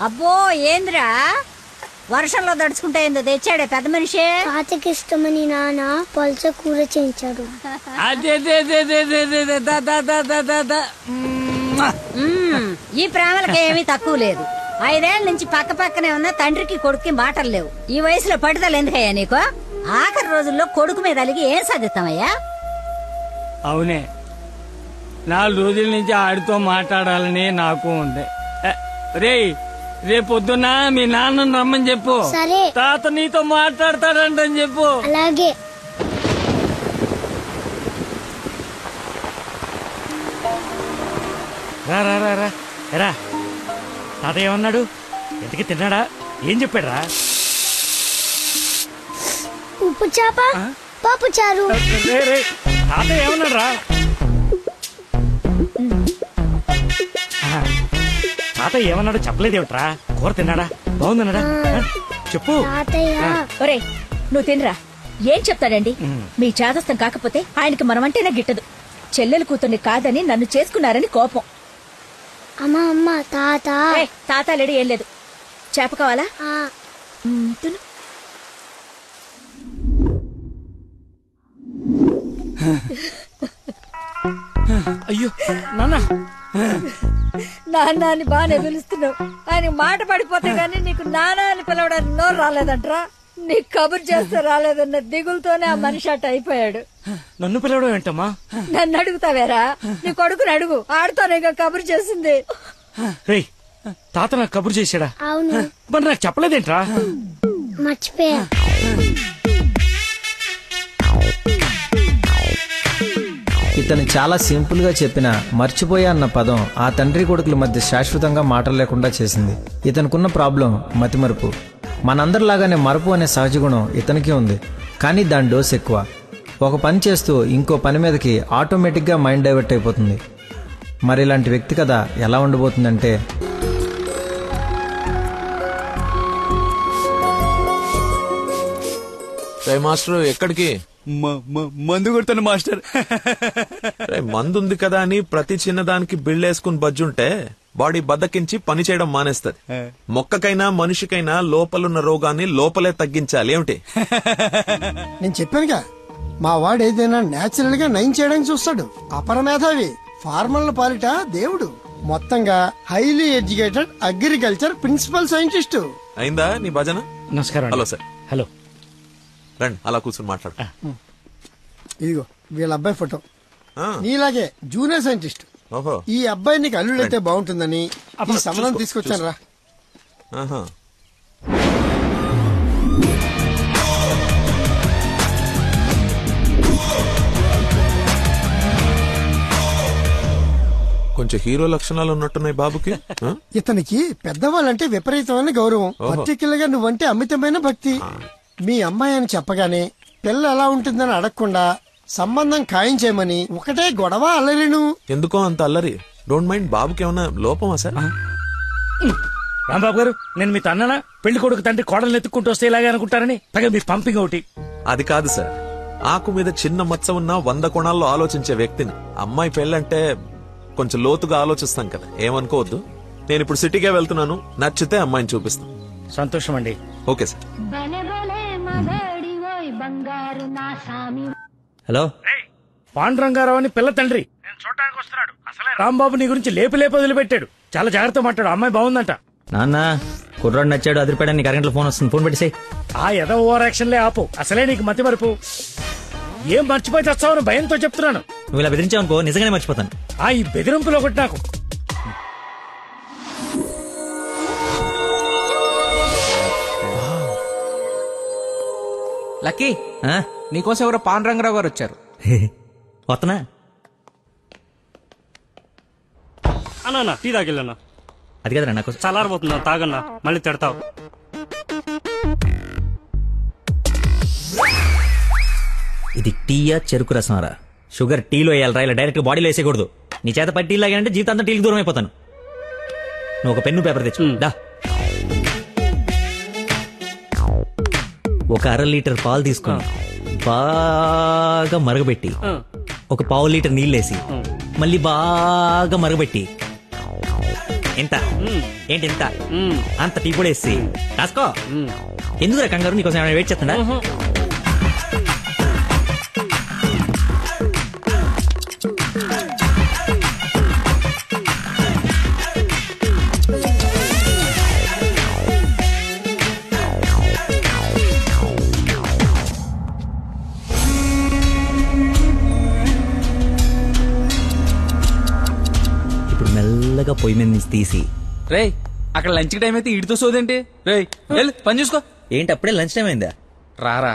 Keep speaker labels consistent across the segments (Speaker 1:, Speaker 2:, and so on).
Speaker 1: అబ్బో ఏంద్రా వర్షంలో దడుచుకుంటే ఏందో తెచ్చాడే పెద్ద మనిషి.
Speaker 2: తాతకి ఇష్టమని నాన్న పల్చ కూర చేయించాడు.
Speaker 1: ఈ ప్రేమలకి ఏమీ తక్కువ లేదు. 5 ఏళ్ల నుంచి పక్క పక్కనే ఉన్న తండ్రికి కొడుక్కి మాటలు లేవు. ఈ వయసులో పట్టుదల ఎందుకయ్యా నీకు? ఆఖరి రోజుల్లో కొడుకు మీద అలిగి ఏం సాధిస్తామయ్యా?
Speaker 3: అవునే, 4 రోజుల నుంచి ఆడితో మాట్లాడాలని నాకు ఉంది. రేపొద్దున మీ నాన్నను రమ్మని చెప్పు.
Speaker 2: సరే.
Speaker 3: తాత నీతో మాట్లాడతాడంటని చెప్పు.
Speaker 2: అలాగే.
Speaker 4: రా తాత ఏమన్నాడు? ఎంతకి తిన్నాడా? ఏం చెప్పాడు రా?
Speaker 2: ఉప్పు చేప పప్పు చారు.
Speaker 4: తాత ఏమన్నాడు రా? తాత ఏమన్నాడు చెప్పలేదేమిట్రా? కూర తిన్నాడా? బాగుందన్నాడా? చెప్పు.
Speaker 5: ఒరే నువ్వు తినరా. ఏం చెప్తాడండి? మీ చాదస్తం కాకపోతే ఆయనకి మనమంటేనే గిట్టదు. చెల్లెలు కూతుర్ని కాదని నన్ను చేసుకున్నారని కోపం.
Speaker 2: అమ్మా అమ్మ తాత.
Speaker 5: తాత లేడు, ఏం లేదు. చేప కావాలా? తిను.
Speaker 3: అయ్యో నాన్న,
Speaker 1: నాన్న అని బాగానే పిలుస్తున్నావు. ఆయన మాట పడిపోతే గానీ నీకు నాన్న అని పిలవడానికి నోరు రాలేదంట్రా. నీకు కబురు చేస్తే రాలేదన్న దిగులతోనే ఆ మనిషి అట్ట అయిపోయాడు.
Speaker 4: నన్ను పిలవడం ఏంటమ్మా?
Speaker 1: నన్ను అడుగుతావేరా? నీ కొడుకుని అడుగు, ఆడుతోనే కబురు చేసింది.
Speaker 4: తాత నాకు కబురు చేశాడా?
Speaker 2: అవును.
Speaker 4: మరి నాకు చెప్పలేదేంట్రా?
Speaker 2: మర్చిపోయా.
Speaker 6: ఇతను చాలా సింపుల్ గా చెప్పిన మర్చిపోయా అన్న పదం ఆ తండ్రి కొడుకుల మధ్య శాశ్వతంగా మాటలు లేకుండా చేసింది. ఇతనుకున్న ప్రాబ్లం మతిమరుపు. మనందరిలాగానే మరపు అనే సహజ గుణం ఇతనికి ఉంది, కానీ దాని డోస్ ఎక్కువ. ఒక పని చేస్తూ ఇంకో పని మీదకి ఆటోమేటిక్గా మైండ్ డైవర్ట్ అయిపోతుంది. మరి ఇలాంటి వ్యక్తి కథ ఎలా ఉండబోతుందంటే,
Speaker 7: మాస్టర్ ఎక్కడికి?
Speaker 3: మందు కొడతాను మాస్టర్.
Speaker 7: మందు ఉంది కదా అని ప్రతి చిన్నదానికి బిళ్ళేసుకుని బజ్జుంటే బాడీ బద్దకించి పని చేయడం మానేస్తది. మొక్కకైనా మనిషికైనా లోపలున్న రోగాన్ని లోపలే తగ్గించాలి. ఏమిటి?
Speaker 8: నేను చెప్పానుగా, మా వాడు ఏదైనా నేచురల్ గా నయం చేయడానికి చూస్తాడు. అపరమేధావి, ఫార్మల్ పాలిట దేవుడు. మొత్తంగా highly educated agriculture principal scientist.
Speaker 7: అయిందా నీ భజన?
Speaker 4: నమస్కారం.
Speaker 7: Hello sir.
Speaker 4: హలో
Speaker 7: రండి, అలా కూర్చొని మాట్లాడు.
Speaker 8: ఇదిగో వీళ్ళ అబ్బాయి ఫోటో. నీలాగే జూనియర్ సైంటిస్ట్. ఈ అబ్బాయి నీకు అల్లుడైతే బాగుంటుందని ఈ సంబంధం తీసుకొచ్చాను రా.
Speaker 7: కొంచెం హీరో లక్షణాలు ఉన్నట్టున్నాయి బాబుకి.
Speaker 8: ఇతనికి పెద్దవాళ్ళంటే విపరీతమైన గౌరవం, పర్టికులర్ గా నువ్వంటే అమితమైన భక్తి. మీ అమ్మాయి అని చెప్పగానే పిల్ల ఎలా ఉంటుందని అడగకుండా సంబంధం ఖాయం చేయమని ఒకటే గొడవ అల్లరిను.
Speaker 7: ఎందుకో అంత అల్లరి? Don't mind. బాబుకి ఏమన్నా లోపమా సార్?
Speaker 4: రాంబాబు గారు, నేను మీ తన్ననా? పెళ్లి కొడుకు తండ్రి కోడలు ఎత్తుక్కుంటూ వస్తే ఇలాగే అనుకుంటారని పైగా మీ పంపింగ్ ఒకటి.
Speaker 7: అది కాదు సార్, ఆకు మీద చిన్న మచ్చ ఉన్న 100 కోణాల్లో ఆలోచించే వ్యక్తిని. అమ్మాయి పెళ్ళంటే కొంచెం లోతుగా ఆలోచిస్తాం కదా, ఏమనుకోవద్దు. నేను ఇప్పుడు సిటీకే వెళ్తున్నాను, నచ్చితే అమ్మాయిని చూపిస్తాను.
Speaker 4: సంతోషం అండి.
Speaker 7: Okay sir.
Speaker 6: హలో,
Speaker 4: పాండురంగారావు అని పిల్ల తండ్రి నేను చూడటానికి వస్తున్నాడు. అసలే రాంబాబు నీ గురించి లేపి వదిలిపెట్టాడు. చాలా జాగ్రత్త మాట్లాడు. అమ్మాయి బాగుందంట.
Speaker 6: నాన్న కుర్రాడు నచ్చాడు, అదిరిపాడు. నీకు అరగంటలో ఫోన్ వస్తుంది, ఫోన్ పెట్టేసాయి.
Speaker 4: ఆ ఎదో ఓవర్ యాక్షన్లే ఆపు. అసలే నీకు మతి మరుపు. ఏం మర్చిపోయి తెస్తావని భయంతో చెప్తున్నాను.
Speaker 6: నువ్వు ఇలా బెదిరించావనుకో నిజంగానే మర్చిపోతాను.
Speaker 4: ఈ బెదిరింపులో ఒకటి నాకు.
Speaker 9: లక్కీ, నీకోసం ఎవరో పాండురంగరావు గారు వచ్చారు.
Speaker 6: వస్తున్నా
Speaker 3: అన్నా, టీ తాగిల్లన్నా.
Speaker 6: అది కదరా నాకు
Speaker 3: చల్లారబోతున్నా, తాగన్నా, మళ్ళీ తిడతావు.
Speaker 6: ఇది టీయా చెరుకు రసంరా? షుగర్ టీలో వేయాలరా, ఇలా డైరెక్ట్ బాడీలో వేసేయకూడదు. నీ చేత పట్టి టీ లాగానంటే జీవితాంతం టీకి దూరం అయిపోతాను. నువ్వు ఒక పెన్ను పేపర్ తెచ్చు. దా, ఒక 1/2 లీటర్ పాలు తీసుకుని బాగా మరగబెట్టి ఒక 1/4 లీటర్ నీళ్ళేసి మళ్ళీ బాగా మరగబెట్టి
Speaker 10: ఎంత ఏంటి ఎంత అంత టీ కూడా వేసి రాసుకో. ఎందుకు కంగారు, నీకోసం ఏమైనా వెయిట్ చేస్తుందా? మెల్లగా పొయ్యి మీద నుంచి తీసి
Speaker 9: రేయ్ అక్కడ లంచ్ టైం అయితే ఇడితో సోదేంటి? రేయ్ వెళ్ళు పని చూసుకో.
Speaker 10: ఏంటి అప్పుడే లంచ్ టైం అయిందా?
Speaker 9: రారా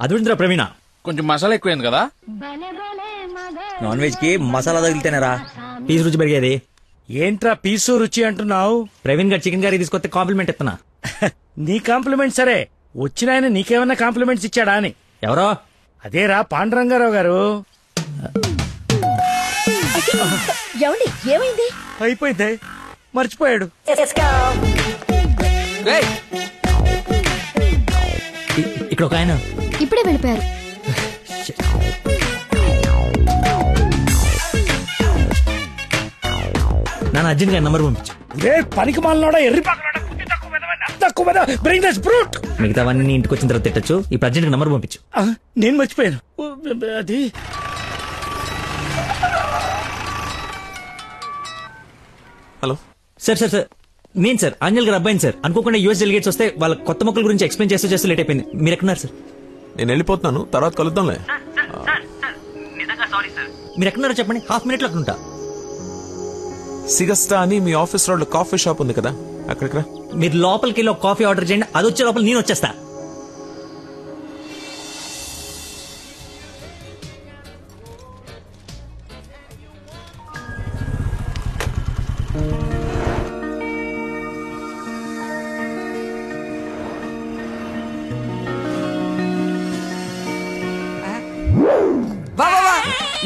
Speaker 10: అదుందిరా ప్రవీణ,
Speaker 9: కొంచెం మసాలా ఎక్కువైంది కదా.
Speaker 10: నాన్ వెజ్ కి మసాలా తగిలితేనేరా పీసు రుచి పెరిగేది.
Speaker 4: ఏంట్రా పీసు రుచి అంటున్నావు?
Speaker 10: ప్రవీణ్ గారు చికెన్ కర్రీ తీసుకొస్తే కాంప్లిమెంట్ ఇస్తున్నా.
Speaker 4: నీ కాంప్లిమెంట్ సరే, వచ్చిన ఆయన నీకేమన్నా కాంప్లిమెంట్స్ ఇచ్చాడా అని.
Speaker 10: ఎవరో?
Speaker 4: అదేరా పాండురంగారావు గారు.
Speaker 5: ఏమైంది?
Speaker 4: అయిపోయింది, మర్చిపోయాడు.
Speaker 10: ఇక్కడ ఒక ఆయన
Speaker 2: ఇప్పుడే వెళ్ళిపోయారు.
Speaker 10: నాన్న అర్జెంట్ గా నంబర్ పంపించు.
Speaker 4: పనికి మాలనోడా, ఎర్రి
Speaker 10: మిగతావన్నీ ఇంటికి వచ్చిన తర్వాత తిట్టచ్చు. ఇప్పుడు అర్జెంట్ గా నంబర్ పంపించు.
Speaker 4: నేను మర్చిపోయాను అది.
Speaker 7: హలో
Speaker 10: సార్ సార్ సార్ నేను సార్ అంజల్ గారు అబ్బాయిని సార్. అనుకోకుండా యూఎస్ డెలిగేట్స్ వస్తే వాళ్ళ కొత్త మొక్కల గురించి ఎక్స్ప్లెయిన్ చేస్తూ లేట్ అయిపోయింది. మీరు ఎక్కడున్నారు సార్?
Speaker 7: నేను వెళ్ళిపోతున్నాను, తర్వాత కలుద్దాంలే.
Speaker 10: మీరు ఎక్కడున్నారో చెప్పండి, హాఫ్ మినిట్ లో అక్కడ ఉంటా.
Speaker 7: సిగస్టా అని మీ ఆఫీస్ రోడ్ లో కాఫీ షాప్ ఉంది కదా, అక్కడికి రా.
Speaker 10: మీరు లోపలికి వెళ్ళి ఒక కాఫీ ఆర్డర్ చేయండి, అది వచ్చే లోపల నేను వచ్చేస్తా.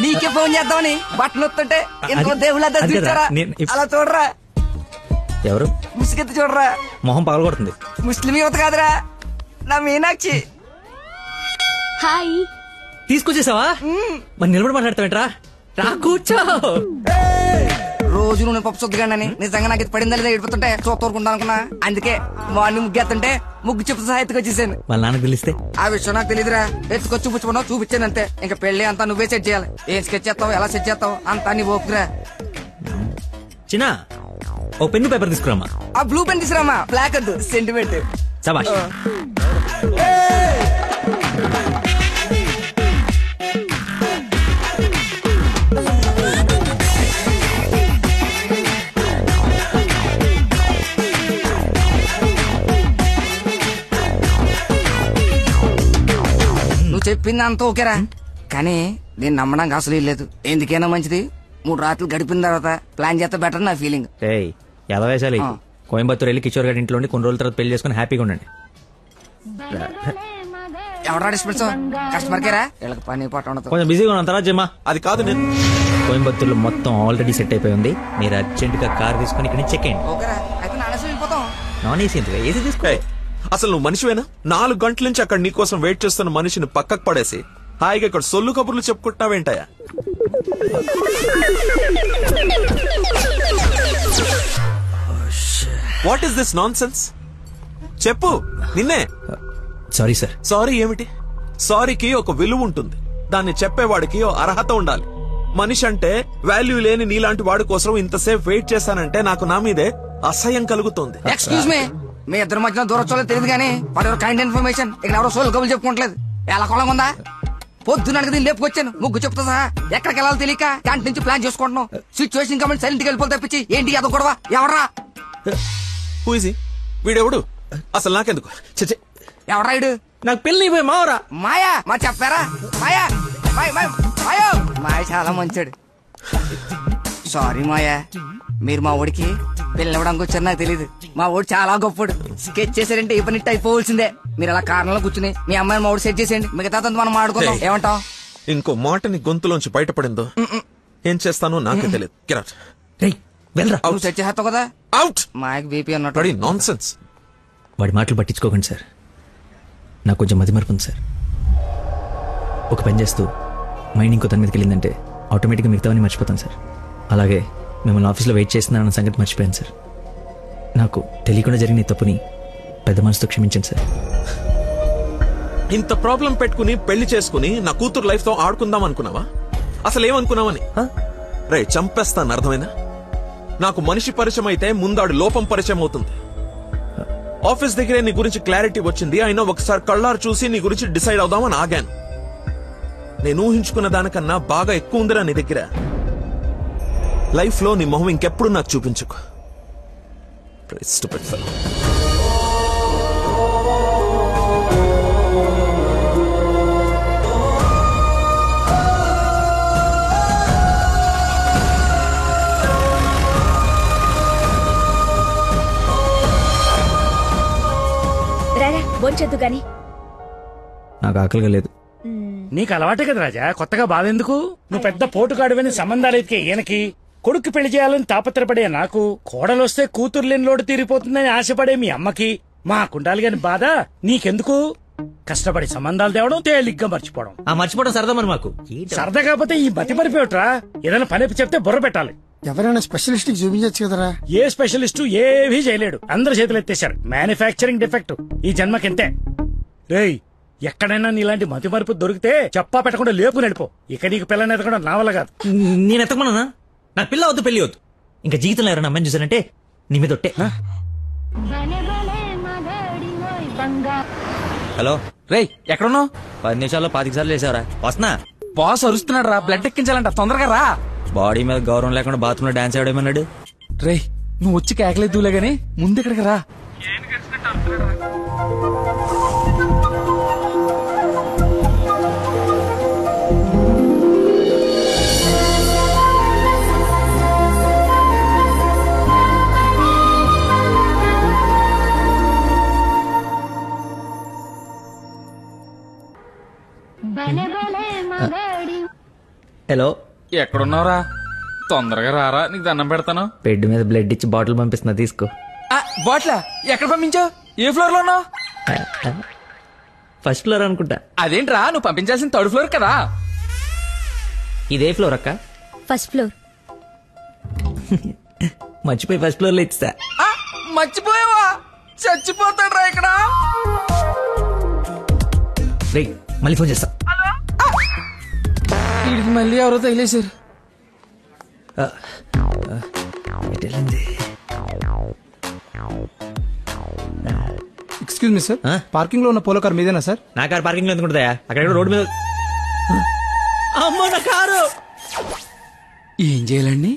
Speaker 11: నీకే ఫోన్ చేద్దామని బట్టలు వస్తుంటే ఎందుకో దేవుళ్ళ చూచారా, అలా చూడరా.
Speaker 10: ఎవరు?
Speaker 11: ముసుగెత్తి చూడరా,
Speaker 10: మొహం పగలగొడుతుంది.
Speaker 11: ముస్లిం యువత కాదురా, నా మీనాక్షి.
Speaker 2: హాయ్.
Speaker 10: తీసుకొచ్చేసావా? మరి నిలబడి మాట్లాడతావేంట్రా? రా కూర్చో.
Speaker 11: రోజు నువ్వు పప్పు చుద్దగానని నిజంగా నాకు ఇది పడిందా లేదా ఏడిపోతుంటే చూస్తూరుకుంటా అనుకున్నా. అందుకే మార్నింగ్ ముగ్గెత్తుంటే ముగ్గు చెప్తూ సాహిత్యకి వచ్చేసాను.
Speaker 10: వాళ్ళ నాన్నకు తెలిస్తే?
Speaker 11: ఆ విషయం నాకు తెలియదురా, ఎత్తుకొచ్చి చూపించుకున్నావు, చూపించాను అంతే. ఇంకా పెళ్లి అంతా నువ్వే సెట్ చేయాలి. ఏం స్కెచ్ చేస్తావు, ఎలా సెట్ చేస్తావు అంతా నీ ఓపుకురా.
Speaker 10: చిన్న ఓ పెన్ను పేపర్ తీసుకురామా.
Speaker 11: ఆ బ్లూ పెన్ తీసుకురామా, బ్లాక్ వద్దు, సెంటిమెంట్.
Speaker 10: శభాష్.
Speaker 11: నువ్వు చెప్పింది అంత ఓకేరా, కానీ నేను నమ్మడానికి అసలు లేదు. ఎందుకైనా మంచిది 3 రాత్రులు గడిపిన తర్వాత ప్లాన్ చేస్తే బెటర్ నా ఫీలింగ్.
Speaker 10: ఎలా వేసాలి? కోయంబత్తూర్ వెళ్ళి కిషోర్ గారి ఇంట్లో కొన్ని రోజుల తర్వాత పెళ్లి చేసుకుని హ్యాపీగా ఉండండి.
Speaker 11: ఎవరా డిస్పెన్స్? కస్టమర్ కేరా, వీళ్ళకి పని పాట ఉండదు.
Speaker 10: కొంచెం బిజీగా ఉన్నాం, తర్వాత జమ్మా.
Speaker 7: అది కాదు, నేను
Speaker 10: కోయంబత్తూర్లో మొత్తం ఆల్రెడీ సెట్ అయిపోయి ఉంది. మీరు అర్జెంట్ గా కార్ తీసుకుని ఇక్కడ నుంచి చెక్ అయ్యండి.
Speaker 11: ఓకేరా, అయితే నానేసి వెళ్ళిపోతాం.
Speaker 10: నాన్ ఏసీ ఎందుకు? ఏసీ తీసుకో.
Speaker 7: అసలు నువ్వు మనిషివేనా? 4 గంటల నుంచి అక్కడ నీకోసం వెయిట్ చేస్తున్న మనిషిని పక్కకు పడేసి హాయిగా ఇక్కడ సొల్లు కబుర్లు చెప్పుకుంటున్నావేంటయా? What is this nonsense? చెప్పు, నిన్నే.
Speaker 10: Sorry sir.
Speaker 7: సారీ ఏమిటి? సారీకి ఒక విలువ ఉంటుంది, దాన్ని చెప్పేవాడికి అర్హత ఉండాలి. మనిషి అంటే వాల్యూ లేని నీలాంటి వాడి కోసం ఇంతసేపు వెయిట్ చేశానంటే నాకు నా మీదే అసహ్యం కలుగుతుంది.
Speaker 11: ఎక్స్క్యూజ్ మీ, మీ ఇద్దరు మధ్యన దూరం చూడలేదు తెలియదు కానీ వాడు కైండ్ ఇన్ఫర్మేషన్ ఇక్కడ ఎవరో సోల్ కబులు చెప్పుకోవట్లేదు. ఎలా కొలంగా ఉందా? పొద్దున దీన్ని లేపుకొచ్చాను, ముగ్గు చెప్తా సహా. ఎక్కడికి వెళ్ళాలో తెలియక క్యాంటీన్ నుంచి ప్లాన్ చేసుకుంటున్నాం. సిచ్యువేషన్ కాబట్టి సైలెంట్ గా వెళ్ళిపోతే తప్పించి ఏంటి అదో గొడవ? ఎవరా
Speaker 7: వీడెవడు? అసలు నాకెందుకు?
Speaker 11: ఎవరా ఇడు?
Speaker 10: నాకు పెళ్లి మావరా.
Speaker 11: మాయా మా చెప్పారా? మాయా మాయా మాయ చాలా మంచాడు. సారీ మాయా, మీరు మా ఊడికి పెళ్ళివ్వడానికి వచ్చారు నాకు తెలియదు. మా ఊడు చాలా గొప్పడు. స్కెచ్ చేశారంటే ఈ పని అయిపోవలసిందే. మీరు అలా కారణంలో కూర్చుని మీ అమ్మాయిని మా ఊడు సెట్ చేసేయండి, మిగతా మనం ఆడుకుందాం. ఏమంటావు?
Speaker 7: ఇంకో మాట నీ గొంతులోంచి బయటపడిందో ఏం చేస్తానో నాకే తెలియదు.
Speaker 10: వెళ్ళరా,
Speaker 11: నువ్వు సెట్ చేస్తావు కదా.
Speaker 7: అవుట్.
Speaker 11: మాయకు బీపీ అన్నట్టు.
Speaker 7: Non sense.
Speaker 10: వాడి మాటలు పట్టించుకోకండి సార్. నాకు కొంచెం మతిమరుపు ఉంది సార్. ఒక పని చేస్తూ మైండ్ ఇంకో తన మీదకి వెళ్ళిందంటే ఆటోమేటిక్గా మిగతావన్నీ మర్చిపోతాను సార్. అలాగే మిమ్మల్ని ఆఫీస్లో వెయిట్ చేస్తున్నానన్న సంగతి మర్చిపోయాను సార్. నాకు తెలియకుండా జరిగిన ఈ తప్పుని పెద్ద మనసుతో క్షమించండి సార్.
Speaker 7: ఇంత ప్రాబ్లం పెట్టుకుని పెళ్లి చేసుకుని నా కూతురు లైఫ్ తో ఆడుకుందాం అనుకున్నావా? అసలు ఏమనుకున్నావని? రే చంపేస్తాను, అర్థమైనా? నాకు మనిషి పరిచయం అయితే ముందాడు లోపం పరిచయం అవుతుంది. ఆఫీస్ దగ్గరే నీ గురించి క్లారిటీ వచ్చింది. అయినా ఒకసారి కళ్ళారు చూసి నీ గురించి డిసైడ్ అవుదామని ఆగాను. నేను ఊహించుకున్న దానికన్నా బాగా ఎక్కువ ఉందిరా నీ దగ్గర. లైఫ్ లో నీ మొహం ఇంకెప్పుడు నాకు చూపించుకో. Stupid fellow.
Speaker 5: రారా బొంచొద్దు గాని.
Speaker 10: నాకు ఆకలిగా లేదు.
Speaker 4: నీకు అలవాటే కదా రాజా, కొత్తగా బాధ ఎందుకు? నువ్వు పెద్ద పోటుగాడువని సంబంధాలు ఎతికే ఈయనకి, కొడుకు పెళ్లి చేయాలని తాపత్రపడే నాకు, కోడలొస్తే కూతురు లేని లోటు తీరిపోతుందని ఆశపడే మీ అమ్మకి, మా కుండాలి గాని బాధ నీకెందుకు? కష్టపడి సంబంధాలు తేవడం, తేలిగ్గా మర్చిపోవడం.
Speaker 10: ఆ మర్చిపోవడం సరదా మరి మాకు.
Speaker 4: సరదా కాకపోతే ఈ మతి మరిపోయట్రా. ఏదైనా పని చెప్తే బుర్ర పెట్టాలి.
Speaker 8: ఎవరైనా స్పెషలిస్ట్ కి చూపించచ్చు కదరా.
Speaker 4: ఏ స్పెషలిస్టు ఏవీ చేయలేడు. అందరు చేతులు ఎత్తేశారు. మ్యానుఫ్యాక్చరింగ్ డిఫెక్ట్ ఈ జన్మకింతే. రేయ్, ఎక్కడైనా నీలాంటి మతి మరుపు దొరికితే చెప్పా పెట్టకుండా లేపు నడిపో. ఇక నీకు పిల్లని ఎతకడం నా వల్ల కాదు.
Speaker 10: నేను ఎతకమన్నా? నాకు పిల్ల వద్దు, పెళ్లి వద్దు. ఇంకా జీవితంలో ఎవరైనా అమ్మాయిని చూసానంటే నీ మీద ఒట్టే. హలో
Speaker 9: రేయ్, ఎక్కడున్నావు?
Speaker 10: 10 నిమిషాల్లో 25 సార్లు వేసావరా? వస్తున్నా.
Speaker 9: బాస్ అరుస్తున్నాడు రా, బ్లడ్ ఎక్కించాలంట, తొందరగా రా.
Speaker 10: బాడీ మీద గౌరవం లేకుండా బాత్రూమ్ లో డాన్స్ ఆడేమన్నాడు.
Speaker 9: రేయ్, నువ్వు వచ్చి కేకలేదులే గానీ ముందు ఇక్కడికి రా.
Speaker 10: హలో,
Speaker 9: ఎక్కడున్నావురా? తొందరగా రారా, నీకు దండం పెడతాను.
Speaker 10: బెడ్ మీద బ్లడ్ ఇచ్చి బాటిల్ పంపిస్తున్నా, తీసుకో.
Speaker 9: బాట్లా ఎక్కడ పంపించావు? ఏ ఫ్లోర్ లో ఉన్నావు?
Speaker 10: ఫస్ట్ ఫ్లోర్ అనుకుంటా.
Speaker 9: అదేంట్రా, నువ్వు పంపించాల్సిన 3rd ఫ్లోర్ కదా.
Speaker 10: ఇదే ఫ్లోర్ అక్క?
Speaker 5: First floor.
Speaker 10: మర్చిపోయి ఫస్ట్ ఫ్లోర్ లో ఇచ్చా.
Speaker 9: మర్చిపోయావా? చచ్చిపోతాడ్రా ఇక్కడ.
Speaker 10: రే, మళ్ళీ ఫోన్ చేస్తా.
Speaker 9: వీడికి మళ్ళీ ఎవరో తగిలేశారు.
Speaker 12: ఎక్స్క్యూజ్ మీ సార్, పార్కింగ్ లో ఉన్న పోలో కార్ మీదేనా సార్?
Speaker 10: నా కారు పార్కింగ్ లో ఎందుకుంటుందా? అక్కడ రోడ్డు మీద. అమ్మో నా కారు!
Speaker 9: ఏం చేయాలండి?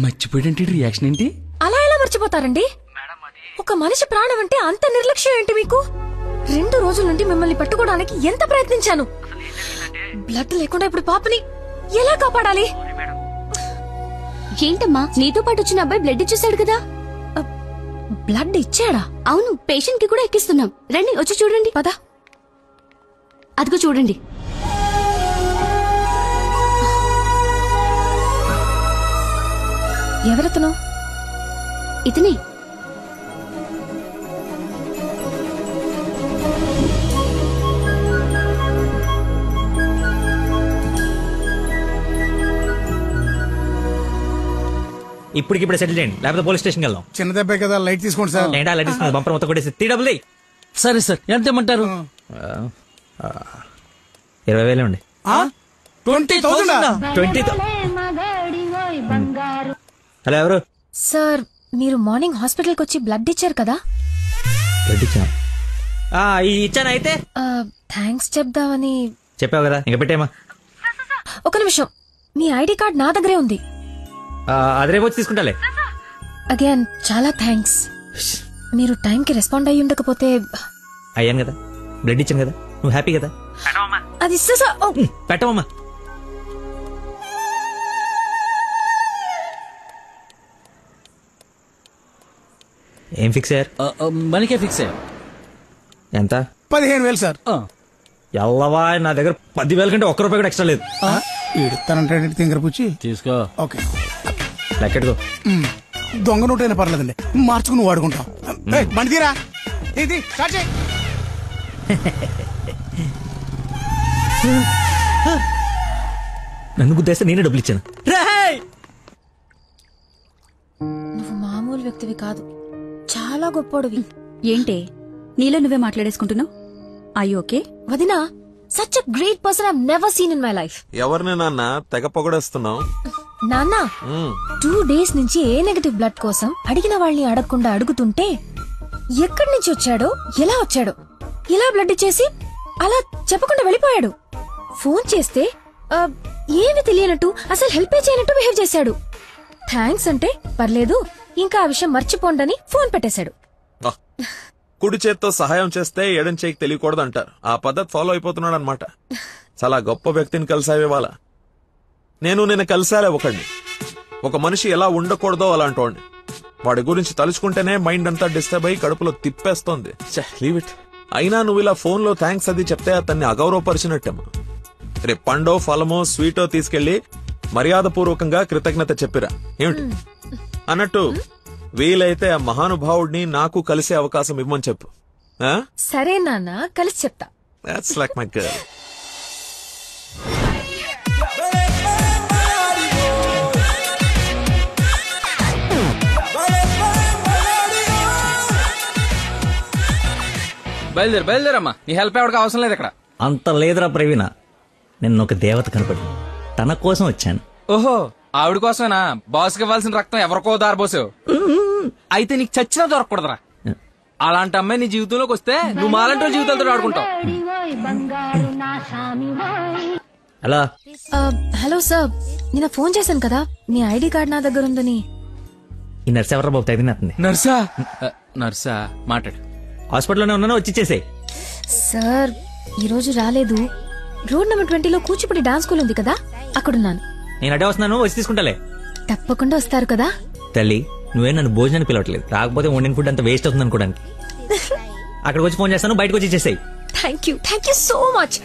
Speaker 9: మర్చిపోయాడంటే రియాక్షన్ ఏంటి?
Speaker 5: అలా ఎలా మర్చిపోతారండి? ఒక మనిషి ప్రాణం అంటే అంత నిర్లక్ష్యం ఏంటి మీకు? 2 రోజుల నుండి మిమ్మల్ని పట్టుకోవడానికి ఎంత ప్రయత్నించాను. బ్లడ్ లేకుండా ఇప్పుడు పాపని ఎలా కాపాడాలి?
Speaker 13: ఏంటమ్మా, నీతో పాటు వచ్చిన అబ్బాయి బ్లడ్ ఇచ్చేసాడు కదా.
Speaker 5: బ్లడ్ ఇచ్చాడా?
Speaker 13: అవును, పేషెంట్ కి కూడా ఎక్కిస్తున్నాం. రండి, వచ్చి చూడండి.
Speaker 5: పద.
Speaker 13: అదిగో చూడండి.
Speaker 5: ఎవరతను?
Speaker 13: ఇతనే.
Speaker 10: ఇప్పటికిప్పుడు సెటిల్ చేయండి, లేకపోతే పోలీస్ స్టేషన్కి వెళ్దాం.
Speaker 12: చిన్న దెబ్బే కదా, లైట్ తీసుకోండి సార్.
Speaker 10: ఏంటా లైట్ తీసుకుని బంపర్ మొత్తం కొట్టేసి 3 డబ్బులు.
Speaker 9: సరే సార్, ఎంత ఇమ్మంటారు?
Speaker 10: 20,000 ఉండి.
Speaker 12: 20,000?
Speaker 10: హలో, ఎవరు?
Speaker 5: సార్, మీరు మార్నింగ్ హాస్పిటల్కి వచ్చి బ్లడ్ ఇచ్చారు కదా?
Speaker 10: బ్లడ్ ఇచ్చాను. ఇచ్చాను. అయితే
Speaker 5: థ్యాంక్స్ చెప్దామని.
Speaker 10: చెప్పావు కదా, ఇంకా పెట్టేమా.
Speaker 5: ఒక నిమిషం, మీ ఐడి కార్డ్ నా దగ్గరే ఉంది.
Speaker 10: అది రేపు వచ్చి తీసుకుంటాలే.
Speaker 5: అగైన్ చాలా థ్యాంక్స్. మీరు టైంకి రెస్పాండ్ అయ్యి ఉండకపోతే.
Speaker 10: అయ్యాను కదా, బ్లడ్ ఇచ్చాను కదా, నువ్వు హ్యాపీ కదా.
Speaker 5: అది
Speaker 10: పెట్టవమ్మా. ఏం ఫిక్స్ అయ్యారు?
Speaker 9: మనకే ఫిక్స్ అయ్యారు.
Speaker 10: ఎంత?
Speaker 12: 15,000 సార్.
Speaker 10: ఎల్లవా, నా దగ్గర 10,000 కంటే ₹1 కూడా ఎక్స్ట్రా లేదు.
Speaker 12: ఇడతానంటే తింగర పుచ్చి
Speaker 9: తీసుకో.
Speaker 12: ఓకే,
Speaker 10: లెక్కెట్టుకో.
Speaker 12: దొంగ నోటైనా పర్లేదండి, మార్చుకుని వాడుకుంటాం. బండి తీరా. ఇది స్టార్ట్ చేయి.
Speaker 10: నన్ను గుద్దేస్తే నేనే డబ్బులు ఇచ్చాను.
Speaker 5: నువ్వు మామూలు వ్యక్తివి కాదు, చాలా గొప్పోడివి.
Speaker 13: ఏంటే నీలో నువ్వే మాట్లాడేసుకుంటున్నావు? I okay?
Speaker 5: వదినా, such a great person I never seen in my life.
Speaker 7: ఎవరిని నాన్న తెగ పొగడేస్తున్నావు?
Speaker 5: నాన్న 2 days నుంచి ఏ నెగటివ్ బ్లడ్ కోసం అడిగిన వాళ్ళని అడగకుండా అడుగుతుంటే ఎక్కడి నుంచి వచ్చాడో, ఎలా వచ్చాడో, ఇలా బ్లడ్ ఇచ్చేసి అలా చెప్పకుండా వెళ్ళిపోయాడు. ఫోన్ చేస్తే ఏమి తెలియనట్టు, అసలు హెల్ప్ చేయనట్టు బిహేవ్ చేశాడు. థ్యాంక్స్ అంటే పర్లేదు, ఇంకా ఆ విషయం మర్చిపోండని ఫోన్ పెట్టేశాడు.
Speaker 7: కుడి చేత్తో సహాయం చేస్తే ఎడం చేయికి తెలియకూడదు అంటారు. ఆ పద్ధతి ఫాలో అయిపోతున్నాడు అనమాట. చాలా గొప్ప వ్యక్తిని కలిసావే వాళ్ళ. నేను కలిసాలే ఒకడిని. ఒక మనిషి ఎలా ఉండకూడదో అలాంటి వాడిని. వాడి గురించి తలుచుకుంటేనే మైండ్ అంతా డిస్టర్బ్ అయ్యి కడుపులో తిప్పేస్తోంది. Leave it. అయినా నువ్వు ఇలా ఫోన్లో థ్యాంక్స్ అది చెప్తే అతన్ని అగౌరవపరిచినట్టేమో. రేపు పండో ఫలమో స్వీటో తీసుకెళ్లి మర్యాదపూర్వకంగా కృతజ్ఞత చెప్పిరా ఏమిటి అన్నట్టు. వీలైతే ఆ మహానుభావుడిని నాకు కలిసే అవకాశం ఇవ్వమని చెప్పు.
Speaker 5: సరే నాన్న, కలిసి చెప్తా.
Speaker 7: That's like my girl.
Speaker 9: బయలుదేరమ్మా, నీ హెల్ప్ ఎవరికి అవసరం లేదు ఇక్కడ.
Speaker 10: అంత లేదురా ప్రవీణ, నిన్న ఒక దేవత కనపడి తన కోసం వచ్చాను.
Speaker 9: ఓహో, ఆవిడ కోసమేనా బాస్కి ఇవ్వాల్సిన రక్తం ఎవరికో దారబోసావు? అయితే నీకు చచ్చినా దొరకకూడదురా. అలాంటి అమ్మాయి నీ జీవితంలోకి వస్తే నువ్వు మాలంటి జీవితాలతో ఆడుకుంటావు.
Speaker 10: హలో
Speaker 5: హలో సార్, నిన్న ఫోన్ చేశాను కదా, నీ ఐడి కార్డ్ నా దగ్గర ఉందని.
Speaker 10: ఈ నర్స్ ఎవరా బాబు తగినట్టుంది?
Speaker 9: నర్సా మాట్లాడు.
Speaker 10: హాస్పిటల్లోనే ఉన్నాను, వచ్చి ఇచ్చేసేయ్.
Speaker 5: సార్ ఈ రోజు రాలేదు. రోడ్ నెంబర్ 20లో కూచిపూడి డాన్స్ స్కూల్ ఉంది కదా, అక్కడున్నాను.
Speaker 10: నేను అడే వస్తున్నాను, వచ్చి తీసుకుంటాలే.
Speaker 5: తప్పకుండా వస్తారు కదా?
Speaker 10: తల్లి, నువ్వే నన్ను భోజనాన్ని పిలవట్లేదు. రాకపోతే వండిన ఫుడ్ అంత వేస్ట్ అవుతుంది అనుకోడానికి. అక్కడికి వచ్చి ఫోన్ చేస్తాను, బయటకు వచ్చి ఇచ్చేసాయి.
Speaker 5: Thank you so much.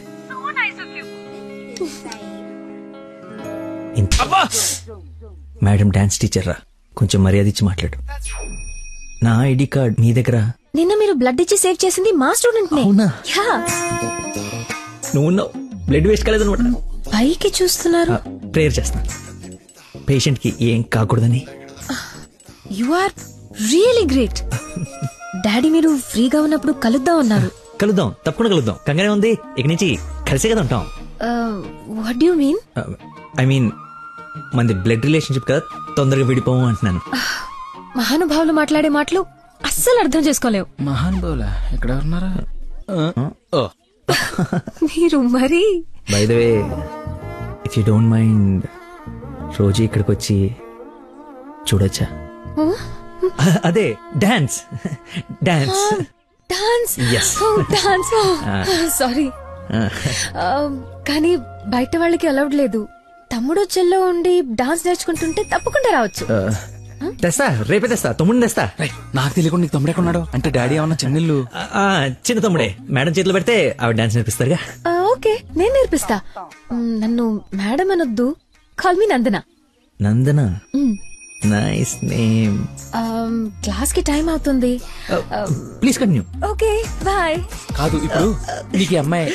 Speaker 10: Madam dance teacher రా, కొంచెం మర్యాద ఇచ్చి మాట్లాడు. నా ఐడి కార్డ్ నీ దగ్గర.
Speaker 5: నిన్న మీరు బ్లడ్ ఇచ్చి సేవ్ చేసింది మా స్టూడెంట్ నే.
Speaker 10: నువ్వు బ్లడ్ వేస్ట్ కాలేదు అనమాట.
Speaker 5: పైకి చూస్తున్నారు.
Speaker 10: ప్రేయర్ చేస్తాను పేషెంట్ కి ఏం కాకూడదని.
Speaker 5: You are really great. Daddy మీరు ఫ్రీగా ఉన్నప్పుడు కలుద్దాం అన్నారు.
Speaker 10: కలుద్దాం, తప్పకుండా కలుద్దాం. కంగానే ఉంది, ఇక నుంచి కలిసే కదా ఉంటాం.
Speaker 5: What do you mean?
Speaker 10: I mean మనది బ్లడ్ రిలేషన్షిప్ కదా, తొందరగా విడిపోము అంటున్నాను.
Speaker 5: మహానుభావులు మాట్లాడే మాటలు అస్సలు అర్థం చేసుకోలేవు.
Speaker 9: మహానుభావులా ఎక్కడ ఉన్నారా?
Speaker 5: మీరు మరి
Speaker 10: by the way, if you don't mind, రోజు ఇక్కడికి వచ్చి చూడొచ్చా? అదే dance dance
Speaker 5: dance.
Speaker 10: Yes.
Speaker 5: Dance. Sorry, కానీ బయట వాళ్ళకి అలౌడ్ లేదు. తమ్ముడు చెల్లో ఉండి డాన్స్ నేర్చుకుంటుంటే తప్పకుండా రావచ్చు.
Speaker 10: తెస్తా, రేపే తెస్తా. తమ్ముడిని తెస్తా.
Speaker 9: నాకు తెలియకుండా నీకు తమ్ముడు ఎక్కడున్నాడు? అంటే డాడీ ఏమన్నా చెన్నెళ్ళు?
Speaker 10: చిన్న తమ్ముడే. మేడం చేతిలో పెడితే ఆవిడ డాన్స్ నేర్పిస్తారుగా.
Speaker 5: ఓకే, నేను నేర్పిస్తా. నన్ను మేడం అనొద్దు, call me Nandana.
Speaker 10: Nandana, nice name.
Speaker 5: Class కి టైం అవుతుంది.
Speaker 10: Please continue.
Speaker 5: Okay, bye.
Speaker 9: కాదు, ఇప్పుడు నీకు ఈ అమ్మాయి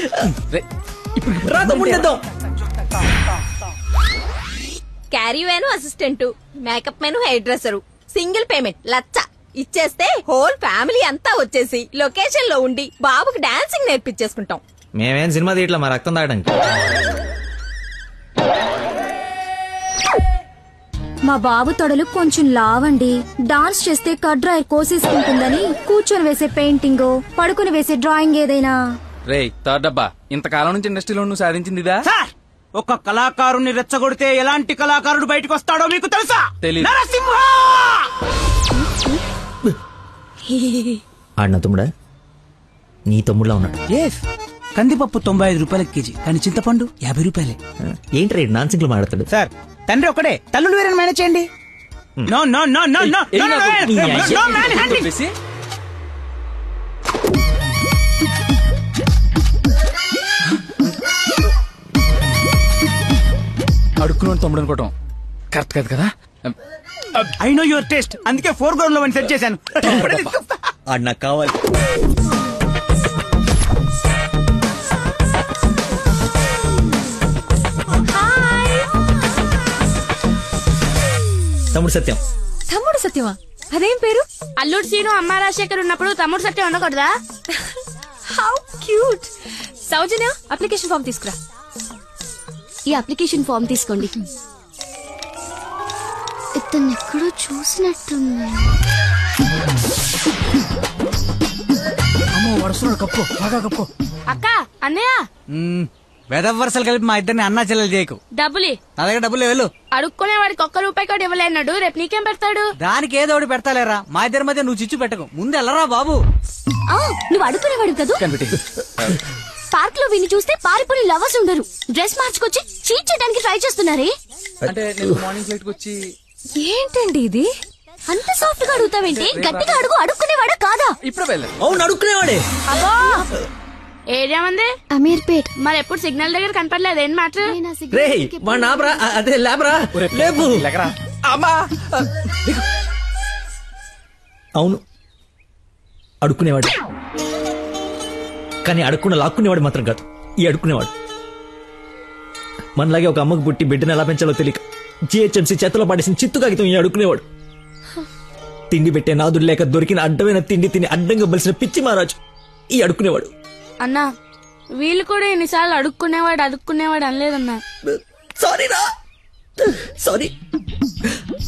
Speaker 14: caravan assistant, makeup man hair dresser, single payment 1,00,000 ఇచ్చేస్తే హోల్ ఫ్యామిలీ అంతా వచ్చేసి లొకేషన్ లో ఉండి బాబుకి డాన్సింగ్ నేర్పించేసుకుంటాం.
Speaker 10: మేమేం సినిమా తీయట్లా, మా రక్తం తాగడానికి.
Speaker 13: మా బాబు తొడలు కొంచెం లావండి. డాన్స్ చేస్తే కడ్రాయర్ కోసేసుకుంటుందని కూర్చొని వేసే పెయింటింగ్, పడుకుని వేసే డ్రాయింగ్ ఏదైనా.
Speaker 9: రేయ్ థర్డ్ డబ్బా, ఇంతకాలం నుంచి ఇండస్ట్రీలో నువ్వు సాధించింది ఇదా?
Speaker 15: ఒక కళాకారుని రెచ్చగొడితే ఎలాంటి కళాకారుడు బయటకు వస్తాడో మీకు తెలుసా?
Speaker 9: తెలీదు.
Speaker 15: నరసింహ!
Speaker 10: ఆడిన తమ్ముడా? నీ తమ్ముడులా ఉన్నాడు.
Speaker 15: కందిపప్పు 95 రూపాయల కేజీ, కానీ చింతపండు 50 రూపాయలే.
Speaker 10: ఏంటి రేడు నాన్ సింగ్ లో మాట్లాడతాడు?
Speaker 15: సార్, తండ్రి ఒకడే, తల్లులు వేరే మేనేజ్ చేయండి. No no no no no no man handing.
Speaker 9: అడుక్కున్నాడు తమ్ముడు అనుకోవటం కరెక్ట్ కాదు కదా.
Speaker 15: ఐ నో యువర్ టేస్ట్, అందుకే 4 గ్రౌండ్ లో సెట్ చేశాను.
Speaker 10: ఆడు నాకు కావాలి. తమ్ముడు సత్యం.
Speaker 5: తమ్ముడు సత్యమా? అదేం పేరు?
Speaker 16: అల్లుడు సీను అమ్మ రాజశేఖర్ ఉన్నప్పుడు తమ్ముడు సత్యం ఉండకూడదా?
Speaker 5: How cute. Soujanya, application form తీసుకురా.
Speaker 13: ఈ అప్లికేషన్ ఫామ్ తీసుకోండి. ఇతను ఎక్కడో చూసినట్టుంది.
Speaker 16: అక్క, అన్నయ్య
Speaker 15: వెదవ వరుసలు కలిపి మా ఇద్దరిని అన్నా చెల్లెలు చేయకు.
Speaker 16: డబ్బులి
Speaker 15: నా దగ్గర డబ్బులు వెళ్ళు.
Speaker 16: అడుక్కునే వాడికి ₹1 కూడా ఇవ్వలేనాడు. రేపు నీకేం పెడతాడు?
Speaker 15: దానికి ఏదో ఒకటి పెడతాలేరా. మా ఇద్దరి మధ్య నువ్వు చిచ్చు పెట్టకు. ముందు వెళ్ళరా బాబు.
Speaker 13: నువ్వు అడుగునేవాడు కదా. పార్క్ లో విని చూస్తే పారిపోయి లవర్స్ ఉండరు. డ్రెస్ మార్చుకొచ్చి చీట్ చేయడానికి ట్రై చేస్తున్నారే.
Speaker 9: అంటే నేను మార్నింగ్ ఫ్లైట్ వచ్చి.
Speaker 5: ఏంటండి ఇది?
Speaker 13: అంత సాఫ్ట్ గా అడుగుతావేంటి? గట్టిగా అడుగు. అడుక్కునేవాడా కాదా?
Speaker 9: ఇప్పుడు వెళ్ళాను.
Speaker 10: అవును, అడుక్కునేవాడే.
Speaker 16: అబ్బో, ఏరియా ఉంది
Speaker 13: అమీర్పేట్.
Speaker 16: మరి ఎప్పుడు సిగ్నల్ దగ్గర కనపడలేదు. ఏం మాట?
Speaker 10: రే మా నాబ్రా, అదే లేబరా, లేపు. అవును, అడుక్కునేవాడు. కానీ అడుక్కున్న లాక్కునేవాడు మాత్రం కాదు ఈ అడుక్కునేవాడు. మనలాగే ఒక అమ్మకు పుట్టి బిడ్డను ఎలా పెంచాలో తెలియక జిహెచ్ఎంసీ చేతిలో పాడేసిన చిత్తు కాగితం ఈ అడుక్కునేవాడు. తిండి పెట్టే నాదుడు లేక దొరికిన అడ్డమైన తిండి తిని అడ్డంగా బలిసిన పిచ్చి మహారాజు ఈ అడుక్కునేవాడు.
Speaker 16: అన్నా, వీళ్ళు కూడా ఎన్నిసార్లు అడుక్కునేవాడు అనలేదన్నా.
Speaker 10: సారీరా, సారీ.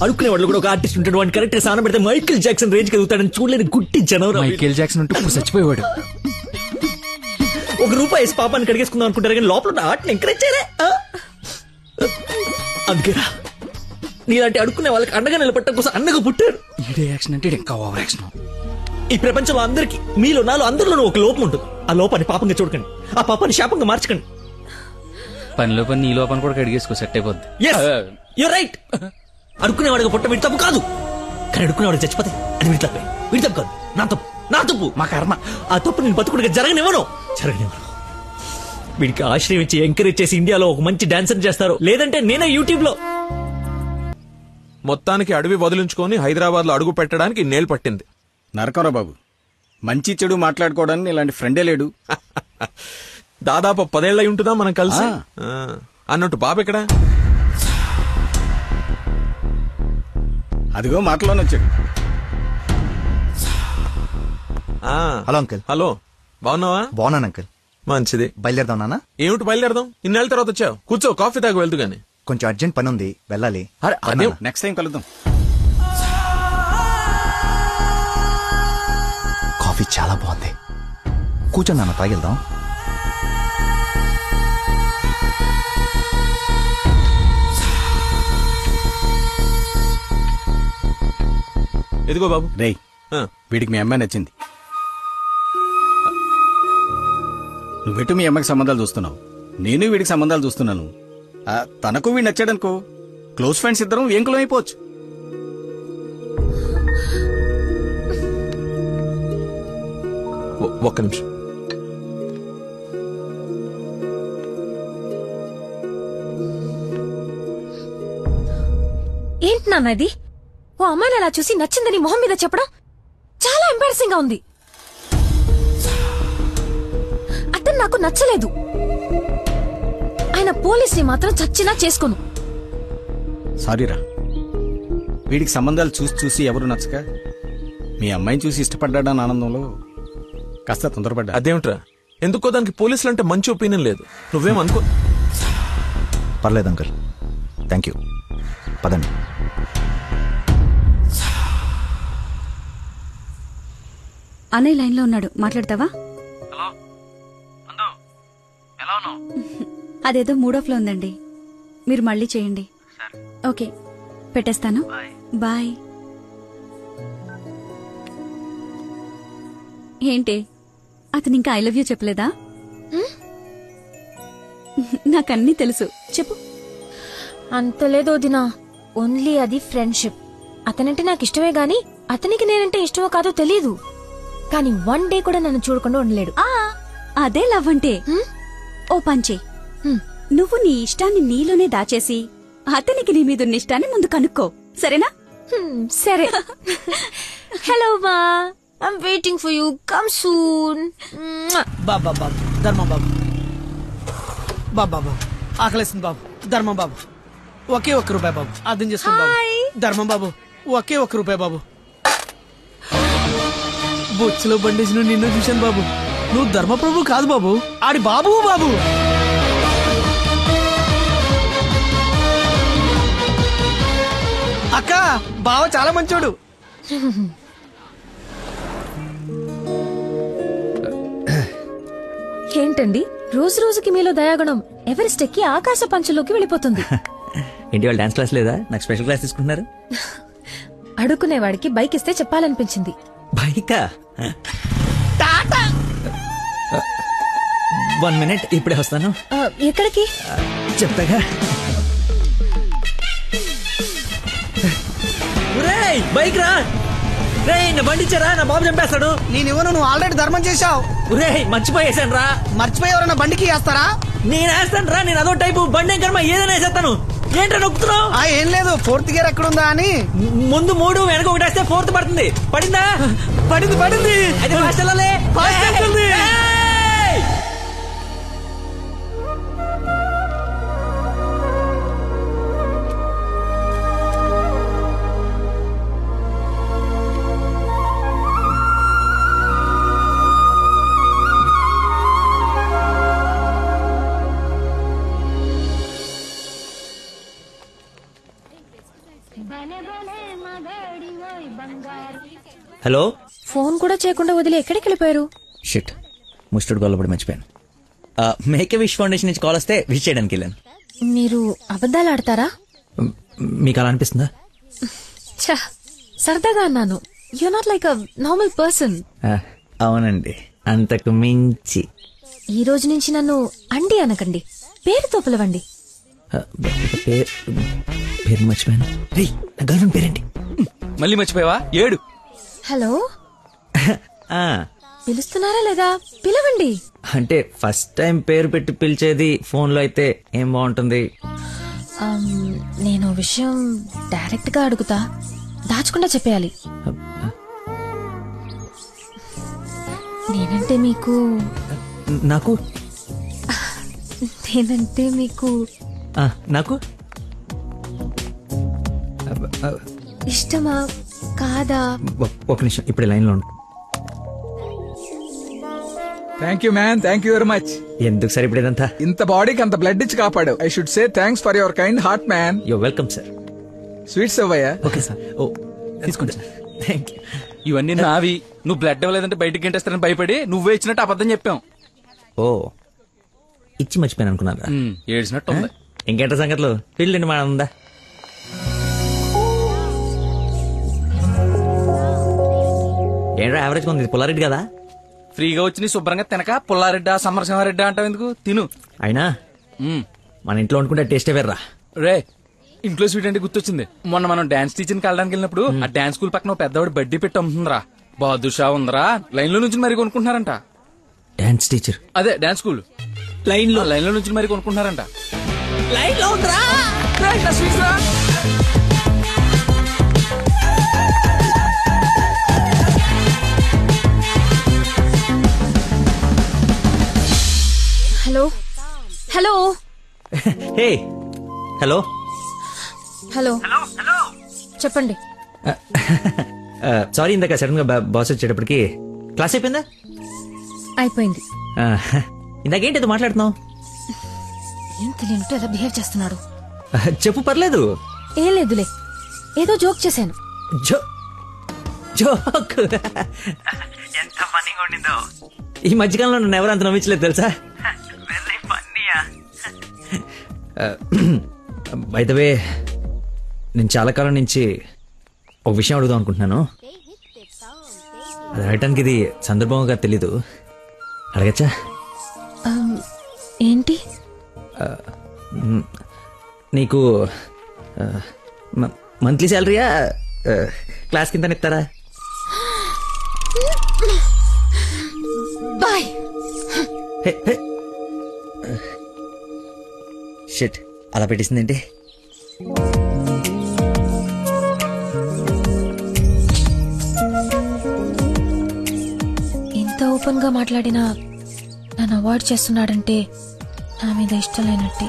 Speaker 10: అడుక్కునేవాడు కూడా ఒక ఆర్టిస్ట్ ఉంటాడు. వాడిని కరెక్ట్ గా సాన పెడితే మైకేల్ జాక్సన్ రేంజ్ ఎదుగుతాడని చూడలేని గుట్టి జనం.
Speaker 9: మైకేల్ జాక్సన్ ఉంటూ ఇప్పుడు చచ్చిపోయేవాడు.
Speaker 10: ₹1 వేసి పాపాన్ని కడిగేసుకుందాం అనుకుంటారు కానీ లోపల ఆర్ట్ని ఎంకరేజ్ చేయలే. అందుకేరా నీలాంటి అడుక్కునే వాళ్ళకి అండగా నిలబట్టడం కోసం అన్నగా పుట్టారు. ఈ ప్రపంచంలో అందరికి, మీలో నాలో అందరిలోనూ ఒక లోపం ఉంటుంది. ఆ లోపాన్ని పాపంగా చూడకండి, ఆ పాపాన్ని శాపంగా మార్చకండి.
Speaker 9: పనిలో పని నీ లోపల కూడా కడిగేసుకో, సెట్ అయిపోద్ది.
Speaker 10: You right. అడుక్కునేవాడిగా పుట్ట వీడి తప్పు కాదు, కానీ అడుక్కునేవాడు చచ్చిపోతే అది వీడి తప్పే. వీడి తప్పు కాదు, నా తప్పు, మా కర్మ. ఆ తప్పు నేను బతుకుడిగా జరగనివ్వను. వీడికి ఆశ్రయం ఇచ్చి ఎంకరేజ్ చేసి ఇండియాలో ఒక మంచి డాన్సర్ చేస్తారు, లేదంటే నేనే యూట్యూబ్ లో.
Speaker 7: మొత్తానికి అడవి వదిలించుకొని హైదరాబాద్ లో అడుగు పెట్టడానికి నేలు పట్టింది.
Speaker 12: నరకరా బాబు, మంచి చెడు మాట్లాడుకోవడానికి ఇలాంటి ఫ్రెండే లేడు.
Speaker 7: దాదాపు 10 ఏళ్ళై ఉంటుందా మనం కలిసి. అన్నట్టు బాబు ఎక్కడా?
Speaker 12: అదిగో మాటలోనే వచ్చాడు.
Speaker 17: Hello uncle.
Speaker 7: హలో, బాగున్నావా?
Speaker 17: బాగున్నాను అంకుల్.
Speaker 7: మంచిది.
Speaker 17: బయలుదేరదాం నాన్న.
Speaker 7: ఏమిటి బయలుదేరదాం? ఇన్నేళ్ళ తర్వాత వచ్చావు. కూర్చో, కాఫీ తాగి వెళ్తూ గాని.
Speaker 17: కొంచెం అర్జెంట్ పని ఉంది, వెళ్ళాలి.
Speaker 7: అదే
Speaker 12: నెక్స్ట్ టైం కలుద్దాం.
Speaker 17: కాఫీ చాలా బాగుంది. కూర్చొని నాన్న, తాగిద్దాం.
Speaker 7: ఎదిగో బాబు.
Speaker 12: రేయ్, వీడికి మీ అమ్మాయి నచ్చింది. నువ్వెటు మీ అమ్మకి సంబంధాలు చూస్తున్నావు, నేను వీడికి సంబంధాలు చూస్తున్నాను. తనకు వీడు నచ్చాడనుకో, క్లోజ్ ఫ్రెండ్స్ ఇద్దరం ఏంకులం అయిపోవచ్చు.
Speaker 7: ఒక్క నిమిషం.
Speaker 5: ఏంటి నాన్న ఇది? ఓ అమ్మాయిని అలా చూసి నచ్చిందని మొహం మీద చెప్పడం చాలా ఎంబారసింగ్ గా ఉంది. అతను నాకు నచ్చలేదు. ఆయన పోలీసుని మాత్రం చచ్చినా చేసుకోను.
Speaker 12: సారీరా, వీడికి సంబంధాలు చూసి చూసి ఎవరు నచ్చక మీ అమ్మాయిని చూసి ఇష్టపడ్డాడని ఆనందంలో కాస్త తొందరపడ్డా.
Speaker 7: అదేమిట్రా? ఎందుకో దానికి పోలీసులు అంటే మంచి ఒపీనియన్ లేదు. నువ్వేమనుకో.
Speaker 17: పర్లేదు అంకుల్, థ్యాంక్ యూ. పదండి.
Speaker 18: అన్నయ్య లైన్ లో ఉన్నాడు, మాట్లాడతావా? అదేదో మూడోఫ్ లో ఉందండి, మీరు మళ్ళీ చేయండి. ఓకే, పెట్టేస్తాను. బాయ్. ఏంటి, అతను ఇంకా ఐ లవ్ యూ చెప్పలేదా? నాకన్నీ తెలుసు, చెప్పు.
Speaker 5: అంత లేదో దినా, ఓన్లీ అది ఫ్రెండ్షిప్. అతనంటే నాకు ఇష్టమే గాని అతనికి నేనంటే ఇష్టమో కాదో తెలీదు. కానీ 1 డే కూడా నన్ను చూడకుండా ఉండలేడు.
Speaker 18: అదే లవ్ అంటే. ఓ పంచే, నువ్వు నీ ఇష్టాన్ని నీలోనే దాచేసి అతనికి నీ మీద ఇష్టాన్ని ముందు కనుక్కో, సరేనా?
Speaker 5: సరే. హలో మా. I'm waiting for you. Come soon.
Speaker 15: బాబా బాబు ధర్మం బాబు. బాబా బాబు ఆకలేస్తుంది బాబు. ధర్మం బాబు ఒకే ₹1 బాబు. అర్థం చేసుకోండి బాబు. ధర్మం బాబు ఒకే ₹1 బాబు. బొచ్చులో బండేసిన నిన్ను చూశాను బాబు. నువ్వు ధర్మప్రభు కాదు బాబు, ఆడి బాబు బాబు. అక్క బావ చాలా మంచోడు.
Speaker 5: ఏంటండి రోజు రోజుకి మీలో దయాగుణం ఎవరెస్ట్ ఎక్కి ఆకాశ పంచులోకి వెళ్ళిపోతుంది.
Speaker 10: ఏంటి వాళ్ళు డాన్స్ క్లాస్ లేదా? నాకు స్పెషల్ క్లాస్ తీసుకుంటున్నారు.
Speaker 5: అడుక్కునేవాడికి బైక్ ఇస్తే చెప్పాలనిపించింది.
Speaker 10: బైకా? 1 minute, ఇప్పుడే వస్తాను.
Speaker 5: ఎక్కడికి
Speaker 10: చెప్తాగా. బైక్ రా రే, నా బండి ఇచ్చారా? నా బాబు చంపేస్తాడు.
Speaker 15: నేనివ్వను, నువ్వు ఆల్రెడీ ధర్మం చేశావు.
Speaker 10: రే మర్చిపోయేసాను రా.
Speaker 15: మర్చిపోయి ఎవరైనా బండికి వేస్తారా?
Speaker 10: నేను వేస్తాను రా, నేను అదో టైపు బండి ఏం కర్మ, ఏదైనా వేసేస్తాను. ఏంటో నొక్కుతున్నావు?
Speaker 15: ఏం లేదు, 4th గేర్ ఎక్కడుందా అని.
Speaker 10: ముందు 3 వెనక 1 వేస్తే 4th పడుతుంది. పడిందా?
Speaker 15: పడింది పడింది.
Speaker 10: అయితే ఫాస్ట్ వెళ్ళాలి. హలో.
Speaker 5: ఫోన్ కూడా చేయకుండా వదిలి ఎక్కడికి వెళ్ళిపోయారు?
Speaker 10: షిట్, ముస్టర్డ్ గొల్లపడి మర్చిపోయాను. మేకే విష్ ఫౌండేషన్ నుంచి కాల్ వస్తే విష్ చేయడానికి వెళ్ళాను.
Speaker 5: మీరు అబద్ధాలు ఆడతారా?
Speaker 10: మీకు అలా అనిపిస్తుందా?
Speaker 5: ఛ, సరదాగా అన్నాను. You not like a normal person.
Speaker 10: అవునండి, అంతకు మించి.
Speaker 5: ఈ రోజు నుంచి నన్ను అండి అనకండి, పేరుతో పిలవండి.
Speaker 10: పేరు మర్చిపోయాను. నా గర్ల్ ఫ్రెండ్ పేరేంటి?
Speaker 9: మళ్ళీ మర్చిపోయావా? 7.
Speaker 5: హలో, పిలుస్తున్నారా లేదా? పిలవండి.
Speaker 10: అంటే ఫస్ట్ టైం పేరు పెట్టి పిలిచేది ఫోన్ లో అయితే ఏం బాగుంటుంది?
Speaker 5: నేను విషయం డైరెక్ట్ గా అడుగుతా, దాచకుండా చెప్పేయాలి. నేనంటే మీకు
Speaker 10: నాకు
Speaker 5: నేనంటే మీకు
Speaker 10: నాకు
Speaker 5: ఇష్టమా కాదా?
Speaker 10: ఒక నిమిషం, ఇప్పుడు లైన్ లో ఉండు.
Speaker 19: Thank you man, thank you very much.
Speaker 10: ఎందుకు సార్ ఇప్పుడు ఇదంతా?
Speaker 19: ఇంత బాడీకి అంత బ్లడ్ ఇచ్చి కాపాడు. I should say thanks for your kind heart man.
Speaker 10: You welcome sir.
Speaker 19: Sweets అవ్వయ్యా.
Speaker 10: Okay sir. ఓ తీసుకోండి సార్. Thank you.
Speaker 9: ఇవన్నీ నావి. నువ్వు బ్లడ్ ఇవ్వలేదంటే బయటికి గంటేస్తారని భయపడి నువ్వే ఇచ్చినట్టు అబద్ధం చెప్పాం.
Speaker 10: ఓ, ఇచ్చి మర్చిపోయాను అనుకున్నారా?
Speaker 9: ఏడ్చినట్టు ఉంది.
Speaker 10: ఇంకేంట సంగతులు? పెళ్ళండి మా ఉందా? ఏంట్రా యావరేజ్ ఉంది? పుల్లారెడ్డి కదా?
Speaker 9: ఫ్రీగా వచ్చి శుభ్రంగా తినక పుల్లారెడ్డా సమరసింహారెడ్డా అంటావు ఎందుకు? తిను.
Speaker 10: అయినా మన ఇంట్లో వండుకుంటే టేస్టే వేర్రా.
Speaker 9: రే, ఇంట్లో స్వీట్ అంటే గుర్తొచ్చింది. మొన్న మనం డాన్స్ టీచర్కి వెళ్ళడానికి వెళ్ళినప్పుడు ఆ డాన్స్ స్కూల్ పక్కన పెద్దవాడు బడ్డీ పెట్టి అమ్ముతుందిరా. బాదుషా ఉందరా. లైన్ లో నుంచి మరి కొనుక్కుంటున్నారంట.
Speaker 10: Dance teacher?
Speaker 9: అదే డాన్స్ స్కూల్. లైన్ లో నుంచి మరి కొనుక్కుంటున్నారంట.
Speaker 10: లైన్ లో ఉందిరా.
Speaker 5: Hello hello
Speaker 10: hey hello
Speaker 5: hello చెప్పండి.
Speaker 10: సారీ, ఇందాక సడన్ గా బాస్ వచ్చేటప్పటికి క్లాస్ అయిపోయిందా?
Speaker 5: అయిపోయింది.
Speaker 10: ఇందాకేంటి మాట్లాడుతున్నావు?
Speaker 5: ఏం తెలియనట్టు ఎలా బిహేవ్ చేస్తున్నాడు.
Speaker 10: చెప్పు, పర్లేదు.
Speaker 5: ఏం లేదులే, ఏదో జోక్ చేశాను.
Speaker 10: జోక్? ఎంత ఫన్నీగా ఉండిందో. ఈ మధ్యకాలంలో నన్ను ఎవరు అంత నమ్మించలేదు తెలుసా? బై ద వే, నేను చాలా కాలం నుంచి ఒక విషయం అడుగుదాం అనుకుంటున్నాను. అది అడగటానికి ఇది సందర్భంగా తెలీదు. అడగచ్చా?
Speaker 5: ఏంటి?
Speaker 10: నీకు మంత్లీ శాలరీయా క్లాస్ కింద ఇస్తారా?
Speaker 5: బాయ్.
Speaker 10: షిట్, అలా పెట్టేసిందేంటి?
Speaker 5: గా మాట్లాడినా నన్ను అవాయిడ్ చేస్తున్నాడంటే నా మీద ఇష్టం లేనట్టే.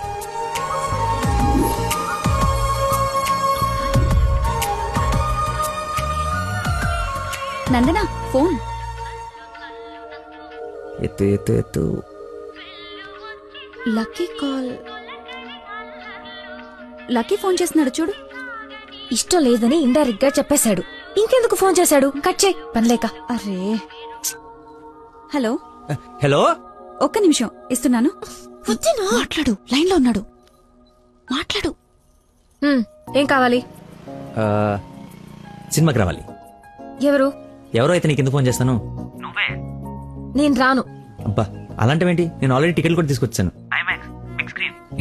Speaker 18: నందనా ఫోన్
Speaker 10: ఎత్తు ఎత్తు ఎత్తు.
Speaker 18: Lucky call. లక్కీ ఫోన్ చేస్తున్నాడు చూడు.
Speaker 5: ఇష్టం లేదని ఇండైరెక్ట్ గా చెప్పేశాడు. ఇంకెందుకు ఫోన్ చేశాడు? కట్ చేయి పనిలేక.
Speaker 18: అరే హలో
Speaker 10: హలో,
Speaker 18: ఒక్క నిమిషం ఇస్తున్నాను. మాట్లాడు, లైన్ లో ఉన్నాడు, మాట్లాడు.
Speaker 5: ఏం కావాలి?
Speaker 10: సినిమాకి రావాలి.
Speaker 5: ఎవరు
Speaker 10: అయితే నీకు ఎందుకు ఫోన్ చేస్తాను?
Speaker 5: నేను రాను.
Speaker 10: అబ్బా అలాంటివేంటి, నేను ఆల్రెడీ టికెట్ కూడా తీసుకొచ్చాను.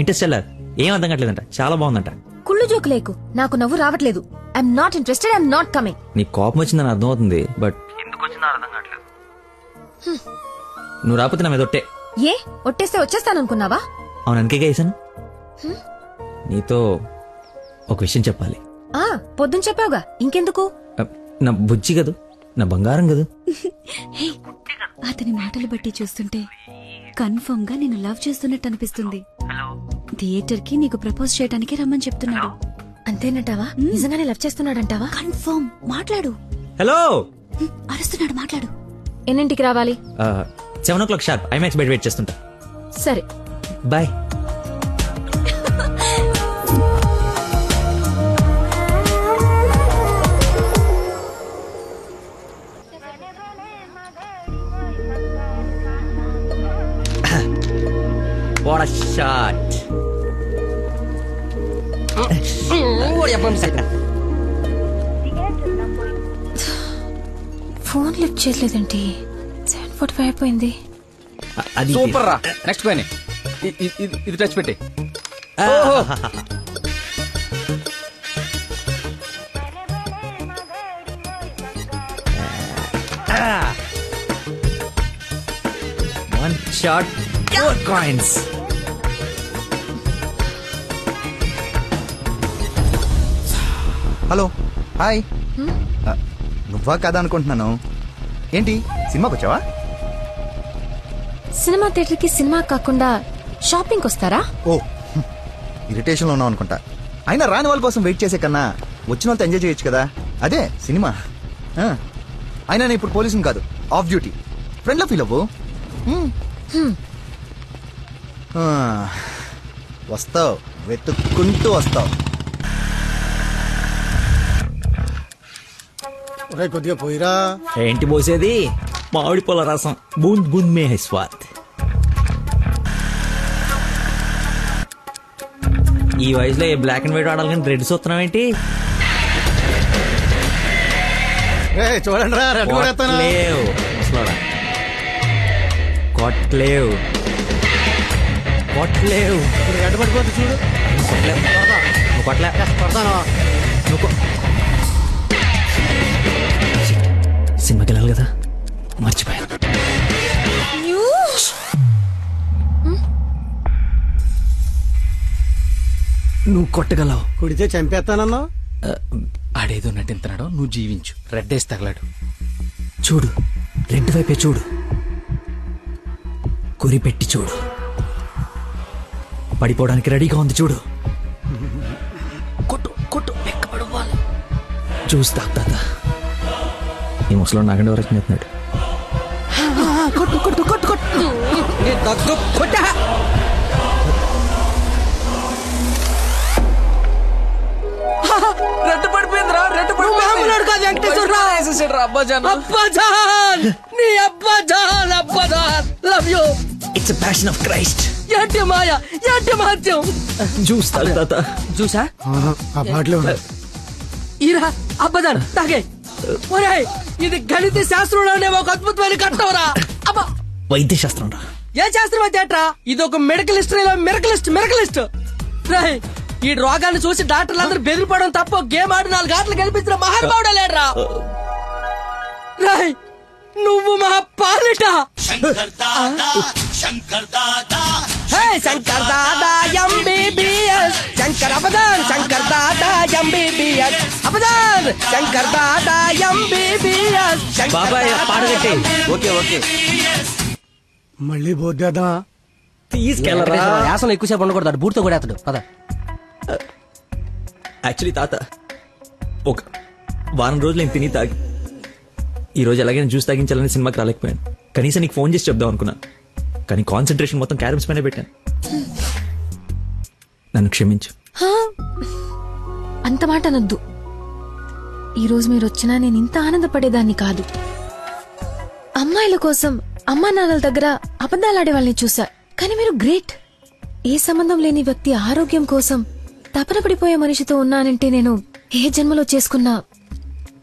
Speaker 10: ఇంటర్స్టెల్లార్ ఏం అర్థం కావట్లేదంట, చాలా బాగుందంట.
Speaker 5: కుళ్ళు జోకు లేకు, నాకు నవ్వు రావట్లేదు. I'm not interested, I'm not coming.
Speaker 10: నీకు కోపం వచ్చిందని అర్థం అవుతుంది, బట్ నువ్వు రాకపోతే నా మీద ఒట్టే.
Speaker 5: ఏ ఒట్టేస్తే వచ్చేస్తాననుకున్నావా?
Speaker 10: అవును, అందుకే వేసాను. నీతో ఒక విషయం చెప్పాలి.
Speaker 5: పొద్దున చెప్పావుగా, ఇంకెందుకు?
Speaker 10: నా బుజ్జి కదూ, నా బంగారం కదూ.
Speaker 18: అతని మాటలు బట్టి చూస్తుంటే కన్ఫర్మ్ గా నేను లవ్ చేస్తున్నట్టు అనిపిస్తుంది. థియేటర్ కి నీకు ప్రపోజ్ చేయడానికి రమ్మని చెప్తున్నాడు.
Speaker 5: అంతేనంటావా? నిజంగానే లవ్ చేస్తున్నాడంటావా?
Speaker 18: కన్ఫర్మ్. మాట్లాడు.
Speaker 10: హలో,
Speaker 18: అరుస్తున్నాడు, మాట్లాడు.
Speaker 5: ఎన్నింటికి రావాలి?
Speaker 10: 7 o'clock షార్ప్ ఐమాక్స్ బయట వెయిట్ చేస్తుంటా.
Speaker 5: సరే
Speaker 10: bye. What a shot.
Speaker 5: Phone lift చేయలేదేంటి? 7:45 అయిపోయింది.
Speaker 9: సూపర్ రా. నెక్స్ట్ పోయి ఇది టచ్ పెట్టి.
Speaker 10: One shot, 4 coins.
Speaker 17: Hello, hi. నువ్వా కదా అనుకుంటున్నాను. ఏంటి సినిమాకి వచ్చావా?
Speaker 5: సినిమా థియేటర్ కి సినిమా కాకుండా షాపింగ్ వస్తారా?
Speaker 17: ఓ, ఇరిటేషన్ లో ఉన్నావు అనుకుంటా. అయినా రాని వాళ్ళ కోసం వెయిట్ చేసే కన్నా వచ్చిన వాళ్ళతో ఎంజాయ్ చేయొచ్చు కదా, అదే సినిమా. అయినా నేను ఇప్పుడు పోలీసుని కాదు, ఆఫ్ డ్యూటీ. ఫ్రెండ్ లో ఫీల్ అవ్వు. వస్తావు, వెతుక్కుంటూ వస్తావు.
Speaker 8: కొద్దిగా పోయిరా.
Speaker 10: ఏంటి పోసేది? మామిడి పొల రసం. బూంద్ బూంద్ మే హై స్వాద్. ఈ వయసులో ఏ బ్లాక్ అండ్ వైట్ ఆడాలి కానీ రెడ్ చూస్తున్నావు ఏంటి?
Speaker 8: చూడండి రా,
Speaker 10: కొట్లేవు కొట్లేవు కొట్లేవు.
Speaker 8: పడిపోతుంది చూడు.
Speaker 10: నువ్వు కొట్లే. నువ్వు సినిమాకి వెళ్ళాలి కదా, మర్చిపోయాను. నువ్వు కొట్టగలవు.
Speaker 8: కుడితే చంపేస్తానన్నా.
Speaker 9: ఆడేదో నటింతున్నాడో, నువ్వు జీవించు. రెడ్ వేసి తగలాడు.
Speaker 10: చూడు, రెడ్ వైపే చూడు, గురి పెట్టి చూడు. పడిపోవడానికి రెడీగా ఉంది చూడు. కొట్టు కొట్టు, ఎక్కబడవాలి. చూస్తా తాత. ఈ ముసలో నాకంటే వరకు చెప్తున్నాడు.
Speaker 15: కొట్టు కొట్టు కొట్టు కొట్టు. కొట్టా.
Speaker 9: రెడ్ పడిపోయిందిరా, రెడ్ పడిపోయింది. అబ్బాజాన్
Speaker 15: నీ అబ్బాజాన్ అబ్బాజాన్ love you.
Speaker 10: It's a passion of Christ.
Speaker 15: ఏంటి మాయ, ఏంటి మహత్యం.
Speaker 10: చూస్తా తాత.
Speaker 15: చూసా
Speaker 8: ఆ బాటిలో
Speaker 15: ఈరా అబ్బాజాన్ తాగే. ఒరేయ్, ఇది గణిత శాస్త్రంలోనే ఒక అద్భుతమైన కట్టవరా. అబ్బా,
Speaker 10: వైద్య శాస్త్రం రా.
Speaker 15: ఏ శాస్త్రం అయితే ఏట్రా, ఇది ఒక మెడికల్ హిస్టరీలో మెరకలిస్ట్. రేయ్, ఈ రోగాన్ని చూసి డాక్టర్లు అందరూ బెదిరిపోవడం తప్ప గేమ్ ఆడి 4 గంటలు గెలిపించిన మహానుభావుడు లేడ్రా. రేయ్, నువ్వు మా పాలిట. Shankar Dada MBBS. Shankar అబదాన్, Shankar Dada MBBS. అబదాన్, Shankar Dada MBBS.
Speaker 10: బాబాయ్ పాడగట్టి.
Speaker 17: Okay okay.
Speaker 4: మళ్ళీ పోద్దా
Speaker 15: తీసుకెళ్ళరా యాసన ఎక్కువసేపు ఉండకూడదు బూట్తో కూడా అతడు పద.
Speaker 10: యాక్చువల్లీ తాత ఒక వారం రోజులు నేను తిని తాగి ఈ రోజు ఎలాగైనా జ్యూస్ తాగించాలని సినిమాకి రాలేకపోయాను. కనీసం నీకు ఫోన్ చేసి చెప్దాం అనుకున్నా, కానీ కాన్సన్ట్రేషన్ మొత్తం క్యారమ్స్ పైన పెట్టాను. నన్ను క్షమించు.
Speaker 5: అంత మాట అనొద్దు. ఈరోజు మీరు వచ్చినా నేను ఇంత ఆనందపడేదాన్ని కాదు. అమ్మాయిల కోసం అమ్మా నాన్నల దగ్గర అబద్ధాలాడే వాళ్ళని చూసా, కానీ మీరు గ్రేట్. ఏ సంబంధం లేని వ్యక్తి ఆరోగ్యం కోసం తపన పడిపోయే మనిషితో ఉన్నానంటే నేను ఏ జన్మలో చేసుకున్న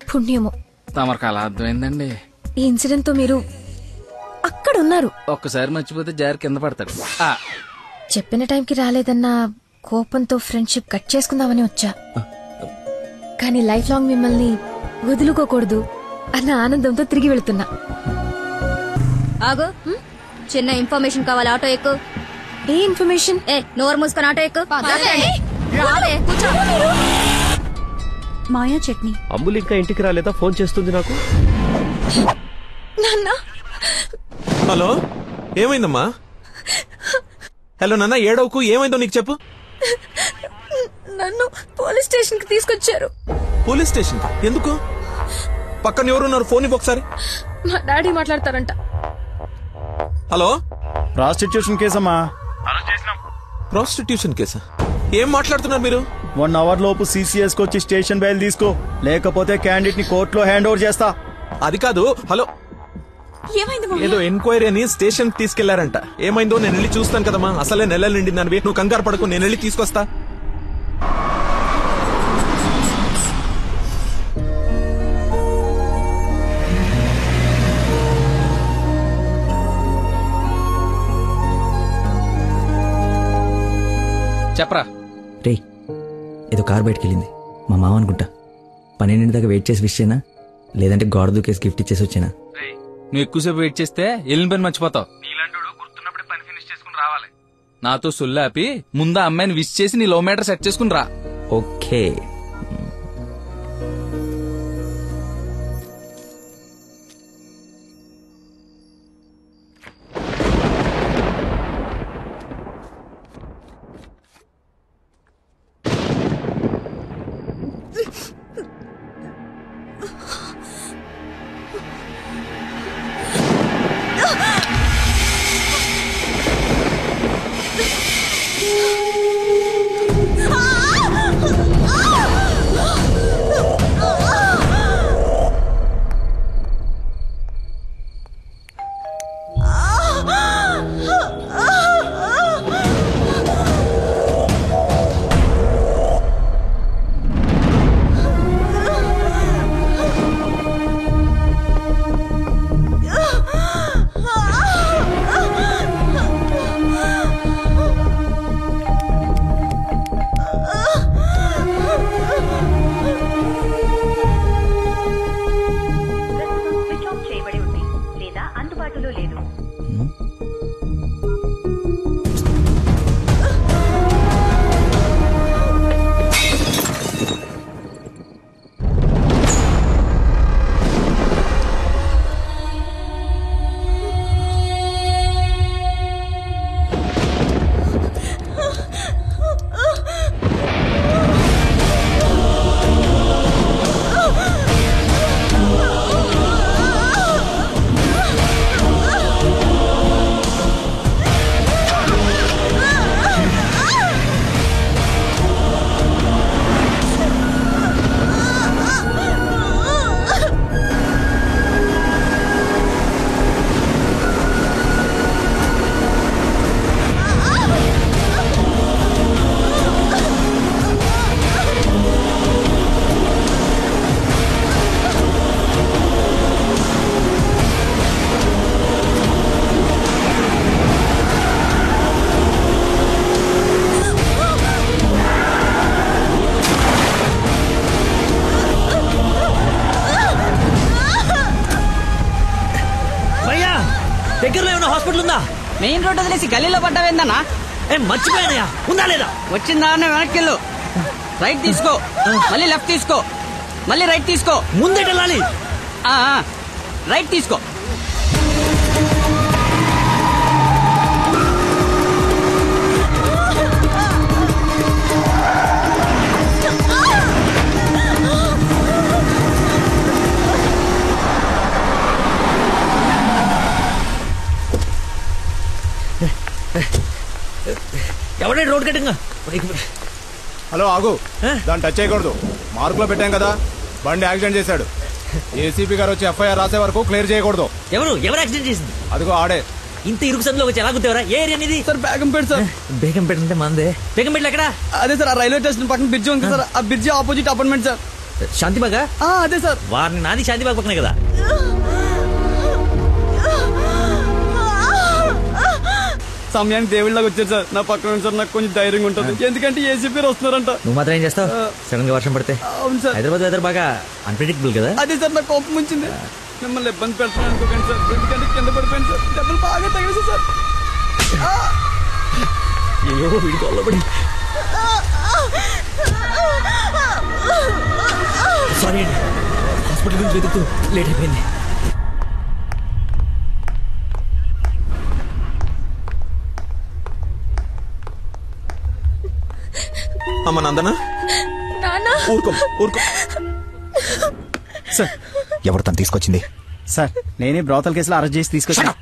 Speaker 5: పుణ్యమో.
Speaker 9: తమరికి అలా అర్థమైందండి.
Speaker 5: ఈ ఇన్సిడెంట్ తో మీరు అక్కడ ఉన్నారు.
Speaker 9: ఒక్కసారి మర్చిపోతే జారి కింద పడతాడు.
Speaker 5: చెప్పిన టైంకి రాలేదన్న కోపంతో ఫ్రెండ్షిప్ కట్ చేసుకుందామని వచ్చా, కానీ లైఫ్ లాంగ్ మిమ్మల్ని వదులుకోకూడదు అన్న ఆనందంతో తిరిగి వెళుతున్నా.
Speaker 13: ఆగు, చిన్న ఇన్ఫర్మేషన్ కావాలి. ఆటో ఎక్కు.
Speaker 5: ఏ ఇన్ఫర్మేషన్?
Speaker 13: నోరు మూసుకొని ఆటో ఎక్కు.
Speaker 18: మాయా చట్నీ.
Speaker 20: అమ్ములు ఇంకా ఇంటికి రాలేదా? ఫోన్ చేస్తుంది నాకు.
Speaker 7: హలో, ఏమైందమ్మా? హలో నాన్న, ఏడవకు. ఏమైందో నీకు చెప్పు.
Speaker 5: నన్ను పోలీస్ స్టేషన్ కి తీసుకొచ్చారు.
Speaker 7: Police station? ఎందుకు? పక్కన ఎవరున్నారు? ఫోన్ ఇవ్వు ఒకసారి.
Speaker 5: మా డాడీ మాట్లాడతారంట.
Speaker 7: హలో,
Speaker 12: ప్రాస్టిట్యూషన్ కేసమ్మా.
Speaker 7: ప్రాస్టిట్యూషన్ కేసా? ఏం మాట్లాడుతున్నారు మీరు?
Speaker 12: 1 అవర్ లోపు CCS వచ్చి స్టేషన్ బయలు తీసుకో, లేకపోతే క్యాండిడేట్ ని కోర్టులో హ్యాండ్ ఓవర్ చేస్తా.
Speaker 7: అది కాదు. హలో, ఏదో ఎంక్వైరీ అని స్టేషన్ కి తీసుకెళ్లారంట. ఏమైందో నేను వెళ్ళి చూస్తాను కదమ్మా. అసలే నెలలు నిండిందని. నువ్వు కంగారు పడకు, నేను వెళ్ళి తీసుకొస్తా.
Speaker 9: చెప్పరా.
Speaker 10: రే, ఏదో కార్ బయటకు వెళ్ళింది. మా మామ అనుకుంటా. 12 దాకా వెయిట్ చేసి విష్ చేయనా, లేదంటే గోడ దూకేసి గిఫ్ట్ ఇచ్చేసి వచ్చేనా?
Speaker 9: నువ్వు ఎక్కువసేపు వెయిట్ చేస్తే వెళ్ళిన పని మర్చిపోతావు. నీలాంటి గుర్తున్నప్పుడే పని ఫినిష్ చేసుకుని రావాలి. నాతో సొల్లాపి ముందు అమ్మాయిని విష్ చేసి నీ లవ్ మ్యాటర్ సెట్ చేసుకుని రా.
Speaker 10: ఓకే.
Speaker 15: దగ్గరలో ఏమైనా హాస్పిటల్ ఉందా? మెయిన్ రోడ్ వదిలేసి గల్లీలో పడ్డావేందన్నా? మర్చిపోయానయ్యా. ఉందా లేదా? వచ్చిందా వెనక్కి వెళ్ళు. రైట్ తీసుకో, మళ్ళీ లెఫ్ట్ తీసుకో, మళ్ళీ రైట్ తీసుకో. ముందే వెళ్ళాలి. రైట్ తీసుకో.
Speaker 10: ఎవడే రోడ్ కట్టింగా?
Speaker 21: హలో ఆగు, దాన్ని టచ్ చేయకూడదు. మార్కులో పెట్టాం కదా, బండి యాక్సిడెంట్ చేశాడు. ఏసీపీ గారు వచ్చి ఎఫ్ఐఆర్ రాసే వరకు క్లియర్ చేయకూడదు.
Speaker 10: ఎవరు యాక్సిడెంట్ చేసింది?
Speaker 21: అదిగో ఆడే.
Speaker 10: ఇంత ఇరుకు సందులో వచ్చి ఎలా గుర్తేవరా? ఏ ఏరియా అనేది?
Speaker 15: Sir Begumpet sir.
Speaker 10: బేగంపేట అంటే మందే. బేగంపేట ఎక్కడ?
Speaker 15: అదే సార్, ఆ రైల్వే స్టేషన్ పక్కన బ్రిడ్జి ఉంది సార్, ఆ బ్రిడ్జి ఆపోజిట్ అపార్ట్మెంట్ సార్.
Speaker 10: శాంతిబాగా?
Speaker 15: అదే సార్.
Speaker 10: వారిని నాది శాంతిబాగ్ పక్కనే కదా.
Speaker 15: సమయానికి దేవుళ్ళగా వచ్చారు సార్. నా పక్కన సార్ నాకు కొంచెం ధైర్యంగా ఉంటుంది, ఎందుకంటే ఏసీపీ వస్తున్నారంట.
Speaker 10: నువ్వు మాత్రం ఏం చేస్తావు? సడన్ గా వర్షం పడితే?
Speaker 15: అవును సార్.
Speaker 10: హైదరాబాద్ వెదర్ బాగా అన్ప్రెడిక్టబుల్ కదా.
Speaker 15: అదే సార్ నాకు కోపం వచ్చింది. మిమ్మల్ని ఇబ్బంది పెడతాను అనుకోకండి సార్, ఎందుకంటే కింద పడిపోయింది సార్, దెబ్బలు బాగా తగిలేసి సార్.
Speaker 10: అయ్యో వీడి కొల్లబడి. సారీ అండి, హాస్పిటల్ గురించి వెతుకుతూ లేట్ అయిపోయింది.
Speaker 7: అమ్మ నందన, ఊరుకో ఊరుకో.
Speaker 17: సార్ ఎవరు తను తీసుకొచ్చింది?
Speaker 12: సార్ నేనే బ్రోతల్ కేసులో అరెస్ట్ చేసి తీసుకొచ్చాను.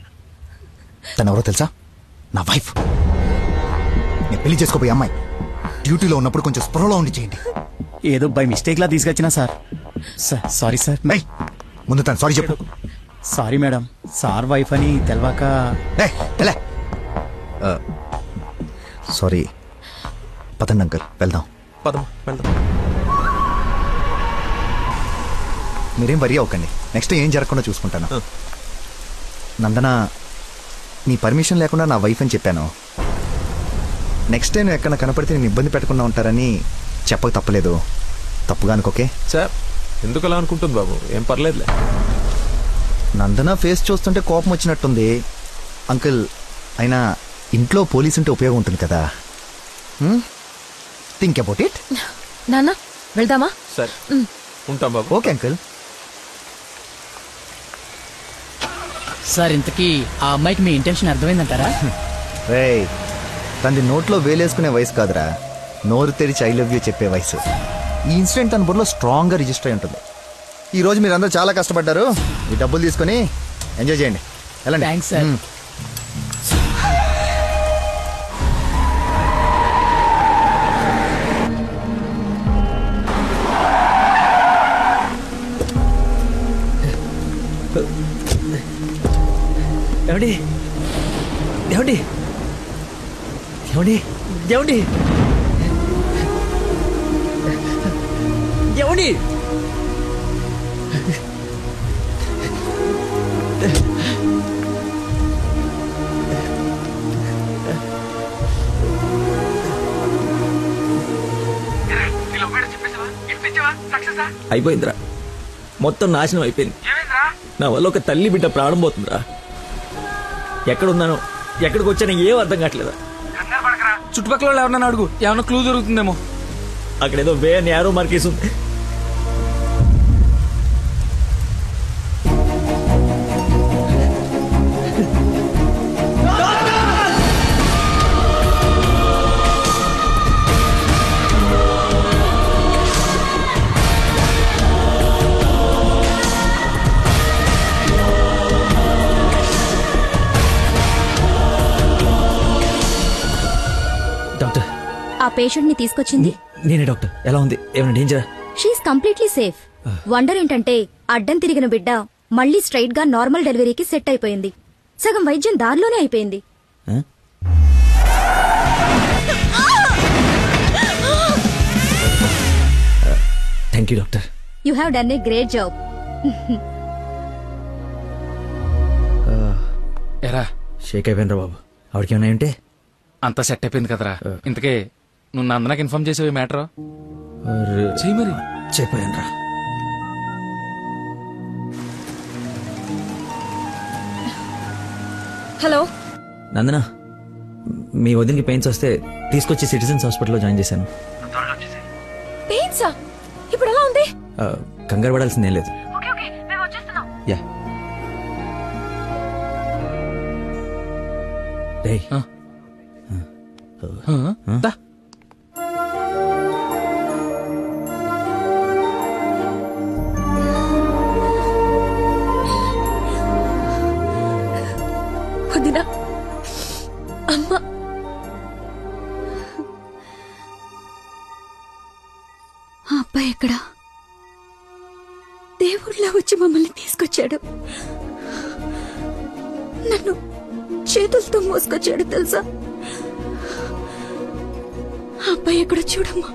Speaker 17: తను ఎవరో తెలుసా? నా వైఫ్. నేను పెళ్లి చేసుకోబోయే అమ్మాయి. డ్యూటీలో ఉన్నప్పుడు కొంచెం స్పృహలో ఉండి చేయండి.
Speaker 12: ఏదో బై మిస్టేక్ లా తీసుకొచ్చినా సార్. Sorry sir.
Speaker 17: ముందు తను సారీ చెప్పు.
Speaker 12: సారీ మేడం, సార్ వైఫ్ అని తెలవాక.
Speaker 17: సారీ. పదండి అంకల్, వెళ్దాం.
Speaker 7: పదం వెళ్దాం.
Speaker 17: మీరేం వరి అవ్వకండి, నెక్స్ట్ ఏం జరగకుండా చూసుకుంటాను. నందన, నీ పర్మిషన్ లేకుండా నా వైఫ్ అని చెప్పాను. నెక్స్ట్ టైం ఎక్కడ కనపడితే నేను ఇబ్బంది పెట్టకుండా ఉంటారని చెప్పక తప్పలేదు. తప్పుగా అనుకోకే
Speaker 7: సార్. ఎందుకు అలా అనుకుంటుంది బాబు? ఏం పర్లేదులే.
Speaker 17: నందన ఫేస్ చూస్తుంటే కోపం వచ్చినట్టుంది అంకుల్. అయినా ఇంట్లో పోలీస్ ఉంటే ఉపయోగం ఉంటుంది కదా. Think about it.
Speaker 5: నాన్న వెళ్దామా?
Speaker 7: సరే ఉంటాం బాబు.
Speaker 17: Okay uncle.
Speaker 15: సార్ ఇంతకీ ఆ అమ్మాయికి మీ ఇంటెన్షన్ అర్థమైందంటారా?
Speaker 17: రేయ్, తనది నోట్లో వేలేసుకునే వయసు కాదురా, నోరు తెరిచి ఐ లవ్ యూ చెప్పే వయసు. ఈ ఇన్సిడెంట్ తన బుర్రలో స్ట్రాంగ్గా రిజిస్టర్ అయి ఉంటుంది. ఈ రోజు మీరందరూ చాలా కష్టపడ్డారు. ఈ డబ్బులు తీసుకొని ఎంజాయ్ చేయండి. వెళ్ళండి.
Speaker 15: Thanks sir.
Speaker 10: ఏమండి ఏమండి ఏమండి ఏమండి ఏమండి? అయిపోయిందిరా, మొత్తం నాశనం అయిపోయింది. నా వల్ల ఒక తల్లి బిడ్డ ప్రాణం పోతుందిరా. ఎక్కడున్నాను, ఎక్కడికి వచ్చానో ఏం అర్థం కావట్లేదా.
Speaker 9: చుట్టుపక్కల ఎవరన్నా అడుగు, ఏమన్నా క్లూ దొరుకుతుందేమో.
Speaker 10: అక్కడేదో వే నేరో మార్కేసి ఉంది. డాక్టర్,
Speaker 13: ఆ పేషెంట్ ని తీసుకొచ్చింది
Speaker 10: నేనే డాక్టర్. ఎలా ఉంది? ఏమైనా డేంజరా?
Speaker 13: She is completely safe. వండర్ ఏంటంటే అడ్డం తిరిగిన బిడ్డ మళ్ళీ స్ట్రైట్ గా నార్మల్ డెలివరీకి సెట్ అయిపోయింది. సగం వైద్యం దారిలోనే అయిపోయింది.
Speaker 10: Thank you doctor.
Speaker 13: You have done a great job.
Speaker 9: ఎరా
Speaker 10: షేక్ అయిపోయినరా బాబు. ఆవిడకి ఏమైనా ఉంటే
Speaker 9: అంతా సెట్ అయిపోయింది కదరా. ఇంతకే నువ్వు నందనకి ఇన్ఫార్మ్ చేసేవి మ్యాటర్ చెయ్యి మరి.
Speaker 10: చెప్పాను.
Speaker 5: హలో
Speaker 10: నందన, మీ వదినకి పెయిన్స్ వస్తే తీసుకొచ్చి సిటిజన్స్ హాస్పిటల్లో జాయిన్ చేశాను.
Speaker 5: పెయిన్సా? ఇప్పుడు ఎలా ఉంది?
Speaker 10: కంగారు పడాల్సిందేం లేదు. యా రేయ్,
Speaker 5: వదినా అమ్మా
Speaker 18: ఆ అబ్బాయి ఎక్కడా? దేవుళ్ళ వచ్చి మమ్మల్ని తీసుకొచ్చాడు. నన్ను చేతులతో మోసుకొచ్చాడు తెలుసా? ఆ అబ్బాయి ఎక్కడో చూడమ్మా.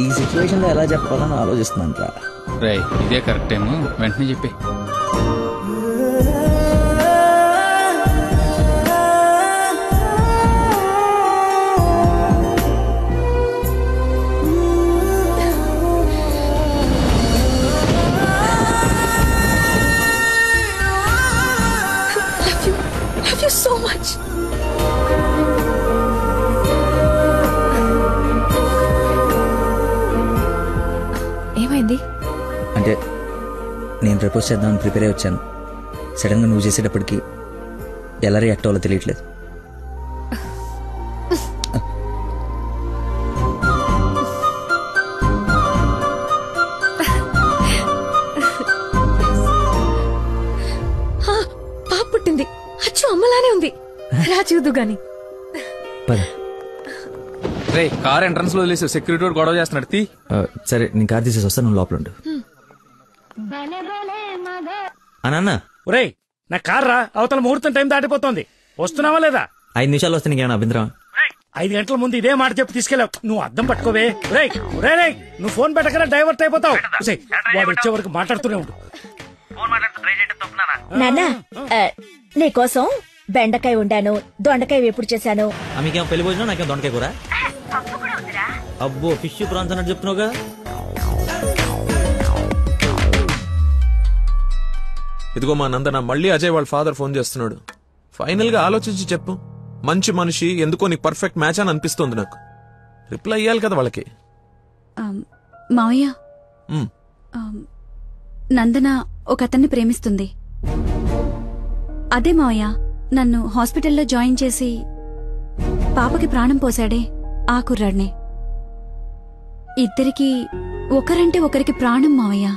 Speaker 10: ఈ సిచ్యువేషన్ లో ఎలా చెప్పాలని ఆలోచిస్తున్నాను రా.
Speaker 9: రే ఇదే కరెక్ట్ టైం, వెంటనే చెప్పి.
Speaker 5: Love you so much. ఏమైంది?
Speaker 10: అంటే నేను ప్రపోజ్ చేద్దామని ప్రిపేర్ అయి వచ్చాను. సడన్ గా నువ్వు చేసేటప్పటికి ఎలా రియాక్ట్ అవ్వాలో తెలియట్లేదు.
Speaker 5: పాప పుట్టింది. అచ్చు అమ్మలానే ఉంది. రా చూదు గాని.
Speaker 9: రే కార్ ఎంట్రన్స్ లో వదిలేసి సెక్యూరిటీ వాడు గొడవ చేస్తున్నాడు. తీ.
Speaker 10: సరే నేను కార్ తీసేసి వస్తాను, నువ్వు లోపల ఉండు. అన్న
Speaker 4: ఒరేయ్ నా కార్ రా, అవతల ముహూర్తం టైం దాటిపోతుంది. వస్తున్నావా లేదా?
Speaker 10: 5 నిమిషాలు వస్తే నీకేమైనా అభ్యంతరం?
Speaker 4: 5 గంటల ముందు ఇదే మాట చెప్పి తీసుకెళ్ళావు. నువ్వు అద్దం పట్టుకోవే. రేయ్ రేయ్ నువ్వు ఫోన్ పెట్టకరా డైవర్ట్ అయిపోతావు. వాడు వచ్చే వరకు మాట్లాడుతూనే ఉండు.
Speaker 14: నాన్నా నీకోసం బెండకాయ వండాను, దొండకాయ ఎప్పుడు చేశాను.
Speaker 10: మీకేమో పెళ్లి భోజనం, నాకేమో దొండకాయ కూర. అబ్బో ఫిష్ ప్రాన్స్ అన్నట్టు చెప్తున్నావుగా.
Speaker 7: ఇదిగో మా నందన, మళ్ళీ అజయ్ వాళ్ళ ఫాదర్ ఫోన్ చేస్తున్నాడు. ఫైనల్ గా ఆలోచించి చెప్పు. మంచి మనిషి, ఎందుకో నీకు పర్ఫెక్ట్ మ్యాచ్ అని అనిపిస్తుంది నాకు. రిప్లై ఇయ్యాలి కదా వాళ్ళకి.
Speaker 18: మావయ్య, నందన ఒక అతన్ని ప్రేమిస్తుంది. అదే మావయ్య నన్ను హాస్పిటల్లో జాయిన్ చేసి పాపకి ప్రాణం పోశాడే ఆ కుర్రాడినే. ఇద్దరికి ఒకరంటే ఒకరికి ప్రాణం మావయ్య.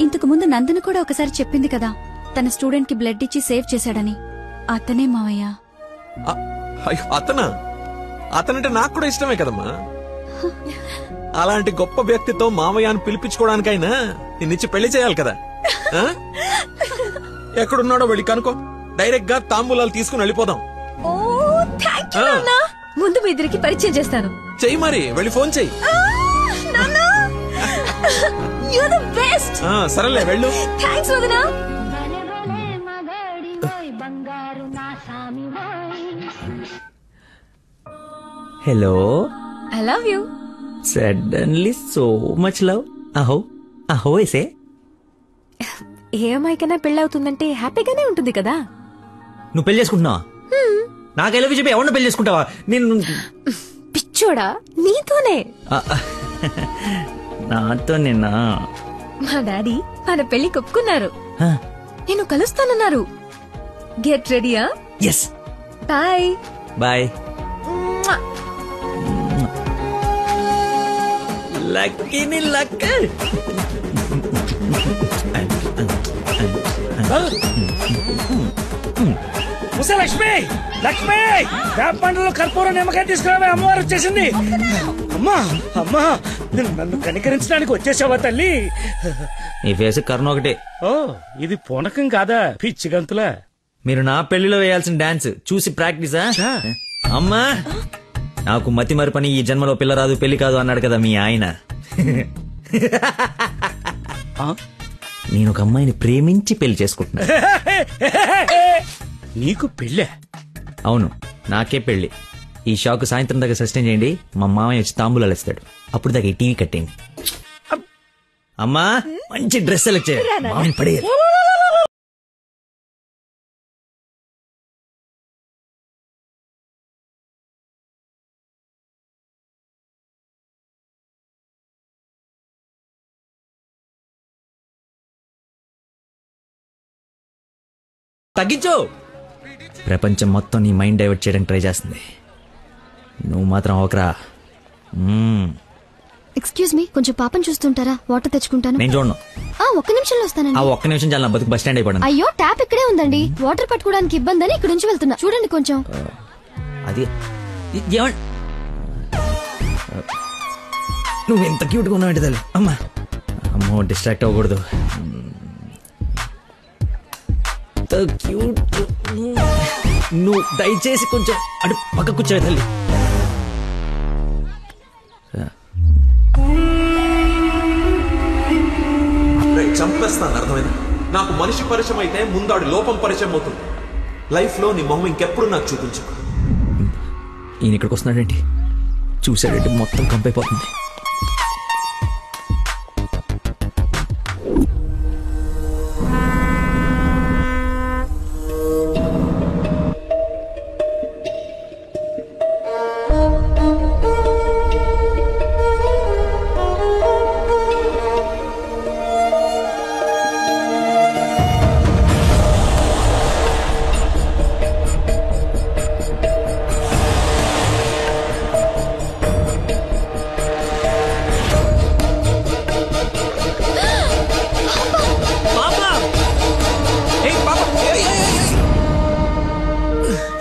Speaker 18: ఇంతకు ముందు నందన కూడా ఒకసారి చెప్పింది కదా, తన స్టూడెంట్ కి బ్లడ్ ఇచ్చి సేవ్ చేశాడని. అతనే మావయ్య.
Speaker 7: అతనా? అతనంటే నాకు కూడా ఇష్టమే కదమ్మా. అలాంటి గొప్ప వ్యక్తితో మామయ్య అని పిలిపించుకోవడానికైనా నిన్నిచ్చి పెళ్లి చేయాలి కదా. ఎక్కడున్నాడో వెళ్ళి కనుకో, డైరెక్ట్ గా తాంబూలాలు తీసుకుని వెళ్ళిపోదాం.
Speaker 5: ముందు మీ ఇద్దరికి పరిచయం చేస్తాను.
Speaker 7: చెయ్యి మరి, వెళ్ళి ఫోన్ చెయ్యి. సరేలే వెళ్ళు.
Speaker 5: థ్యాంక్స్ వదినా.
Speaker 10: Hello,
Speaker 5: I love you.
Speaker 10: Suddenly so much love. అహో అహో ఏసే.
Speaker 5: ఏ అమ్మాయికైనా పెళ్ళవుతుందంటే హ్యాపీగానే ఉంటుంది కదా.
Speaker 10: నువ్వు పెళ్లి చేసుకుంటున్నావా? నాకు ఎలా చెప్పి ఎవరిని పెళ్లి చేసుకుంటావా? నేను
Speaker 5: పిచ్చోడా, నీతోనే.
Speaker 10: నాతో నిన్నా?
Speaker 5: మా డాడీ మన పెళ్లి ఒప్పుకున్నారు. నేను కలుస్తానన్నారు. గెట్ రెడీయా?
Speaker 10: ఎస్.
Speaker 5: Bye
Speaker 10: bye. లక్కీని లక్క.
Speaker 4: లక్ష్మి లక్ష్మి, వేప పండ్లలో కర్పూరం నిమ్మకాయ తీసుకురావే, అమ్మవారు వచ్చేసింది. అమ్మా అమ్మా, నన్ను కనికరించడానికి వచ్చేసావా తల్లి?
Speaker 10: నీ ఫేస్ కర్ణ ఒకటే.
Speaker 4: ఓ ఇది పూనకం కాదా, పిచ్చి గంతులా?
Speaker 10: మీరు నా పెళ్లిలో వేయాల్సిన డాన్స్ చూసి ప్రాక్టీసా? అమ్మా, నాకు మతి మరపని ఈ జన్మలో పిల్ల రాదు పెళ్లి కాదు అన్నాడు కదా మీ ఆయన. నేను ఒక అమ్మాయిని ప్రేమించి పెళ్లి చేసుకుంటున్నా.
Speaker 4: నీకు పెళ్ళే?
Speaker 10: అవును, నాకే పెళ్లి. ఈ షాక్ సాయంత్రం దాకా సస్టైన్ చేయండి. మా మామయ్య వచ్చి తాంబూలాలు ఇస్తాడు. అప్పుడు దాకా ఈ టీవీ కట్టేయండి. అమ్మా, మంచి డ్రెస్ సెలెక్ట్ చేయాలి. మామయ్య పడేయాలి. తగ్గించు. ప్రపంచం మొత్తం నీ మైండ్ డైవర్ట్ చేయడానికి ట్రై చేస్తుంది. నువ్వు మాత్రం అవకరా.
Speaker 13: ఎక్స్క్యూజ్ మీ, కొంచెం పాపం చూస్తుంటారా? వాటర్ తెచ్చుకుంటాను.
Speaker 10: నేను చూడను.
Speaker 13: ఒక్క నిమిషంలో వస్తానండి.
Speaker 10: ఒక్క నిమిషం చాలా, నా బతుకు బస్ స్టాండ్ అయిపోయాను.
Speaker 13: అయ్యో, ట్యాప్ ఇక్కడే ఉందండి. వాటర్ పట్టుకోవడానికి ఇబ్బంది అని ఇక్కడ నుంచి వెళ్తున్నా. చూడండి కొంచెం.
Speaker 10: అది నువ్వు ఎంత క్యూట్గా ఉన్నావు తల్లి. అమ్మా అమ్మో, డిస్ట్రాక్ట్ అవ్వకూడదు. క్యూట్. నువ్వు దయచేసి కొంచెం అటు పక్క కూర్చోవే తల్లి.
Speaker 7: చంపేస్తాను, అర్థమైంది? నాకు మనిషి పరిచయం అయితే ముందాడు లోపం పరిచయం అవుతుంది. లైఫ్ లో నీ మొహం ఇంకెప్పుడు నాకు చూపించు.
Speaker 10: ఈయన ఇక్కడికి వస్తున్నాడేంటి? చూసాడంటే మొత్తం కంపైపోతుంది.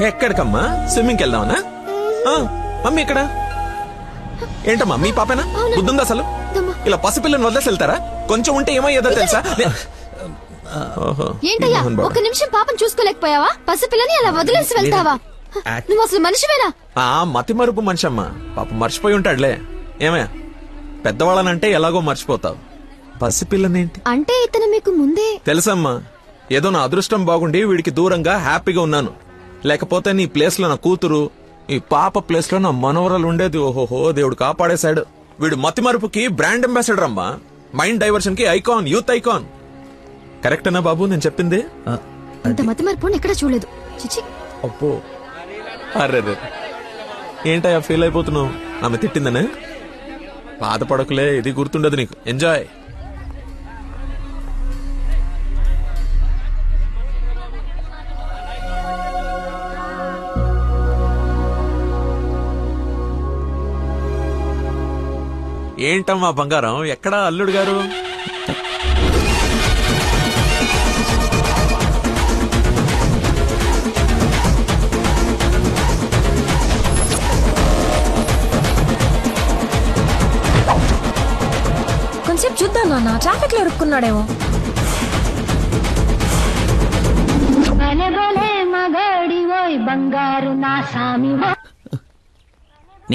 Speaker 7: ఎక్కడికమ్మా? స్విమ్మింగ్కి వెళ్దామనా? మమ్మీ ఇక్కడ ఏంటమ్మా? మీ పాపేనా? బుద్ధుందా అసలు? ఇలా పసిపిల్లని వదిలేసి వెళ్తారా? కొంచెం ఉంటే ఏమయ్యేదో తెలుసా?
Speaker 13: ఏంటయ్యా, ఒక్క నిమిషం పాపం చూసుకోలేకపోయావా? పసిపిల్లని అలా వదిలేసి వెళ్తావా? నువ్వు అసలు మనిషివేనా?
Speaker 7: మతి మరుపు మనిషి అమ్మా. పాప మర్చిపోయి ఉంటాడులే. ఏమయ్యా, పెద్దవాళ్ళనంటే ఎలాగో మర్చిపోతావు. పసిపిల్లనేంటి
Speaker 13: అంటే ఇతను మీకు ముందే
Speaker 7: తెలుసమ్మా. ఏదో నా అదృష్టం బాగుండి వీడికి దూరంగా హ్యాపీగా ఉన్నాను. లేకపోతే నీ ప్లేస్ లో నా కూతురు, ఈ పాప ప్లేస్ లో నా మనవరాలు ఉండేది. ఓహోహో, దేవుడు కాపాడేశాడు. వీడు మతి మరుపుకి బ్రాండ్ అంబాసిడర్ అమ్మా. మైండ్ డైవర్షన్ కి ఐకాన్, యూత్ ఐకాన్. కరెక్టేనా బాబు నేను చెప్పింది?
Speaker 13: ఇంత మతి మరుపు ఎక్కడ చూడలేదు. చిచి.
Speaker 7: అబ్బో, అర్రే, ఏంటయ్యా ఫీల్ అయిపోతున్నావు? ఆమె తిట్టిందనే? బాధపడకులే, ఇది గుర్తుండదు నీకు. ఎంజాయ్. ఏంటమ్మా బంగారం, ఎక్కడా అల్లుడు గారు?
Speaker 5: కొంచెం చూద్దాం నాన్న, ట్రాఫిక్ లో ఇరుక్కున్నాడేమో.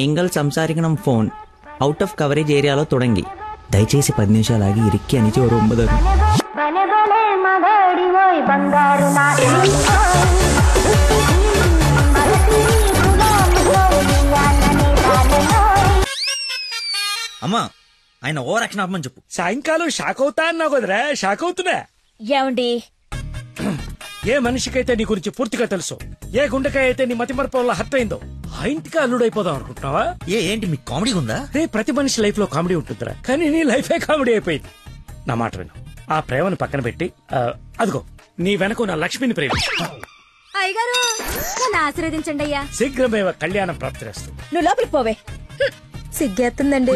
Speaker 10: നിങ്ങൾ സംസാരിക്കണം ഫോൺ ഔട്ട് ഓഫ് കവറേജ് ഏരിയയിലോ തുടങ്ങി దయచేసి 10 నిమిషాలు ఆగి ఇరిక్కి అని చోరు 9. అమ్మా, ఆయన ఓవర్ యాక్షన్ ఆపమని చెప్పు.
Speaker 4: సాయంకాలం షాక్ అవుతా అన్నావు కదరా, షాక్ అవుతున్నా.
Speaker 14: ఏమండి,
Speaker 4: ఏ మనిషికైతే నీ గురించి పూర్తిగా తెలుసు, ఏ గుండెకాయ అయితే నీ మతి మరపు వల్ల హర్ట్ అయిందో, ఆ ఇంటికి అల్లుడు అయిపోదాం అనుకుంటున్నావా?
Speaker 10: ఏంటి మీకు కామెడీ ఉందా?
Speaker 4: ప్రతి మనిషి లైఫ్ లో కామెడీ ఉంటుందిరా, కానీ నీ లైఫే కామెడీ అయిపోయింది. నా మాట విను, ఆ ప్రేమను పక్కన పెట్టి అదిగో నీ వెనక నా లక్ష్మిని ప్రేమ.
Speaker 13: అయ్యగారు, నన్ను ఆశీర్వదించండి అయ్యా.
Speaker 4: శీఘ్రమేవ కళ్యాణం ప్రాప్తిరస్తు.
Speaker 14: నువ్వు లోపలికి పోవే. సిగ్గేస్తుందండి.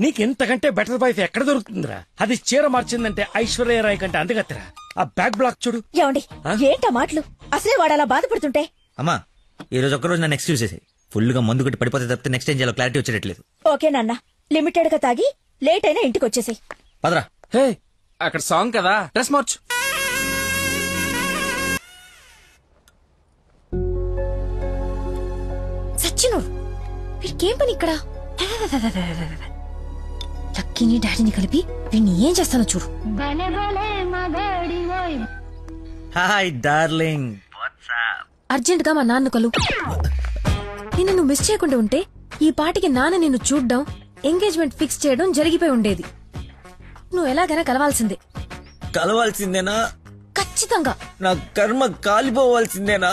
Speaker 4: నీకెంతకంటే బెటర్ వైఫ్ ఎక్కడ దొరుకుతుందిరా? అది చీర మార్చిందంటే ఐశ్వర్యరాయ్ కంటే అందుగత్తరా. ఆ బ్యాక్ బ్లాక్ చూడు.
Speaker 14: ఏమండి, ఏంటా మాటలు? అసలే వాడు అలా బాధపడుతుంటే.
Speaker 10: అమ్మా, ఈ రోజు ఒక్కరోజు నన్ను ఎక్స్క్యూజ్ చేసి ఫుల్ గా మందు కొట్టి పడిపోతే తప్పితే నెక్స్ట్ ఏం చేయాలో క్లారిటీ వచ్చేటట్లేదు.
Speaker 14: ఓకే నాన్న, లిమిటెడ్ గా తాగి లేట్ అయినా ఇంటికి వచ్చేసి.
Speaker 10: పదరా.
Speaker 9: హే, అక్కడ సాంగ్ కదా, డ్రెస్ మార్చు.
Speaker 5: సచ్చినోడు, వీడికేం పని ఇక్కడ? లక్కీని డాడీని కలిపి వీడిని ఏం చేస్తానో చూడు.
Speaker 10: Hi darling.
Speaker 5: అర్జెంట్ గా మా నాన్న కలు. నిన్ను నువ్వు మిస్ చేయకుండా ఉంటే ఈ పాటికి నాన్న నిన్ను చూడ్డం, ఎంగేజ్మెంట్ ఫిక్స్ చేయడం జరిగిపోయి ఉండేది. నువ్వు ఎలాగైనా కలవాల్సిందే.
Speaker 10: కలవాల్సిందేనా?
Speaker 5: ఖచ్చితంగా.
Speaker 10: నా కర్మ కాలిపోవాల్సిందేనా?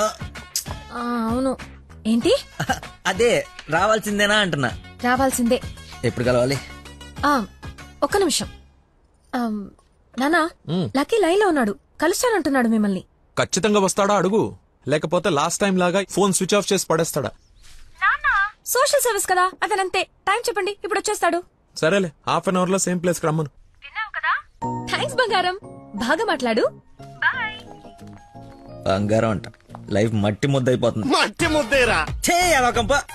Speaker 5: అవును. ఏంటి?
Speaker 10: అదే రావాల్సిందేనా అంటున్నా.
Speaker 5: రావాల్సిందే.
Speaker 10: ఎప్పుడు కలవాలి?
Speaker 5: ఒక్క నిమిషం. నానా, లక్కీ లైన్ లో ఉన్నాడు, కలుస్తానంటున్నాడు మిమ్మల్ని.
Speaker 7: ఖచ్చితంగా వస్తాడా అడుగు, లేకపోతే లాస్ట్ టైం లాగా ఫోన్ స్విచ్ ఆఫ్ చేసి పడేస్తాడా?
Speaker 5: సోషల్ సర్వీస్ కదా, అతనంతే. టైం చెప్పండి, ఇప్పుడు వచ్చేస్తాడు.
Speaker 7: సరేలే, హాఫ్ అన్ అవర్ లో సేమ్ ప్లేస్ కి రమ్మను.
Speaker 5: థ్యాంక్స్ బంగారం, బాగా మాట్లాడు.
Speaker 10: బంగారం అంట, లైఫ్ మట్టి ముద్ద అయిపోతుంది.
Speaker 1: మట్టి ముద్దేరా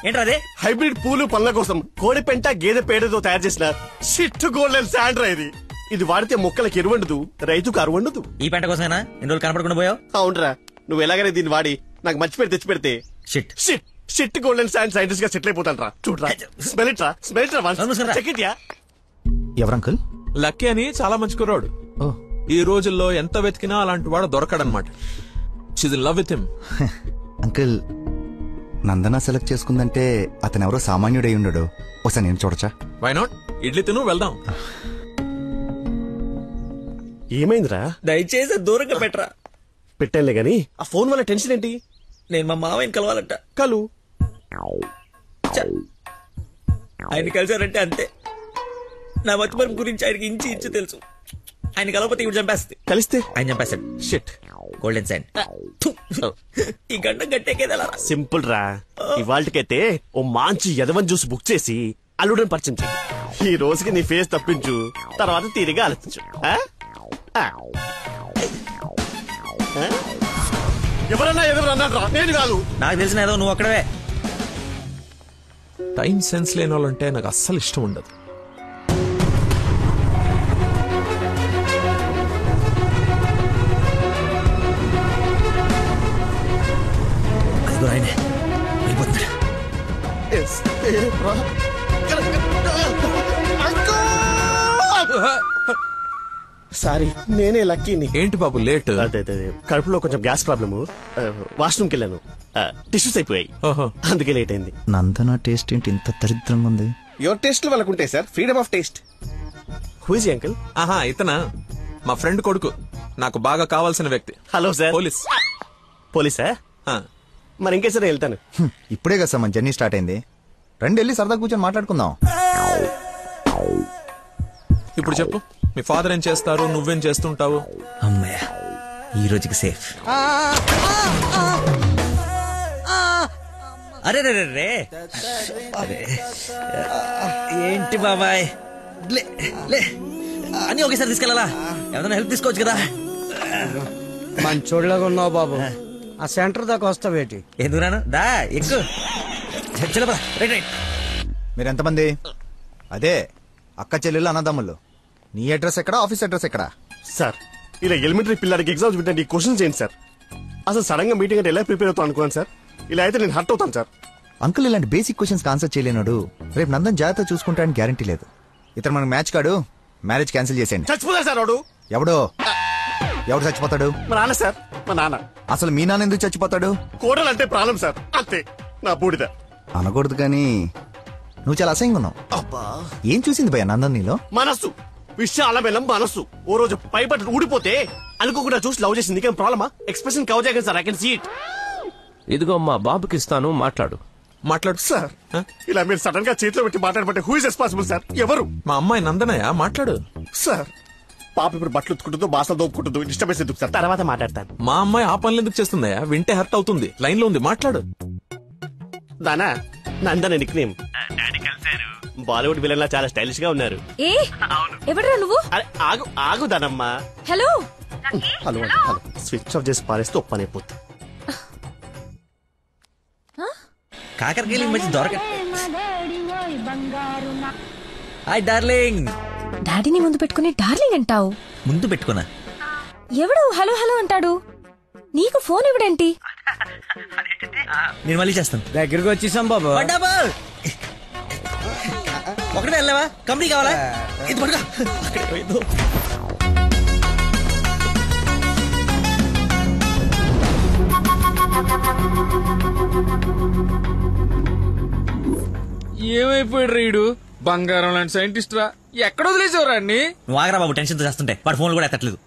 Speaker 10: ఏంట్రా అదే?
Speaker 1: హైబ్రిడ్ పూలు పళ్ళ కోసం కోడి పెంట గేదె పేడతో తయారు చేసిన షిట్ గోల్డెన్ శాండ్రా ఇది. ఇది వాడితే మొక్కలకు ఎరువండదు, రైతుకు అరువండదు.
Speaker 10: ఈ పెంట కోసమేనా ఇన్ని రోజులు కనపడకుండా పోయావు?
Speaker 1: అవునరా, నువ్వు ఎలాగైనా దీన్ని వాడి నాకు మంచి పేరు తెచ్చి పెడితే
Speaker 10: shit
Speaker 1: shit shit golden sand scientist గా సెటిల్ అయిపోతాను రా. చూడరా, స్మెల్ ఇట్ రా, స్మెల్ ఇట్ రా, చెక్ ఇట్ యా.
Speaker 17: ఎవరంకుల్?
Speaker 7: లక్కీ అని చాలా మంచి కుర్రాడు. ఈ రోజుల్లో ఎంత వెతికినా అలాంటి వాడు దొరకడనమాట. She's in love with him.
Speaker 17: Uncle, Nandana select చేసుకుందంటే అతను ఎవరో సామాన్యుడై ఉండడు. ఒకసారి నేను చూడచ్చా?
Speaker 7: Why not? ఇడ్లీ తిను, వెళ్దాం.
Speaker 1: ఏమైందిరా?
Speaker 10: దయచేసి దూరంగా పెట్టరా.
Speaker 1: పెట్టానులే గాని ఆ ఫోన్ వల్ల టెన్షన్ ఏంటి?
Speaker 10: నేను మా మావయ్యని కలవాలంట.
Speaker 1: కలు.
Speaker 10: ఆయన కలిసారంటే అంతే. నా మతిమరుపు గురించి ఆయనకి ఇంచి ఇంచు తెలుసు. ఆయన కలవకపోతే ఇవి చంపేస్తుంది.
Speaker 1: కలిస్తే
Speaker 10: ఆయన చంపేస్తాడు.
Speaker 1: Shit
Speaker 10: golden sand. ఈ గంట గట్టేకేదా?
Speaker 1: సింపుల్ రా. ఇవాళకైతే ఓ మంచి యదవన్ జ్యూస్ బుక్ చేసి అల్లుడని పరిచయం చెయ్యి. ఈ రోజుకి నీ ఫేస్ తప్పించు, తర్వాత తీరిగా ఆలోచించు. ఎవరన్నా ఎదురన్నారా? నేను కాదు.
Speaker 10: నాకు తెలిసిన ఏదో నువ్వు అక్కడవే.
Speaker 7: టైం సెన్స్ లేని వాళ్ళంటే నాకు అస్సలు ఇష్టం ఉండదు.
Speaker 10: ఆయనే వెళ్ళిపోతున్నాడు.
Speaker 1: సారీ, నేనే లక్కీని.
Speaker 7: ఏంటి బాబు లేట్?
Speaker 1: అదే కడుపులో కొంచెం గ్యాస్ ప్రాబ్లము, వాష్రూమ్కి వెళ్ళాను, టిష్యూస్ అయిపోయాయి, అందుకే లేట్ అయింది.
Speaker 17: నందన టేస్ట్ ఏంటి ఇంత దరిద్రంగా ఉంది?
Speaker 1: యువర్ టేస్ట్ వాళ్ళకు ఉంటాయి sir, freedom of taste. Who is uncle?
Speaker 7: ఆహా, ఇతనా మా ఫ్రెండ్ కొడుకు, నాకు బాగా కావాల్సిన వ్యక్తి.
Speaker 1: Hello sir.
Speaker 7: పోలీస్.
Speaker 1: పోలీసా? మరి ఇంకే సరే వెళ్తాను.
Speaker 17: ఇప్పుడే కదా సార్ మన జర్నీ స్టార్ట్ అయింది. రండి వెళ్ళి సరదా కూర్చొని మాట్లాడుకుందాం.
Speaker 7: ఇప్పుడు చెప్పు, మీ ఫాదర్ ఏం చేస్తారు, నువ్వేం చేస్తుంటావు?
Speaker 10: అమ్మయ్య, ఈ రోజుకి సేఫ్. అరే రే రే రే, ఏంటి బాబాయ్, లే లే అని ఒకేసారి తీసుకెళ్ళాలా? ఏదైనా హెల్ప్ తీసుకోవచ్చు కదా.
Speaker 15: మంచోళ్ళగా ఉన్నావు బాబు. ఆ సెంటర్ దాకా వస్తావేటి?
Speaker 10: ఎందుకు రాను? దా ఎక్కు.
Speaker 17: మీరు ఎంతమంది? అదే అక్క చెల్లెళ్ళు అన్నదమ్ములు. నీ అడ్రస్ ఎక్కడ, ఆఫీస్ అడ్రస్ ఎక్కడ?
Speaker 1: సార్, ఇలా ఎలిమెంటరీ పిల్లలకి ఎగ్జామ్స్ పెట్టండి, క్వశ్చన్స్ ఏంటి సార్? అసలు సడన్ గా మీటింగ్ అంటే ఎలా ప్రిపేర్ అవుతాను అనుకోండి సార్. ఇలా అయితే నేను హర్ట్ అవుతాను సార్.
Speaker 17: అంకుల్ ఇలాంటి బేసిక్ క్వశ్చన్స్ ఆన్సర్ చేయలేనాడు. రేపు నందన్ జాగ్రత్త చూసుకుంటాడని గ్యారంటీ లేదు. ఇతను మనకు మ్యాచ్ కాడు, మ్యారేజ్ క్యాన్సిల్ చేసేయండి.
Speaker 1: చచ్చిపోతాడు సార్ వాడు.
Speaker 17: ఎవడో? ఎవడు చచ్చిపోతాడు?
Speaker 1: మా నాన్న సార్, మా నాన్న.
Speaker 17: అసలు మీ నాన్న ఎందుకు చచ్చిపోతాడు?
Speaker 1: కోడలు అంటే ప్రాణం సార్, అంతే. నా బూడిద
Speaker 17: అనకూడదు కానీ నువ్వు చాలా అసహ్యంగా ఉన్నావు. ఏం చూసింది భయ్య నందన్ నీలో?
Speaker 1: మనస్సు, విశాల బెల్లం మనస్సు. ఓ రోజు పై బట్టలు ఊడిపోతే అనుకోకుండా చూసి లవ్ చేసింది. ఇంకేం ప్రాబ్లమా? ఎక్స్ప్రెషన్ కవర్ చేయగలను sir, I can see it.
Speaker 22: ఇదిగో మా బాబుకి ఇస్తాను, మాట్లాడు.
Speaker 1: మాట్లాడు సార్. ఇలా మీరు సడన్ గా చేతిలో పెట్టి మాట్లాడబట్టే హూ ఇస్ రెస్పాన్సిబుల్ సార్? ఎవరు?
Speaker 7: మా అమ్మాయి నందనయ్య, మాట్లాడు.
Speaker 1: సార్, పాప ఇప్పుడు బట్టలు ఉత్తుకుంటుందో, బాసలు దోపుకుంటుందో, డిస్టర్బెన్స్ ఎందుకు సార్? తర్వాత మాట్లాడతాను.
Speaker 7: మా అమ్మాయి ఆ పనులు ఎందుకు చేస్తుందయ్యా? వింటే హర్ట్ అవుతుంది. లైన్ లో ఉంది, మాట్లాడు.
Speaker 1: Dana Nandana nick name. Bollywood villain లా చాలా స్టైలిష్ గా ఉన్నారు.
Speaker 5: ఏ ఎవడరా నువ్వు?
Speaker 1: ఆగు ఆగు దానమ్మా.
Speaker 5: Hello
Speaker 1: hello hello. Switch off చేసి పారేస్తే ఒప్పనైపోతుంది.
Speaker 10: కాకరకాయలు మంచి దొరక. Hi darling.
Speaker 5: డాడీని ముందు పెట్టుకుని డార్లింగ్ అంటావు?
Speaker 10: ముందు పెట్టుకున్నా.
Speaker 5: ఎవడు హలో హలో అంటాడు? నీకు ఫోన్ ఎవడేంటి?
Speaker 10: నేను మళ్ళీ చేస్తాను.
Speaker 15: దగ్గరికి వచ్చేసాం బాబు.
Speaker 10: ఒకటే వెళ్ళావా? కంపెనీ కావాలా? ఇది పడుగా. అక్కడే పోయిందో.
Speaker 9: ఏమైపోయాడు రీడు? బంగారం లాంటి సైంటిస్ట్ రా. ఎక్కడ వదిలేసేవారా అన్ని?
Speaker 10: నువ్వు ఆగరా బాబు, టెన్షన్ తో చేస్తుంటే. వాడు ఫోన్లు కూడా ఎత్తట్లేదు.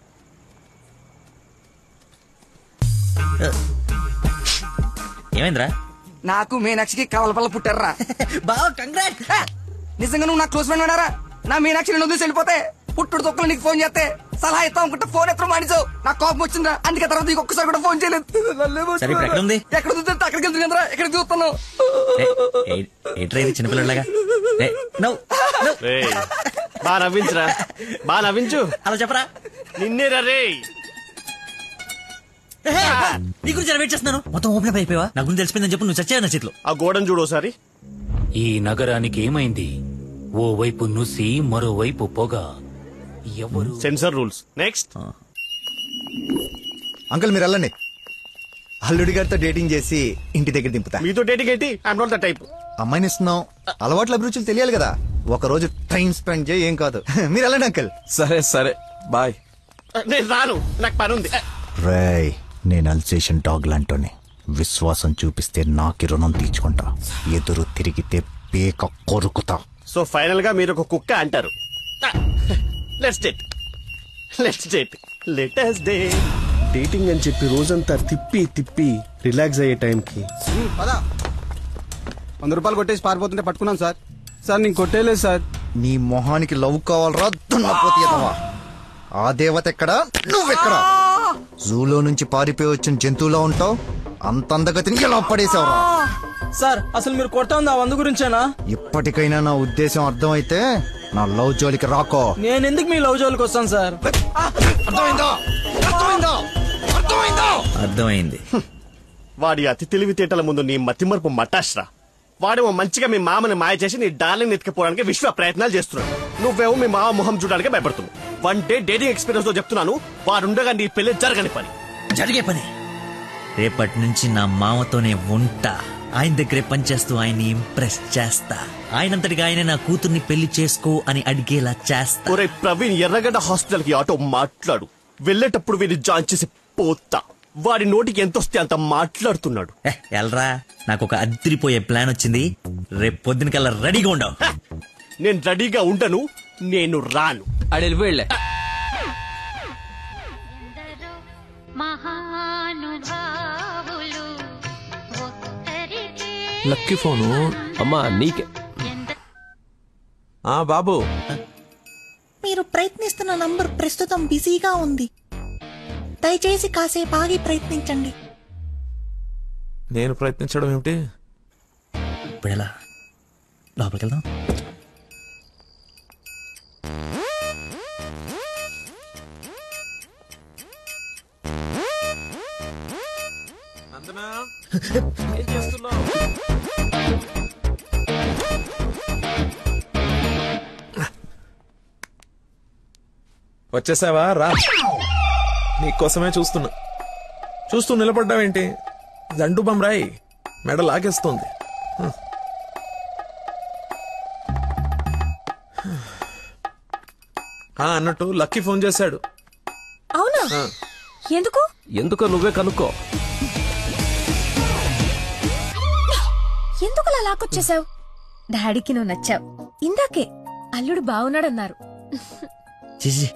Speaker 10: ఏమైందిరా?
Speaker 11: నాకు మీనాక్షికి కవలపల్ల పుట్టారా.
Speaker 10: బావ కంగ్రాట్.
Speaker 11: నిజంగా నువ్వు నా క్లోజ్ ఫ్రెండ్ ఉన్నారా? నా మీనాక్షి నేను వదిలేసి వెళ్ళిపోతే పుట్టుడు తొక్కలు నీకు ఫోన్ చేస్తే సలహా ఇస్తాం అనుకుంటే ఫోన్ ఎత్తడం మానేసావు. నాకు కోపం వచ్చిందా, అందుకే తర్వాత నీకు ఒక్కసారి కూడా ఫోన్ చేయలేదు. ఎక్కడ చూస్తే అక్కడికి వెళ్తుంది కదరా, ఎక్కడ చూస్తున్నావు?
Speaker 10: చిన్నపిల్లలాగా
Speaker 1: బాగా నవ్వించురా, బాగా నవ్వించు.
Speaker 10: అలా చెప్పరా.
Speaker 1: నిన్నేరా రే.
Speaker 10: నీ గురించి వెయిట్ చేస్తున్నాను. మొత్తం ఓపెన్ అయిపోయావా? నా గురించి తెలిసిపోయిందని చెప్పు. నువ్వు చచ్చావు నా చేతిలో.
Speaker 1: ఆ గోడను చూడు ఒకసారి.
Speaker 3: ఈ నగరానికి ఏమైంది? ఓవైపు నుసి, మరోవైపు పొగ. ఎవరు?
Speaker 1: Sensor rules. నెక్స్ట్.
Speaker 17: అంకుల్ మీరు వెళ్ళండి. అల్లుడి గారితో డేటింగ్ చేసి ఇంటి దగ్గర దింపుతా.
Speaker 1: మీతో డేటింగ్ ఏంటి? I'm not the type.
Speaker 17: అమ్మాయిని ఇస్తున్నాం, అలవాట్ల అభిరుచులు తెలియాలి కదా. ఒక రోజు టైం స్పెండ్ చేయి, ఏం కాదు. మీరు వెళ్ళండి అంకుల్.
Speaker 7: సరే సరే బాయ్.
Speaker 1: నేను రాను, నాకు పని ఉంది.
Speaker 17: రేయ్, నేను అల్సేషన్ డాగ్ లాంటోని. విశ్వాసం చూపిస్తే నాకి రుణం తీర్చుకుంటా, ఎదురు తిరిగితే పేక కొరుకుతా.
Speaker 1: సో ఫైనల్ గా మీరు ఒక కుక్క అంటారు. Let's date, let's date, let's date. Dating అని చెప్పి రోజంతా తిప్పి తిప్పి రిలాక్స్ అయ్యే టైంకి
Speaker 21: 100 రూపాయలు కొట్టేసి పారిపోతుంటే పట్టుకున్నాం సార్. సార్ నేను కొట్టేయలేదు సార్.
Speaker 17: నీ మొహానికి లవ్ కావాలరా దున్నపోతీయదవా? ఆ దేవత ఎక్కడా, నువ్వెక్కడా? జూలో నుంచి పారిపోయి వచ్చిన జంతువులా ఉంటావు. అంత అందగతిని ఎలా పడేసావురా?
Speaker 15: సార్ అసలు మీరు కొడతా ఉంది ఆ 100 గురించేనా?
Speaker 17: ఇప్పటికైనా నా ఉద్దేశం అర్థమైతే నా లవ్ జోలికి రాకో.
Speaker 15: నేను ఎందుకు మీ లవ్ జోలికి వస్తాను సార్?
Speaker 17: అర్థమైందా? అర్థమైందా? అర్థమైందా?
Speaker 10: అర్థమైంది.
Speaker 1: వాడి అతి తెలివితేటల ముందు నీ మతిమరుపు మటాష్రా. వాడేమో మంచిగా మీ మామని మాయ చేసి నీ డార్లింగ్ ఎత్తుకుపోవడానికి విశ్వ ప్రయత్నాలు చేస్తున్నాడు. నువ్వేమో మీ మామ మొహం చూడడానికి భయపడుతున్నావు. 1 డే డేటింగ్ ఎక్స్పీరియన్స్ తో చెప్తున్నాను, వాడుండగా నీ పెళ్లి జరగని పని.
Speaker 10: జరిగే పని. రేపటి నుంచి నా మామతోనే ఉంటా. ఆయన దగ్గరే పనిచేస్తూ ఆయన్ని ఇంప్రెస్ చేస్తా. ఆయనంతటిగా ఆయన నా కూతుర్ని పెళ్లి చేసుకో అని అడిగేలా చేస్తా.
Speaker 1: ఒరే ప్రవీణ్, ఎర్రగడ్డ హాస్పిటల్ కి ఆటో మాట్లాడు. వెళ్ళేటప్పుడు వీడిని జాయిన్ చేసి పోతా. వాడి నోటికి ఎంతొస్తే అంత మాట్లాడుతున్నాడు.
Speaker 10: ఎల్రా, నాకు ఒక అదిరిపోయే ప్లాన్ వచ్చింది. రేపు పొద్దున కల్లా రెడీగా ఉండవు.
Speaker 1: నేను రెడీగా ఉండను, నేను రాను.
Speaker 9: అడెళ్ళిపోయిలే.
Speaker 22: లక్కీ ఫోను అమ్మా నీకే.
Speaker 7: బాబు,
Speaker 6: మీరు ప్రయత్నిస్తున్న నంబర్ ప్రస్తుతం బిజీగా ఉంది. దయచేసి కాసేపు ఆగి ప్రయత్నించండి.
Speaker 7: నేను ప్రయత్నించడం ఏమిటి?
Speaker 10: ఇప్పుడు ఎలా? లోపలికి వెళ్దాం.
Speaker 7: ఏం చేస్తున్నావు? వచ్చేసావా? రా, నీకోసమే చూస్తూ నిలబడ్డావేంటి? జండు బమ్రాయి మెడ లాగేస్తోంది. అన్నట్టు లక్కీ ఫోన్ చేశాడు.
Speaker 5: అవునా? ఎందుకు?
Speaker 22: ఎందుకో నువ్వే కనుక్కో.
Speaker 5: ఎందుకు అలా లాక్కొచ్చేసావు? డాడీకి నువ్వు నచ్చావు. ఇందాకే అల్లుడు బాగున్నాడన్నారు.
Speaker 10: చేసి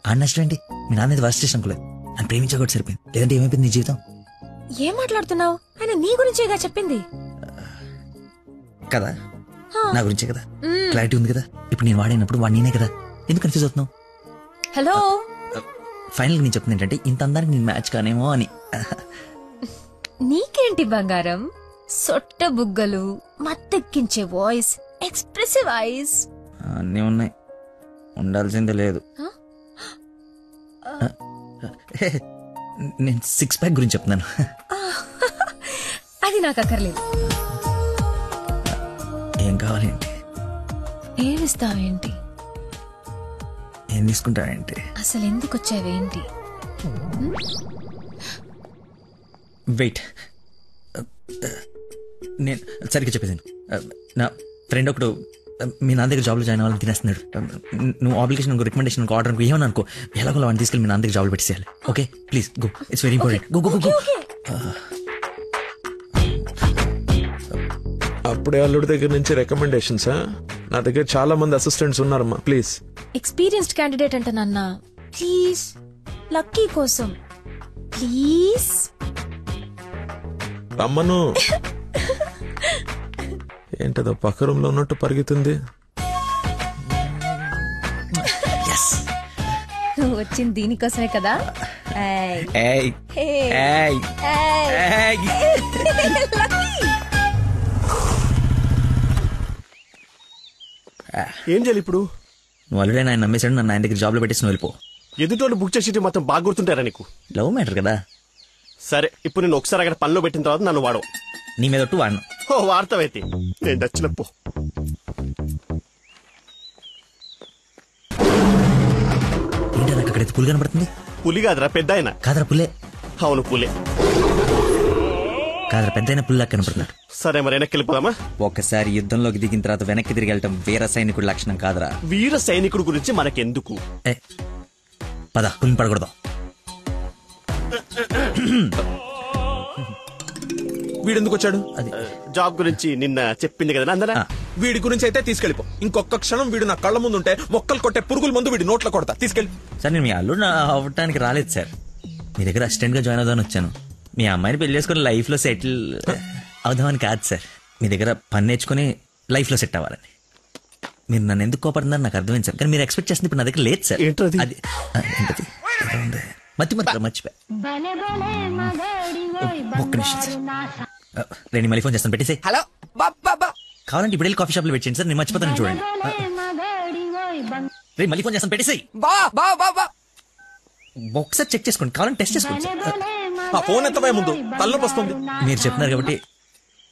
Speaker 10: ఆ నష్టమేంటి? మీ నాన్న వర్స్ట్ చేసిన అనుకోలేదు. అని ప్రేమించకూడదు సరిపోయింది. లేదంటే ఏమైపోయింది నీ జీవితం?
Speaker 5: ఏం మాట్లాడుతున్నావు? ఆయన నీ గురించేగా చెప్పింది
Speaker 10: కదా. నా గురించే కదా. క్లారిటీ ఉంది కదా. ఇప్పుడు నేను వాడినప్పుడు వాడు నేనే కదా. ఎందుకు కన్ఫ్యూజ్ అవుతున్నావు?
Speaker 5: హలో,
Speaker 10: ఫైనల్ నేను చెప్తుంది ఏంటంటే ఇంత అందానికి నేను మ్యాచ్ కానేమో అని.
Speaker 5: నీకేంటి బంగారం? సొట్ట బుగ్గలు, మత్తెక్కించే వాయిస్, ఎక్స్ప్రెసివ్ ఐస్
Speaker 10: అన్నీ ఉన్నాయి. ఉండాల్సిందే లేదు. నేను 6 ప్యాక్ గురించి చెప్తున్నాను.
Speaker 5: అది నాకు అక్కర్లేదు.
Speaker 10: ఏం కావాలేంటి?
Speaker 5: ఏమిస్తావేంటి?
Speaker 10: ఏం తీసుకుంటావేంటి?
Speaker 5: అసలు ఎందుకు వచ్చావేంటి?
Speaker 10: వెయిట్, నేను సరిగ్గా చెప్పేసాను. నా ఫ్రెండ్ ఒకడు మీ నాన్న దగ్గర జాబ్లో జాయిన్ అవ్వాలని తినేస్తున్నాడు. నువ్వు అప్లికేషన్ రికమెండేషన్ ఆర్డర్ ఏమని అనుకో, ఎలాగో వాడిని తీసుకెళ్ళి మీ నాన్న దగ్గర జాబ్లో పెట్టేసేయాలి. Okay please go, it's very important. Go go go.
Speaker 7: అప్పుడే అల్లుడి దగ్గర నుంచి రికమెండేషన్స్? నా దగ్గర చాలా మంది అసిస్టెంట్స్ ఉన్నారమ్మా, ప్లీజ్.
Speaker 5: ఎక్స్పీరియన్స్డ్ క్యాండిడేట్ అంట నాన్న. ప్లీజ్, లక్కీ కోసం ప్లీజ్
Speaker 7: రమ్మను. ఏంటదో పక్క రూమ్ లో ఉన్నట్టు పరిగెత్తుంది.
Speaker 10: Yes.
Speaker 5: వచ్చింది దీనికోసమే కదా.
Speaker 10: ఏయ్ ఏయ్ ఏయ్
Speaker 1: ఏం చేయాలి ఇప్పుడు?
Speaker 10: నువ్వు ఆల్రెడీ ఆయన నమ్మేశాడు, నన్ను ఆయన దగ్గర జాబ్లో పెట్టేసి వెళ్ళిపో.
Speaker 1: ఎదుటోళ్ళు బుక్ చేసి మొత్తం బాగా గుర్తుంటారా నీకు?
Speaker 10: లవ్ మ్యాటర్ కదా.
Speaker 1: సరే, ఇప్పుడు నేను ఒకసారి అక్కడ పనిలో పెట్టిన తర్వాత నన్ను వాడవు.
Speaker 10: నీ మీద ఒట్టు వాడను.
Speaker 1: ఓ వార్తవైతే నేను నచ్చినప్పు.
Speaker 10: ఏంటి నాకు అక్కడైతే పులి కనపడుతుంది?
Speaker 1: పులి కాదురా, పెద్ద ఆయన.
Speaker 10: కాదరా పులే.
Speaker 1: అవును పులే.
Speaker 10: కాదరా పెద్ద అయిన పుల్లా కనపడుతున్నాడు.
Speaker 1: సరే మరి వెనక్కి వెళ్ళిపోదామా?
Speaker 10: ఒకసారి యుద్ధంలోకి దిగిన తర్వాత వెనక్కి తిరిగి వెళ్ళటం వీర సైనికుడి లక్షణం కాదరా.
Speaker 1: వీర సైనికుడు గురించి మనకెందుకు?
Speaker 10: పద, పులిని పడకూడదు.
Speaker 7: వీడెందుకు వచ్చాడు?
Speaker 1: అది జాబ్ గురించి నిన్న చెప్పింది కదా అందరా.
Speaker 7: వీడి గురించి అయితే తీసుకెళ్ళిపో. ఇంకొక క్షణం వీడు నా కళ్ళ ముందు ఉంటే మొక్కలు కొట్టే పురుగుల ముందు వీడి నోట్లో కొడతా. తీసుకెళ్ళి.
Speaker 10: సార్ నేను మీ అల్లుడు అవ్వటానికి రాలేదు సార్, మీ దగ్గర అసిస్టెంట్ గా జాయిన్ అవుదామని వచ్చాను. మీ అమ్మాయిని పెళ్లి చేసుకుని లైఫ్ లో సెటిల్ అవుదామని కాదు సార్, మీ దగ్గర పని నేర్చుకుని లైఫ్ లో సెట్ అవ్వాలని. మీరు నన్ను ఎందుకు కోపడుతున్నారు నాకు అర్థమైంది సార్, కానీ మీరు ఎక్స్పెక్ట్ చేస్తుంది ఇప్పుడు నా దగ్గర లేదు సార్. అది ఏంటది మర్చిపోయా. ఒక్క నిమిషం సార్, నేను మళ్ళీ ఫోన్ చేస్తాను, పెట్టేసి.
Speaker 11: హలో
Speaker 10: కావాలంటే ఇప్పుడు వెళ్ళి కాఫీ షాప్ లో పెట్టండి సార్, నేను మర్చిపోతాను చూడండి. రే మళ్ళీ ఫోన్ చేస్తాను, పెట్టేసి. ఒకసారి చెక్ చేసుకోండి, కావాలంటే టెస్ట్ చేసుకోండి సార్.
Speaker 7: ఫోన్ ఎంత ముందు తలనొప్పి వస్తుంది.
Speaker 10: మీరు చెప్తున్నారు కాబట్టి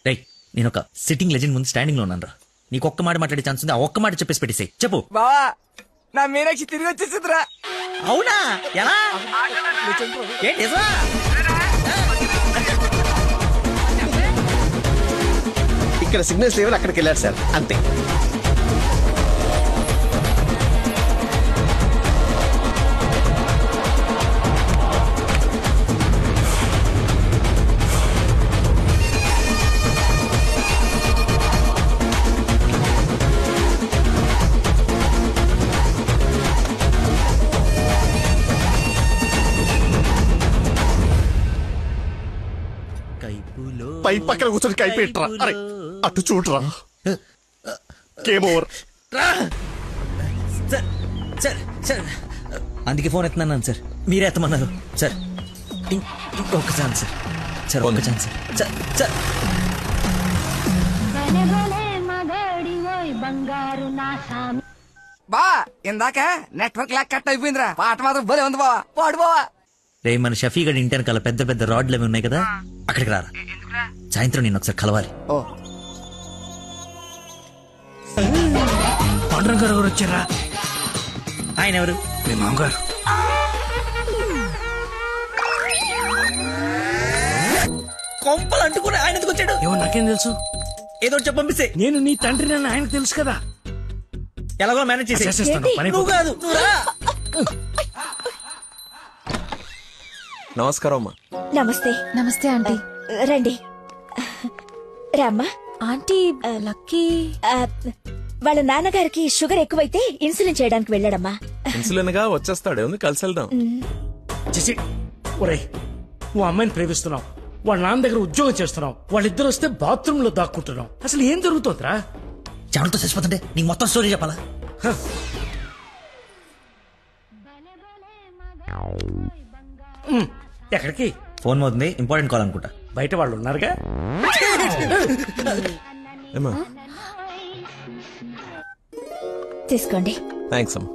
Speaker 10: రైట్. నేను ఒక సిట్టింగ్ లెజెండ్ ముందు స్టాండింగ్ లో ఉన్నాను రా. నీకు ఒక్క మాట మాట్లాడే ఛాన్స్ ఉంది, ఆ ఒక్క మాట చెప్పేసి పెట్టేసి. చెప్పు
Speaker 11: బావా, నా మీనాక్షి తిరిగి వచ్చేసిందిరా.
Speaker 10: అవునా? ఎలా?
Speaker 1: ఇక్కడ సిగ్నల్స్ లేవని అక్కడికి వెళ్ళారు సార్, అంతే. పై పక్కన కూర్చొని కైపెట్టరా. అరే అటు చూడరా. Game over.
Speaker 10: సార్ అందుకే ఫోన్ ఎత్తున్నాను సార్, మీరే ఎత్తమన్నారు సార్. ఇంకొక ఛాన్స్ సార్, సార్ ఒక్క ఛాన్స్ సార్. సార్
Speaker 11: బా ఇందాక నెట్వర్క్ లాక్ కట్ అయిపోయిందిరా. పాట మాత్రం భలే ఉంది బావా, పాడు బావా.
Speaker 10: రే మన షఫీ గడి ఇంటి వెనకాల పెద్ద పెద్ద రాడ్లు అవి ఉన్నాయి కదా, అక్కడికి రారా. సాయంత్రం నేను ఒకసారి కలవాలి.
Speaker 4: పాండురంగ గారు వచ్చారా?
Speaker 10: ఆయన ఎవరు?
Speaker 4: మీ మామగారు.
Speaker 10: కొంపలు అంటుకుని ఆయన ఎందుకు వచ్చాడు?
Speaker 4: ఏమో నాకేం తెలుసు.
Speaker 10: ఏదో చెప్పి పంపిస్తే.
Speaker 4: నేను నీ తండ్రి నన్ను ఆయనకు తెలుసు కదా.
Speaker 10: ఎలాగో మేనేజ్ చేసేస్తాను.
Speaker 7: నువ్వు కాదు. నమస్కారం అమ్మా.
Speaker 18: నమస్తే.
Speaker 5: నమస్తే ఆంటీ.
Speaker 18: రండి రామ్మా.
Speaker 5: ఆంటీ లక్కీ
Speaker 18: వాళ్ళ నాన్నగారికి షుగర్ ఎక్కువైతే ఇన్సులిన్ చేయడానికి వెళ్ళాడమ్మా.
Speaker 7: ఇన్సులిన్ గా వచ్చేస్తాడు, కలిసి వెళ్దాం.
Speaker 4: చేసి ఒరే, నువ్వు అమ్మాయిని ప్రేమిస్తున్నావు, వాళ్ళ నాన్న దగ్గర ఉద్యోగం చేస్తున్నావు, వాళ్ళిద్దరు వస్తే బాత్రూమ్ లో దాక్కుంటున్నావు. అసలు ఏం జరుగుతుందిరా?
Speaker 10: చెమటతో చచ్చిపోతుంటే నీకు మొత్తం స్టోరీ చెప్పాలా?
Speaker 4: ఎక్కడికి?
Speaker 10: ఫోన్ అవుతుంది, ఇంపార్టెంట్ కాల్ అనుకుంటా.
Speaker 4: బయట వాళ్ళు ఉన్నారుగా.
Speaker 18: తీసుకోండి.
Speaker 7: థ్యాంక్స్ అమ్మా.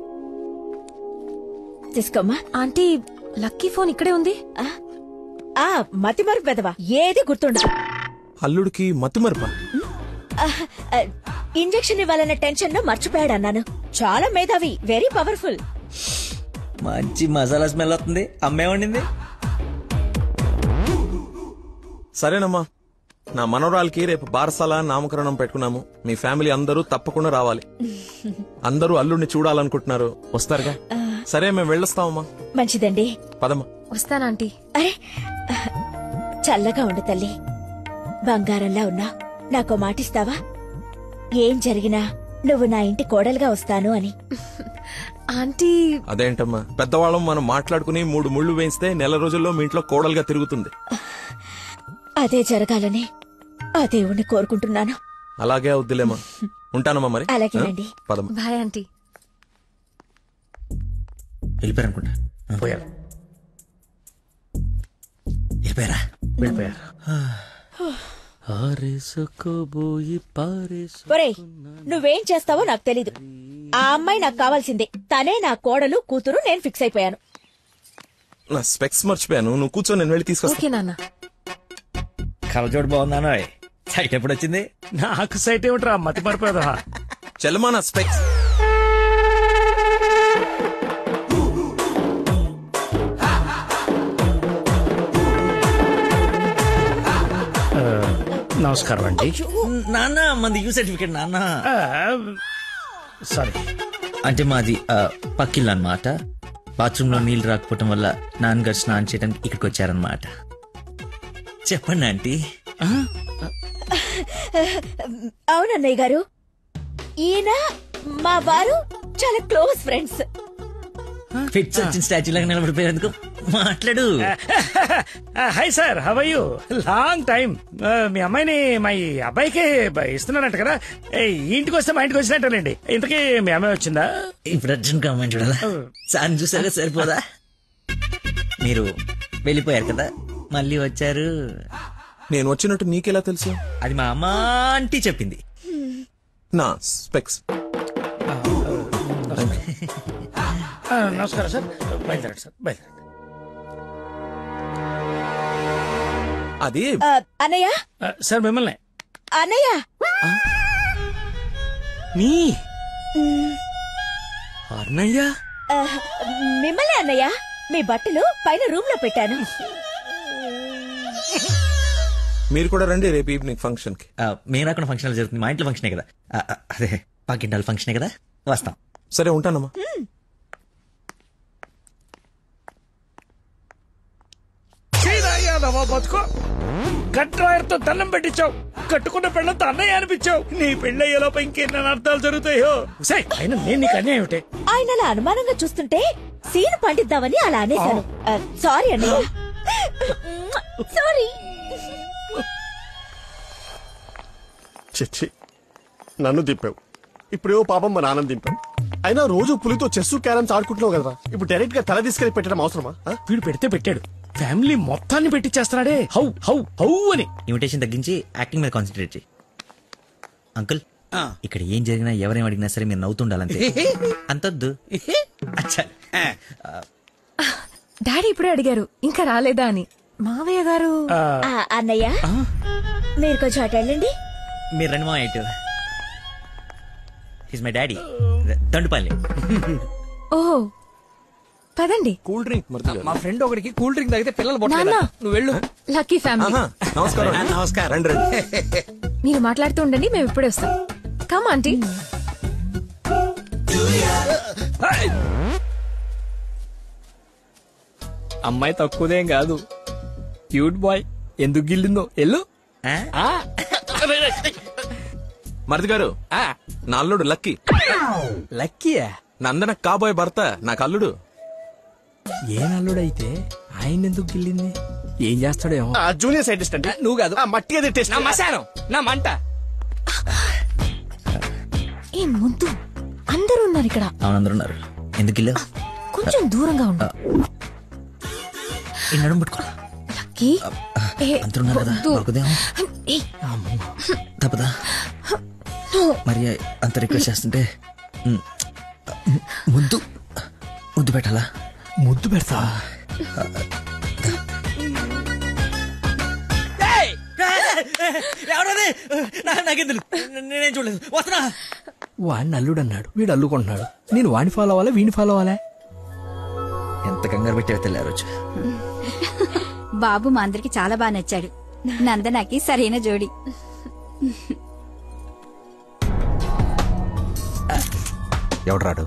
Speaker 18: తీసుకోమ్మా.
Speaker 5: ఆంటీ లక్కీ ఫోన్ ఇక్కడే ఉంది.
Speaker 18: మతిమరుపు పెదవా, ఏది గుర్తుండదు.
Speaker 7: అల్లుడికి మతిమరుపా?
Speaker 18: ఇంజెక్షన్ ఇవ్వాలన్న టెన్షన్ లో మర్చిపోయాడు అన్నాను. చాలా మేధావి, వెరీ పవర్ఫుల్.
Speaker 10: మంచి మసాలా స్మెల్ వస్తుంది, అమ్మే వండింది.
Speaker 7: సరేనమ్మా, నా మనవరాలకి రేపు బారసాల నామకరణం పెట్టుకున్నాము. మీ ఫ్యామిలీ అందరూ తప్పకుండా రావాలి. అందరూ అల్లుడిని చూడాలనుకుంటున్నారు, వస్తారుగా? సరే మేము వెళ్ళొస్తామమ్మా.
Speaker 18: మంచిదండి,
Speaker 7: పదమ్మా.
Speaker 5: వస్తానంటీ.
Speaker 18: అరే చల్లగా ఉండు తల్లి, బంగారంలా ఉన్నా. నాకో మాటిస్తావా? ఏం జరిగినా నువ్వు నా ఇంటి కోడలుగా వస్తాను అని.
Speaker 5: ఆంటీ
Speaker 7: అదేంటమ్మా, పెద్దవాళ్ళం మనం మాట్లాడుకుని 3 ముళ్ళు వేయిస్తే నెల రోజుల్లో మీ ఇంట్లో కోడలుగా తిరుగుతుంది.
Speaker 18: అదే జరగాలని ఆ దేవుణ్ణి కోరుకుంటున్నాను.
Speaker 7: అలాగే అవుద్దిలేమా. ఉంటానమ్మా మరి.
Speaker 18: అలాగేనండి.
Speaker 7: పదమ్మా.
Speaker 5: Bye aunty.
Speaker 10: వెళ్ళిపోయారు అనుకుంటా.
Speaker 4: పోయారు.
Speaker 10: వెళ్ళిపోయారా?
Speaker 4: వెళ్ళిపోయారు.
Speaker 14: ఒరేయ్ నువ్వేం చేస్తావో నాకు తెలీదు. ఆ అమ్మాయి నాకు కావాల్సిందే. తనే నా కోడలు కూతురు. నేను ఫిక్స్ అయిపోయాను.
Speaker 7: నా స్పెక్స్ మర్చిపోయాను. నువ్వు కూర్చో, నేను వెళ్ళి తీసుకొస్తా.
Speaker 5: ఓకే నాన్న.
Speaker 10: కలజోడు బాగుందానో. సైట్ ఎప్పుడు వచ్చింది?
Speaker 4: నాకు సైట్ ఏమిట్రా, మతి మరిపోదా.
Speaker 7: చెల్లమా నా స్పెక్స్.
Speaker 4: నమస్కారం అండి.
Speaker 10: నాన్న మంది యూ సర్టిఫికేట్ నాన్న.
Speaker 4: సారీ
Speaker 10: అంటే మాది పక్కిల్లు అన్నమాట. బాత్రూమ్ లో నీళ్లు రాకపోవటం వల్ల నాన్నగారు స్నానం చేయడానికి ఇక్కడికి వచ్చారనమాట. చెప్పండి ఆంటీ.
Speaker 14: అవునన్నయ్య గారు, ఈయన మా వారు చాలా క్లోజ్ ఫ్రెండ్స్.
Speaker 10: ఫిట్స్ వచ్చిన స్టాచ్యూ లాగా నిలబడిపోయేందుకు మాట్లాడు.
Speaker 4: Hi sir, how are you? Long time. మీ అమ్మాయిని మా ఈ అబ్బాయికి ఇస్తున్నారంట కదా. ఈ ఇంటికి వస్తే మా ఇంటికి వచ్చినట్టేనండి. ఇంతకీ మీ అమ్మాయి వచ్చిందా?
Speaker 10: ఇప్పుడు అర్జున్ అమ్మాయిని చూడాలా? సార్ చూసారా సరిపోదా? మీరు వెళ్ళిపోయారు కదా, మళ్ళీ వచ్చారు.
Speaker 7: నేను వచ్చినట్టు నీకెలా తెలుసు?
Speaker 10: అది మా అమ్మ ఆంటీ చెప్పింది.
Speaker 7: నా స్పెక్స్.
Speaker 4: నమస్కారం సార్, బయలుదేరండి సార్, బయలుదేరండి.
Speaker 7: అది
Speaker 14: అన్నయ్య.
Speaker 4: సార్ మిమ్మల్ని.
Speaker 14: అన్నయ్య
Speaker 4: మీ అన్నయ్య.
Speaker 14: మిమ్మల్ని అన్నయ్య. మీ బట్టలు పైన రూమ్ లో పెట్టాను.
Speaker 7: మీరు కూడా రండి రేపు ఈవినింగ్ ఫంక్షన్ కి.
Speaker 10: మేము రాకుండా ఫంక్షన్ జరుగుతుంది. మా ఇంట్లో ఫంక్షనే కదా. అదే పాకింటాల ఫంక్షనే కదా, వస్తాం.
Speaker 7: సరే ఉంటానమ్మా.
Speaker 4: బతుకో గట్రాయర్తో దండం పెట్టించావు. కట్టుకున్న పెళ్లంతో అన్నయ్య అనిపించావు. నీ పెళ్ళయ్యేలోపు ఇంకెన్ని అర్థాలు జరుగుతాయో. అయినా నేను నీకు అన్యాయం ఏమిటి?
Speaker 14: ఆయన అలా అనుమానంగా చూస్తుంటే సీన్ పండిద్దామని అలా అనేశాను. సారీ అన్నయ్య, సారీ.
Speaker 1: చిచ్చి, నన్ను దింపావు. ఇప్పుడేవో పాపం మా నాన్న దింపావు. అయినా రోజు పులితో చెస్ క్యారమ్స్ ఆడుకుంటున్నావు కదరా. ఇప్పుడు డైరెక్ట్ గా తల తీసుకెళ్లి పెట్టడం అవసరమా?
Speaker 4: వీడు పెడితే పెట్టాడు, ఫ్యామిలీ మొత్తాన్ని పెట్టిచ్చేస్తున్నాడే. హౌ హౌ హౌ అని.
Speaker 10: ఇన్విటేషన్ తగ్గించి యాక్టింగ్ మీద కాన్సన్ట్రేట్ చేయి. అంకుల్, ఇక్కడ ఏం జరిగినా ఎవరేం అడిగినా సరే మీరు నవ్వుతుండాలంతే. అంతొద్దు.
Speaker 5: డాడీ ఇప్పుడే అడిగారు ఇంకా రాలేదా అని. మావయ్య గారు.
Speaker 14: అన్నయ్య మీరు కొంచెం అటు వెళ్ళండి.
Speaker 10: మీరు రండి మా ఇటు. హిస్ మై డాడీ దండుపాలి.
Speaker 5: ఓహో పదండి.
Speaker 7: Cool drink.
Speaker 9: మా ఫ్రెండ్ ఒకడికి కూల్ డ్రింక్ తాగితే పిల్లలు
Speaker 5: నాన్న.
Speaker 9: పుట్టలేదు. నువ్వు వెళ్ళు.
Speaker 5: Lucky family.
Speaker 7: నమస్కారం.
Speaker 10: నమస్కారం.
Speaker 7: రండి రండి.
Speaker 5: మీరు మాట్లాడుతూ ఉండండి, మేము ఇప్పుడే వస్తాం. Come aunty.
Speaker 9: అమ్మాయి తక్కువదేం కాదు, క్యూట్ బాయ్. ఎందుకు గిల్లిందో ఎల్లు.
Speaker 7: మరిది గారు, నా అల్లుడు లక్కీ.
Speaker 9: లక్కీయా?
Speaker 7: నందన కాబోయే భర్త నాకు అల్లుడు.
Speaker 9: ఏ నల్లుడైతే ఆయన ఎందుకు గిల్లింది? ఏం చేస్తాడేమో.
Speaker 1: జూనియర్ సైంటిస్ట్ అంటే
Speaker 9: నువ్వు కాదు.
Speaker 1: మట్టి అది టెస్ట్.
Speaker 9: నా మశానం, నా మంట.
Speaker 5: ఏ ముద్దు, అందరూ ఉన్నారు ఇక్కడ.
Speaker 10: అవును, అందరూ ఉన్నారు. ఎందుకు ఇల్లు?
Speaker 5: కొంచెం దూరంగా ఉండు.
Speaker 10: ఈ నడుము పట్టుకో.
Speaker 5: లక్కీ.
Speaker 10: అందరూ ఉన్నారు కదా, దొరకదేమో. తప్పదా? మరి అంత రిక్వెస్ట్ చేస్తుంటే ముద్దు ముద్దు పెట్టాలా?
Speaker 9: ముద్దు పెడతా.
Speaker 10: నాకేం తెలుసు, నేనేం చూడలేదు. వస్తున్నా.
Speaker 9: వాడిని అల్లుడు అన్నాడు, వీడు అల్లుకుంటున్నాడు. నేను వాడిని ఫాలో అవ్వాలా, వీడిని ఫాలో అవ్వాలా?
Speaker 10: ఎంత కంగారు పెట్టే తెల్లారు.
Speaker 13: బాబు మా అందరికి చాలా బాగా నచ్చాడు. నందనాకి సరైన జోడి.
Speaker 17: ఎవడరాడు?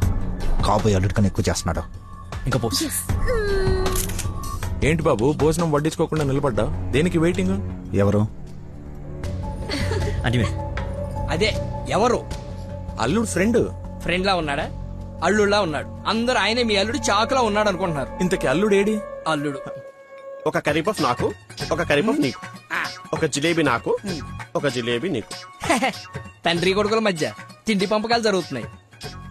Speaker 17: కాబోయే అల్లుడి కన్నా ఎక్కువ చేస్తున్నాడు.
Speaker 10: ఇంకా పోసి.
Speaker 7: ఏంటి బాబు, భోజనం వడ్డించుకోకుండా నిలబడ్డా? దేనికి వెయిటింగ్?
Speaker 17: ఎవరు?
Speaker 10: అంటే
Speaker 9: అదే ఎవరు?
Speaker 7: అల్లుడు ఫ్రెండ్.
Speaker 9: ఫ్రెండ్ లా ఉన్నాడా? అల్లుడులా ఉన్నాడు. అందరూ ఆయనే మీ అల్లుడు చాకులా ఉన్నాడు అనుకుంటున్నారు.
Speaker 7: ఇంతకి అల్లుడు ఏడి?
Speaker 9: అల్లుడు
Speaker 1: ఒక కర్రీ పఫ్ నాకు, ఒక కర్రీ పఫ్ నీకు, ఒక జిలేబీ నాకు, ఒక జిలేబీ నీకు.
Speaker 9: తండ్రి కొడుకుల మధ్య తిండి పంపకాలు జరుగుతున్నాయి.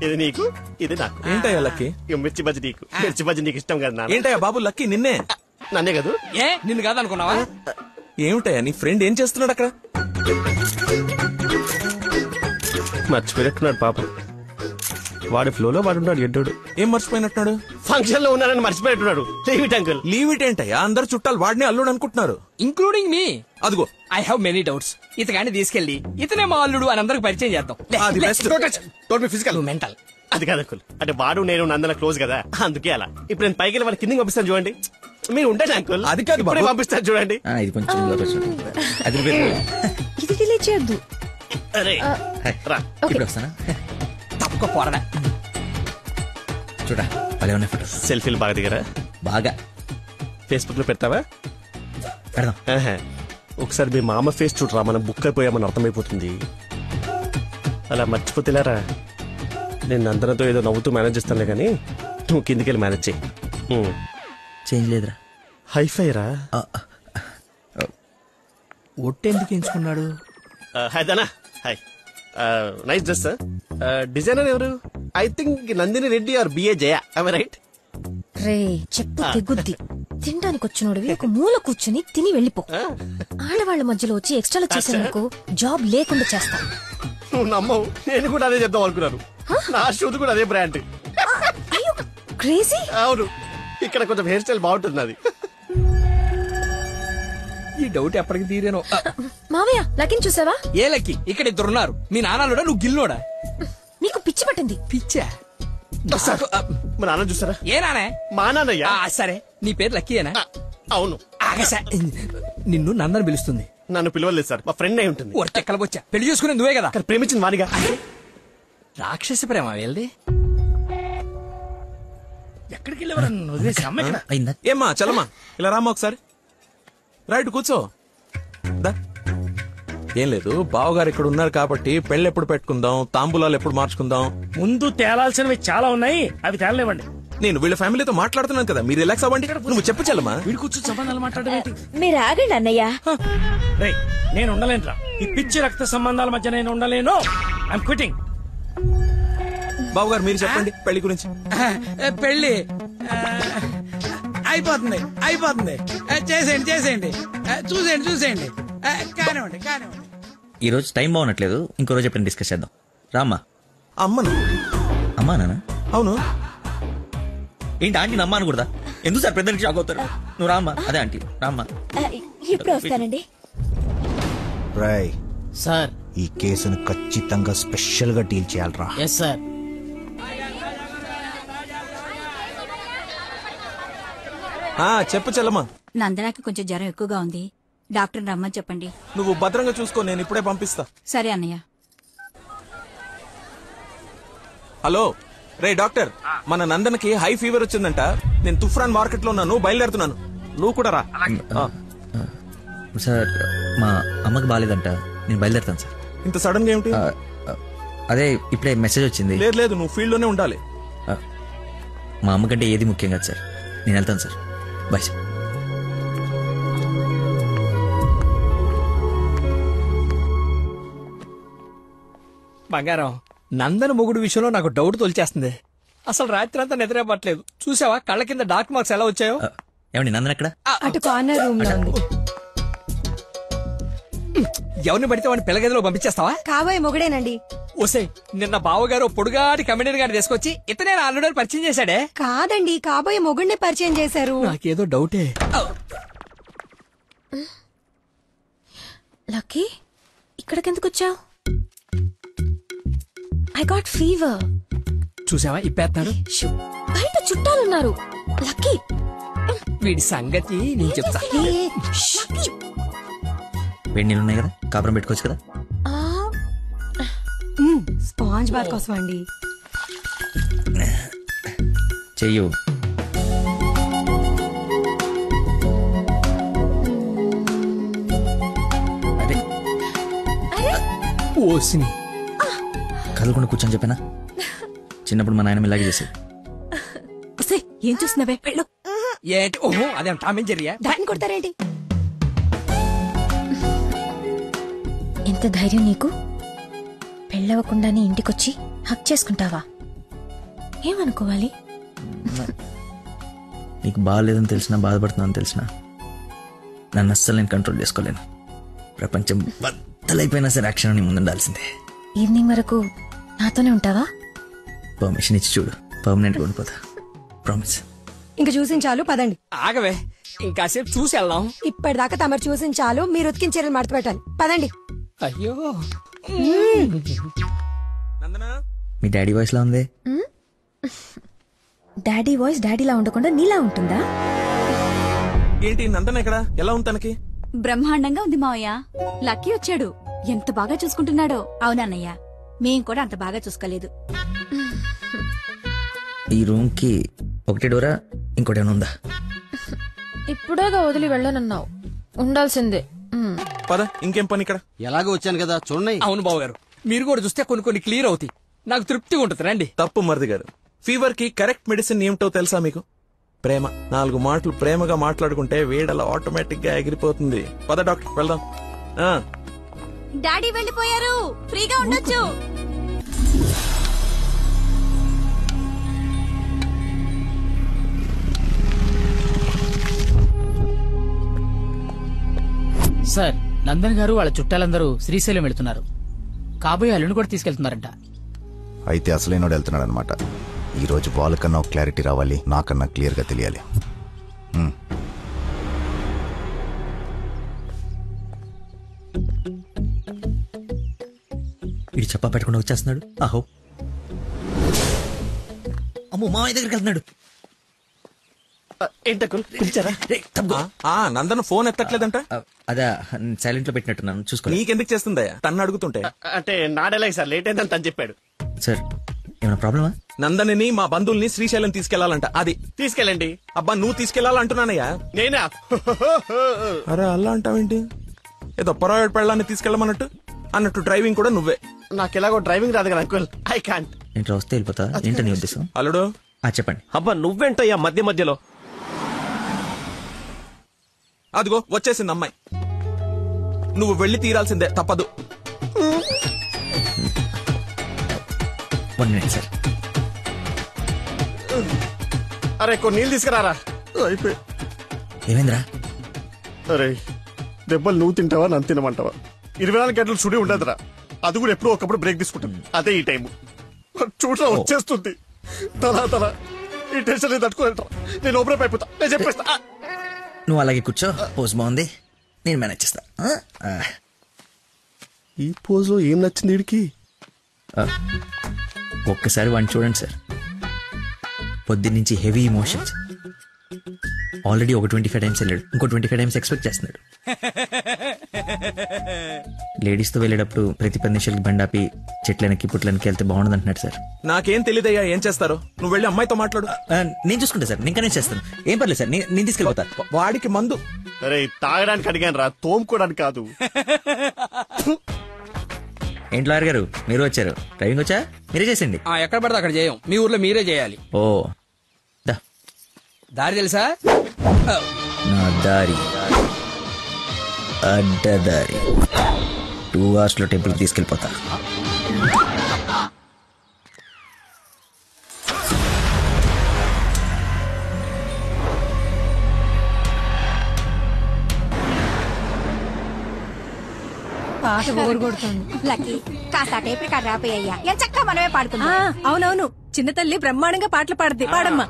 Speaker 1: ఇది నీకు, ఇది నాకు.
Speaker 7: ఏంటయ్యా లక్కీ?
Speaker 1: మిర్చి బజ్జి నీకు, మిర్చి బజ్జి నీకు ఇష్టం కదా నాన్న.
Speaker 7: ఏంటయ్యా బాబు లక్కీ నిన్నే?
Speaker 1: నన్నే కదా.
Speaker 9: ఏ నిన్ను కాదనుకున్నావా?
Speaker 7: ఏమిటయ్యా నీ ఫ్రెండ్ ఏం చేస్తున్నాడు అక్కడ?
Speaker 1: మర్చిపోయినట్టున్నాడు పాపం. వాడి ఫ్లోలో వాడున్నాడు ఎడ్డోడు.
Speaker 7: ఏం మర్చిపోయినట్టున్నాడు?
Speaker 1: ఫంక్షన్ లో ఉన్నానని మర్చిపోయినట్టున్నాడు. Leave it uncle.
Speaker 7: Leave it ఏంటయ్యా? అందరు చుట్టాలు వాడిని అల్లుడు అనుకుంటున్నారు,
Speaker 9: ఇంక్లూడింగ్ మీ.
Speaker 7: అదిగో
Speaker 9: ఐ హావ్ మెనీ డౌట్స్. ఇతగాని తీసుకెళ్లి ఇతనే మా అల్లుడు అని అందరికి పరిచయం చేద్దాం.
Speaker 7: అది బెస్ట్.
Speaker 1: Physical mental. అది కాదు అంకుల్, అంటే వాడు నేను నందన క్లోజ్ కదా, అందుకే అలా. ఇప్పుడు నేను పైకి వెళ్ళి వాడి కిందకి పంపిస్తాను చూడండి. మీరు ఉండండి అంకుల్.
Speaker 7: అది కాదు
Speaker 1: ఇప్పుడే పంపిస్తాను చూడండి.
Speaker 10: ఇది కొంచెం
Speaker 5: ఇది డిలీట్ చేయొద్దు.
Speaker 1: అరే రా.
Speaker 10: ఇప్పుడు వస్తానా?
Speaker 9: తప్పక పోరడా.
Speaker 10: చూడా భలే ఉన్నాయి ఫోటో.
Speaker 1: సెల్ఫీలు బాగా దిగరా?
Speaker 10: బాగా.
Speaker 1: ఫేస్బుక్ లో పెడతావా?
Speaker 10: పెడదాం.
Speaker 1: ఒకసారి మీ మామ ఫేస్ చూడరా, మనం బుక్ అయిపోయామని అర్థమైపోతుంది. అలా మర్చిపోతేలారా. నేను నందనతో ఏదో నవ్వుతూ మేనేజ్ చేస్తానులే కానీ నువ్వు కిందికి వెళ్ళి మేనేజ్ చేయి.
Speaker 10: చేంజ్ లేదురా.
Speaker 1: హైఫై రా.
Speaker 9: ఒట్టెందుకు ఎంచుకున్నాడు?
Speaker 1: Hi Dana. Hi. Nice dress sir. Designer ఎవరు? I think Nandini Reddy or బిఏ జయ. I right?
Speaker 5: రే చెప్పు తెగుద్ది. తినడానికి వచ్చినోడివి ఒక మూల కూర్చుని తిని వెళ్ళిపో. ఆడవాళ్ల మధ్యలో వచ్చి ఎక్స్ట్రాలు చేసేందుకు జాబ్ లేకుండా చేస్తా.
Speaker 1: నువ్వు నమ్మవు, నేను కూడా అదే చెప్దాం అనుకున్నాను. నా షూట్ కూడా అదే బ్రాండ్.
Speaker 5: అయ్యో క్రేజీ.
Speaker 1: అవును, ఇక్కడ కొంచెం హెయిర్ స్టైల్ బాగుంటుంది అది.
Speaker 9: ఈ డౌట్ ఎప్పటికి తీరేనో.
Speaker 5: మావయ్య లక్కీని చూసావా?
Speaker 9: ఏ లక్కీ? ఇక్కడ ఇద్దరున్నారు. మీ నాన్నలోడా నువ్వు గిల్లోడా?
Speaker 5: నీకు పిచ్చి పట్టింది.
Speaker 9: పిచ్చా?
Speaker 1: మా నాన్న చూసారా?
Speaker 9: ఏ నానే?
Speaker 1: మా నాన్నయ్య.
Speaker 9: సరే నీ పేరు లక్కీయేనా?
Speaker 1: అవును.
Speaker 9: నిన్ను నందన పిలుస్తుంది.
Speaker 1: నన్ను పిలవలేదు సార్, మా ఫ్రెండ్ అయి ఉంటుంది.
Speaker 9: వచ్చా పెళ్లి చేసుకునే నువ్వే కదా.
Speaker 1: ప్రేమించింది వానిగా.
Speaker 9: రాక్షస ప్రేమ వెళ్ళి
Speaker 4: ఎక్కడికి వెళ్ళేవారు వదిలేసి అమ్మ ఇక్కడ.
Speaker 7: ఏమ్మా చలమా ఇలా రామ్మా ఒకసారి. రైట్ కూర్చో. ఏం లేదు, బావగారు ఇక్కడ ఉన్నారు కాబట్టి పెళ్లి ఎప్పుడు పెట్టుకుందాం, తాంబూలాలు ఎప్పుడు మార్చుకుందాం.
Speaker 4: ముందు తేలాల్సినవి చాలా ఉన్నాయి, అవి తేలనివ్వండి.
Speaker 7: నేను వీళ్ళ ఫ్యామిలీతో మాట్లాడుతున్నాను కదా, మీరు రిలాక్స్ అవ్వండి. నువ్వు చెప్పు చలమా.
Speaker 4: వీడి కూర్చొని సంబంధాలు మాట్లాడడం.
Speaker 14: మీరు ఆగండి అన్నయ్య.
Speaker 4: నేను ఉండలేనురా, ఈ పిచ్చి రక్త సంబంధాల మధ్య నేను ఉండలేను. I'm quitting.
Speaker 7: బావగారు మీరు చెప్పండి పెళ్లి గురించి.
Speaker 15: పెళ్లి అయిపోతుంది. చేసేయండి. చూసేయండి. కానివ్వండి.
Speaker 10: ఈ రోజు టైం బాగున్నట్లేదు, ఇంకో రోజు ఎప్పుడైనా డిస్కస్ చేద్దాం. రామ్మా.
Speaker 7: అమ్మను.
Speaker 10: అమ్మా నాన్న?
Speaker 7: అవును.
Speaker 10: ఏంటి ఆంటీ అమ్మా అనకూడదా? ఎందుకు సార్ పెద్దలకి షాక్ అవుతారు? నువ్వు రామ్మా. అదే ఆంటీ రామ్మా.
Speaker 14: ఇప్పుడు వస్తానండి.
Speaker 17: రాయ్
Speaker 15: సార్,
Speaker 17: ఈ కేసును ఖచ్చితంగా స్పెషల్ గా డీల్ చేయాలరా.
Speaker 15: Yes sir.
Speaker 7: చెప్పు చెల్లమ్మా.
Speaker 18: నందనాకి కొంచెం జ్వరం ఎక్కువగా ఉంది, డాక్టర్ రమ్మని చెప్పండి.
Speaker 7: నువ్వు భద్రంగా చూసుకో, నేను ఇప్పుడే పంపిస్తా.
Speaker 18: సరే అన్నయ్య.
Speaker 7: హలో రే డాక్టర్, మన నందనకి హై ఫీవర్ వచ్చిందంట. నేను తుఫ్రాన్ మార్కెట్ లో ఉన్నాను, బయలుదేరుతున్నాను. నువ్వు కూడా రా.
Speaker 10: సార్ మా అమ్మకి బాగాలేదంట, నేను బయలుదేరుతాను సార్.
Speaker 7: ఇంత సడన్ గా ఏమిటి?
Speaker 10: అదే ఇప్పుడే మెసేజ్ వచ్చింది.
Speaker 7: లేదు నువ్వు ఫీల్డ్ లోనే ఉండాలి.
Speaker 10: మా అమ్మకంటే ఏది ముఖ్యం కాదు సార్, నేను వెళ్తాను సార్. Bye sir.
Speaker 9: బంగారం, నందన మొగుడు విషయంలో నాకు డౌట్ తొలిచేస్తుంది. అసలు రాత్రి అంతా నిద్ర పట్టలేదు. చూసావా కళ్ళ కింద డార్క్ మార్క్స్ ఎలా వచ్చాయో?
Speaker 10: ఏమండి నందన ఎక్కడ?
Speaker 5: అటు కార్నర్ రూమ్ లో ఉంది.
Speaker 9: ఎవరిని పడితే వాడిని పిల్లగదిలో పంపించేస్తావా?
Speaker 5: కాబోయే మొగుడేనండి.
Speaker 9: ఓసే, నిన్న బావగారు పొడుగాటి కమిడీని గారిని తీసుకొచ్చి ఇతనే ఆల్రెడీ పరిచయం చేశాడే.
Speaker 5: కాదండి, కాబోయే మొగుడిని పరిచయం చేశారు.
Speaker 9: నాకేదో డౌటే.
Speaker 5: లక్కీ, ఇక్కడికెందుకు వచ్చావు? I got fever.
Speaker 9: చూసావా ఇప్పేస్తున్నాడు.
Speaker 5: బయట చుట్టాలున్నారు. లక్కీ,
Speaker 9: వీడి సంగతి నేను చెప్తా.
Speaker 10: వేడి నీళ్ళు ఉన్నాయి కదా, కాపురం పెట్టుకోవచ్చు కదా.
Speaker 5: స్పాంజ్ బాత్ కోసం అండి.
Speaker 10: చెయ్యు.
Speaker 9: ఓసిని
Speaker 10: కదలకుండా కూర్చొని చెప్పానా? చిన్నప్పుడు మా నాయనమ్మ ఇలాగే చేసేది.
Speaker 5: ఏం చూస్తున్నావే? వెళ్ళు.
Speaker 9: ఏంటి? ఓహో అదే టామ్ అండ్ జెర్రీ.
Speaker 5: దాన్ని కొడతారేంటి? ఎంత ధైర్యం నీకు? పెళ్ళవకుండానే ఇంటికొచ్చి హక్ చేసుకుంటావా? ఏమనుకోవాలి?
Speaker 10: నీకు బాగాలేదని తెలిసినా బాధపడుతున్నాను తెలిసినా నన్ను అస్సలు నేను కంట్రోల్ చేసుకోలేను. ప్రపంచం బద్దలైపోయినా సరే యాక్షన్ నీ ముందు ఉండాల్సిందే.
Speaker 5: ఈవినింగ్ వరకు నాతోనే ఉంటావా?
Speaker 10: పర్మిషన్ ఇచ్చి చూడు, పర్మనెంట్గా ఉండిపోతా. ప్రామిస్.
Speaker 2: ఇంక చూసించాలు పదండి.
Speaker 15: ఆగవే, ఇంకాసేపు చూసి వెళ్దాం.
Speaker 2: ఇప్పటిదాకా తమరు చూసించాలు, మీరు ఉతికిన చీరలు మడత పెట్టాలి. పదండి.
Speaker 15: అయ్యో,
Speaker 10: మీ డాడీ వాయిస్ లా ఉంది.
Speaker 5: డాడీ వాయిస్ డాడీలా ఉండకుండా నీలా ఉంటుందా?
Speaker 7: ఏంటి నందన ఇక్కడ ఎలా ఉంది తనకి?
Speaker 18: బ్రహ్మాండంగా ఉంది మావయ్య. లక్కీ వచ్చాడు, ఎంత బాగా చూసుకుంటున్నాడో.
Speaker 16: అవునన్నయ్య, మేం కూడా అంత బాగా చూసుకోలేదు.
Speaker 10: ఈ రూమ్ కి ఒకటి డోరా, ఇంకోటి ఉందా?
Speaker 5: ఇప్పుడేగా వదిలి వెళ్ళనన్నావు, ఉండాల్సిందే.
Speaker 7: పద, ఇంకేం పని ఇక్కడ?
Speaker 12: ఎలాగో వచ్చాను కదా చూడండి.
Speaker 9: అవును బాబు గారు, మీరు కూడా చూస్తే కొన్ని క్లియర్ అవుతాయి. నాకు తృప్తిగా ఉంటుంది. రండి.
Speaker 7: తప్పు మరిది గారు, ఫీవర్ కి కరెక్ట్ మెడిసిన్ ఏమిటో తెలుసా మీకు? ప్రేమ. 4 మాటలు ప్రేమగా మాట్లాడుకుంటే వేడలా ఆటోమేటిక్ గా ఎగిరిపోతుంది. పద డాక్టర్ వెళ్దాం.
Speaker 14: డాడీ వెళ్ళిపోయారు, ఫ్రీగా ఉండొచ్చు.
Speaker 15: సార్, నందన్ గారు వాళ్ళ చుట్టాలందరూ శ్రీశైలం వెళ్తున్నారు. కాబోయే అల్లుని కూడా తీసుకెళ్తున్నారంట.
Speaker 17: అయితే అసలైనోడు వెళ్తున్నాడు అనమాట. ఈ రోజు వాళ్ళకన్నా ఒక క్లారిటీ రావాలి, నాకన్నా క్లియర్ గా తెలియాలి.
Speaker 10: ఇది చెప్పా పెట్టకుండా వచ్చేస్తున్నాడు. ఆహో, అమ్మో, మామయ్య దగ్గరికి వెళ్తున్నాడు.
Speaker 7: నందన ఫోన్ ఎత్తట్లేదంట.
Speaker 10: అదే సైలెంట్ లో పెట్టినట్టున్నాను, చూసుకో.
Speaker 7: నీకెందుకు చేస్తుందయ్యా? తన్ను అడుగుతుంటే.
Speaker 1: అంటే నాడేలాగ సార్, లేట్ అయిందని తను చెప్పాడు.
Speaker 10: సార్, ఏమైనా ప్రాబ్లమా?
Speaker 7: నందనిని మా బంధువుల్ని శ్రీశైలం తీసుకెళ్లాలంట. అది
Speaker 1: తీసుకెళ్ళండి.
Speaker 7: అబ్బా, నువ్వు తీసుకెళ్లాలంటున్నానయ్యా.
Speaker 1: నేనా?
Speaker 7: అరే అలా అంటావేంటి? ఏదో పొరపాటు పెళ్ళాన్ని తీసుకెళ్ళమన్నట్టు అన్నట్టు డ్రైవింగ్ కూడా నువ్వే.
Speaker 1: నాకు ఎలాగో డ్రైవింగ్ రాదు కదా అంకుల్, ఐ కాంట్.
Speaker 10: ఏంటి వస్తే వెళ్ళిపోతా? ఏంటో నీ ఉద్దేశం?
Speaker 7: అల్లుడు
Speaker 10: చెప్పండి.
Speaker 22: అబ్బా నువ్వేంటయ్యా మధ్య మధ్యలో?
Speaker 7: అదిగో వచ్చేసింది అమ్మాయి. నువ్వు వెళ్ళి తీరాల్సిందే, తప్పదు.
Speaker 10: 1 minute సార్.
Speaker 1: అరే కొన్ని నీళ్ళు తీసుకురారా. అయిపోయి.
Speaker 10: ఏమైందిరా?
Speaker 1: అరే దెబ్బలు నువ్వు తింటావా నన్ను తినమంటావా? 24 గంటలు చుడి ఉండదురా. అది కూడా ఎప్పుడో ఒకప్పుడు బ్రేక్ తీసుకుంటాం. అదే ఈ టైం చూడరా వచ్చేస్తుంది. తల ఈ టెన్షన్ తట్టుకోలేటరా. నేను ఓపెన్ అయిపోతా, నేను చెప్పేస్తా.
Speaker 10: నువ్వు అలాగే కూర్చో, పోజ్ బాగుంది, నేను మేనేజ్ చేస్తా.
Speaker 1: ఈ పోజ్ లో ఏం నచ్చింది వీడికి?
Speaker 10: ఒక్కసారి వాడిని చూడండి సార్. పొద్దున్నుంచి హెవీ ఇమోషన్స్. ఆల్రెడీ ఒక 25 టైమ్స్ వెళ్ళాడు, ఇంకో 25 టైమ్స్ ఎక్స్పెక్ట్ చేస్తున్నాడు. లేడీస్ తో వెళ్ళేటప్పుడు ప్రతి 10 నిమిషాలకి బండాపి చెట్లనికి పుట్లనికి వెళ్తే బాగుండదు అంటున్నాడు సార్.
Speaker 7: నాకేం తెలియదయ్యా ఏం చేస్తారో. నువ్వు వెళ్ళి అమ్మాయితో మాట్లాడు.
Speaker 10: నేను చూసుకుంటా సార్, నేను కనెక్ట్ చేస్తాను. ఏం పర్లేదు సార్, నేను తీసుకెళ్ళిపోతా.
Speaker 7: వాడికి మందు.
Speaker 1: అరే తాగడానికి అడిగాను రా, తోముకోవడానికి కాదు.
Speaker 10: ఏంటి లాయర్ గారు, మీరు వచ్చారు? డ్రైవింగ్ వచ్చా? మీరే చేసిండి.
Speaker 9: ఎక్కడ పడితే అక్కడ చేయం, మీ ఊర్లో మీరే చేయాలి.
Speaker 10: ఓ,
Speaker 9: దారి తెలుసా?
Speaker 10: నా దారి అడ్డదారి. 2 hours లో టెంపుల్ తీసుకెళ్ళిపోతా.
Speaker 2: పాట బోరు కొడుతుంది.
Speaker 16: లక్కీ, కాస్త టేప్ రికార్డ్ రాపోయ్యా, ఎంత చక్కగా మనమే పాడుకుందాం.
Speaker 2: అవునవును, చిన్న తల్లి బ్రహ్మాండంగా పాటలు పాడుద్ది. పాడమ్మా.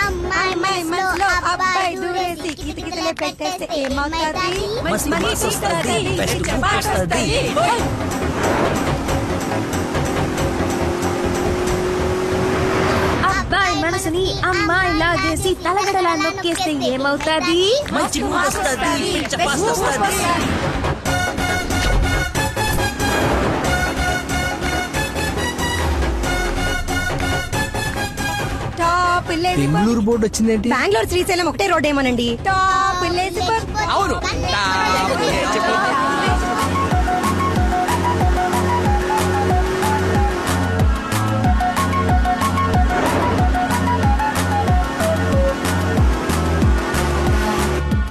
Speaker 16: అమ్మాయి మనసులో అబ్బాయి దూరేసి కితకితలే పెట్టేస్తే ఏమవుతుంది? మంచి మనిషి వస్తది, మంచి పాట వస్తది.
Speaker 5: అబ్బాయి మనసుని అమ్మాయి లాగేసి తలగడలా నొక్కేస్తే ఏమవుతాది?
Speaker 16: మంచి ఊపు వస్తది, మంచి ఊపు వస్తది.
Speaker 15: బెంగళూరు బోర్డు వచ్చిందేంటి?
Speaker 2: బెంగళూరు శ్రీశైలం ఒకటే రోడ్ ఏమోనండి. టాప్
Speaker 9: అవును.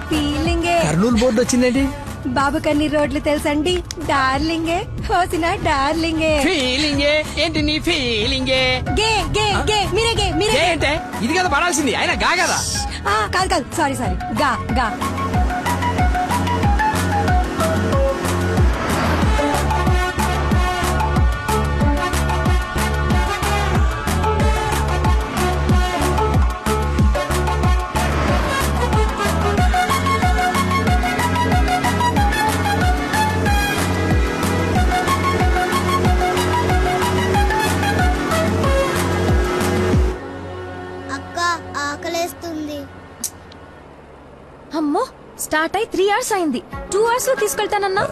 Speaker 2: ఫీలింగ్.
Speaker 15: కర్నూలు బోర్డు వచ్చిందేంటి?
Speaker 2: బాబు కన్ని రోడ్లు తెలుసండి. డార్లింగే హోసిన డార్లింగే.
Speaker 9: ఫీలింగే ఏంటి నీ ఫీలింగే?
Speaker 2: గే గే గే మీరే గే మీరే
Speaker 9: గే అంటే ఇది కదా పడాల్సింది, అయినా గా కదా.
Speaker 2: కాదు కాదు సారీ సారీ గా గా.
Speaker 5: అమ్మో స్టార్ట్ అయి 3 hours అయింది. 2 hours లో తీసుకెళ్తానన్నా.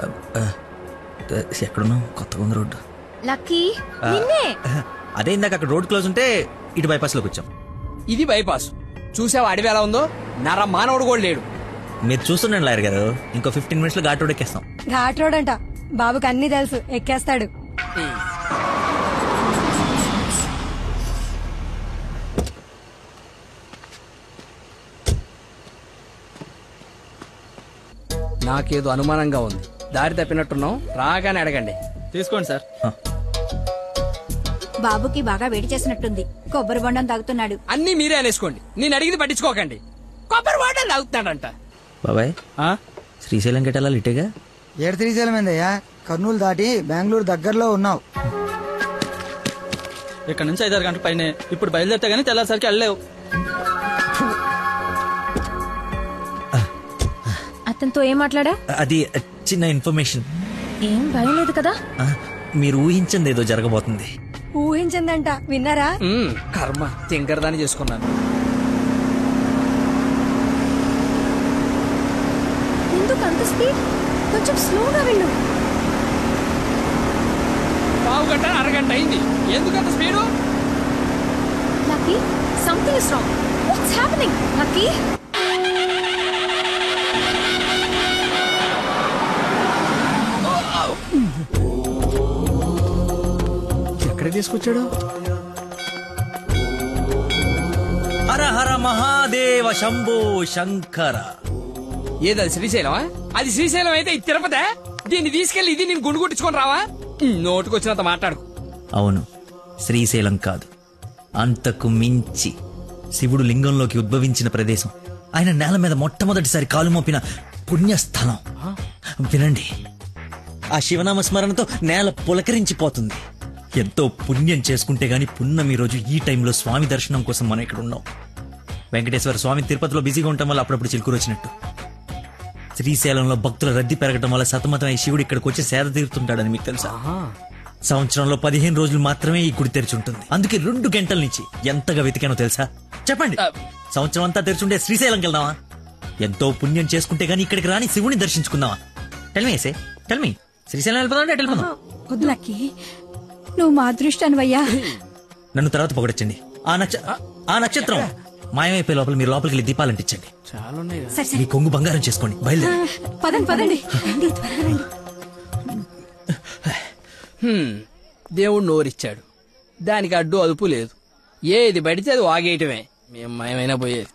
Speaker 10: ఎక్కడున్నావు? కొత్తగా ఉంది రోడ్డు.
Speaker 5: లక్కీ నిన్నే.
Speaker 10: అదే ఇందాక అక్కడ రోడ్ క్లోజ్ ఉంటే ఇటు బైపాస్ లోకి వచ్చాం.
Speaker 9: ఇది బైపాస్. చూసావా అడవి ఎలా ఉందో? నర మానవుడు కూడా లేడు.
Speaker 10: మీరు చూస్తుండండి లాయర్ గారు, ఇంకో 15 minutes లో ఘాట్ రోడ్ ఎక్కేస్తాం.
Speaker 2: ఘాట్ రోడ్ అంట, బాబుకి అన్ని తెలుసు, ఎక్కేస్తాడు.
Speaker 9: నాకేదో అనుమానంగా ఉంది. దారి తప్పినట్టున్నాం, రాగానే అడగండి.
Speaker 20: తీసుకోండి సార్.
Speaker 18: బాబుకి బాగా వేడి చేసినట్టుంది, కొబ్బరి బొండం తాగుతున్నాడు.
Speaker 9: అన్ని మీరే అనేసుకోండి, నేను అడిగింది పట్టించుకోకండి. కొబ్బరి బొండం తాగుతున్నాడంట.
Speaker 10: బాబాయ్ శ్రీశైలం గెటాలా ఇటేగా?
Speaker 8: ఏడు శ్రీశైలం ఏందయ్యా? కర్నూలు దాటి బెంగళూరు దగ్గరలో ఉన్నావు.
Speaker 20: ఇక్కడ నుంచి 5-6 గంటల పైన. ఇప్పుడు బయలుదేరితే గానీ తెల్లాసరికి వెళ్ళలేవు.
Speaker 5: అతనితో ఏం మాట్లాడా?
Speaker 10: అది చిన్న ఇన్ఫర్మేషన్.
Speaker 5: ఏం భయం లేదు కదా?
Speaker 10: మీరు ఊహించింది ఏదో జరగబోతుంది.
Speaker 2: ఊహించిందంట, విన్నారా?
Speaker 9: కర్మ తింకరదాన్ని చేసుకున్నాను.
Speaker 5: ఎందుకు అంత స్పీడ్? కొంచెం స్లోగా వెళ్ళు.
Speaker 9: పావు గంట అరగంట అయింది, ఎందుకంత speed?
Speaker 5: Lucky something is wrong. What's happening lucky?
Speaker 9: ఎక్కడ తీసుకొచ్చాడు?
Speaker 10: హర హర మహాదేవ శంభో శంకర.
Speaker 9: ఏదది శ్రీశైలమా? అది శ్రీశైలం అయితే ఇది తిరుపతే. దీన్ని తీసుకెళ్లి ఇది నేను గుండు కొట్టించుకొని రావా? నోటుకొచ్చినంత మాట్లాడుకు.
Speaker 10: అవును, శ్రీశైలం కాదు, అంతకు మించి శివుడు లింగంలోకి ఉద్భవించిన ప్రదేశం, ఆయన నేల మీద మొట్టమొదటిసారి కాలు మోపిన పుణ్యస్థలం. వినండి, ఆ శివనామ స్మరణతో నేల పులకరించిపోతుంది. ఎంతో పుణ్యం చేసుకుంటే గాని పున్నమి రోజు ఈ టైంలో స్వామి దర్శనం కోసం మనం ఇక్కడ ఉన్నాం. వెంకటేశ్వర స్వామి తిరుపతిలో బిజీగా ఉండటం వల్ల అప్పుడప్పుడు చిలుకూరు వచ్చినట్టు. శ్రీశైలంలో భక్తుల రద్దీ పెరగడం వల్ల సతమతమై శివుడు ఇక్కడికి వచ్చి సేద తీరుతుంటాడని మీకు తెలుసా? సంవత్సరంలో 15 రోజులు మాత్రమే ఈ గుడి తెరిచి ఉంటుంది. అందుకే 2 గంటల నుంచి ఎంతగా వెతికానో తెలుసా? చెప్పండి, సంవత్సరం అంతా తెరిచుండే శ్రీశైలంకి వెళ్దామా? ఎంతో పుణ్యం చేసుకుంటే గానీ ఇక్కడికి రాని శివుని దర్శించుకుందామా? టెల్మీ శ్రీశైలం వెళ్ళిపోదాం. వెళ్ళిపోదాం.
Speaker 18: లక్కీ, నువ్వు మా అదృష్టానివయ్యా.
Speaker 10: నన్ను తర్వాత పొగడొచ్చండి. ఆ నక్షత్రం మాయమైపోయే లోపల మీరు లోపలికి వెళ్ళి దీపాలు అంటించండి. మీ కొంగు బంగారం చేసుకోండి. బయలుదేరి
Speaker 18: పదండి.
Speaker 9: దేవుడు నోరిచ్చాడు, దానికి అడ్డు అదుపు లేదు. ఏది పడితే అది వాగేయటమే. మేము మయమైనా పోయేది.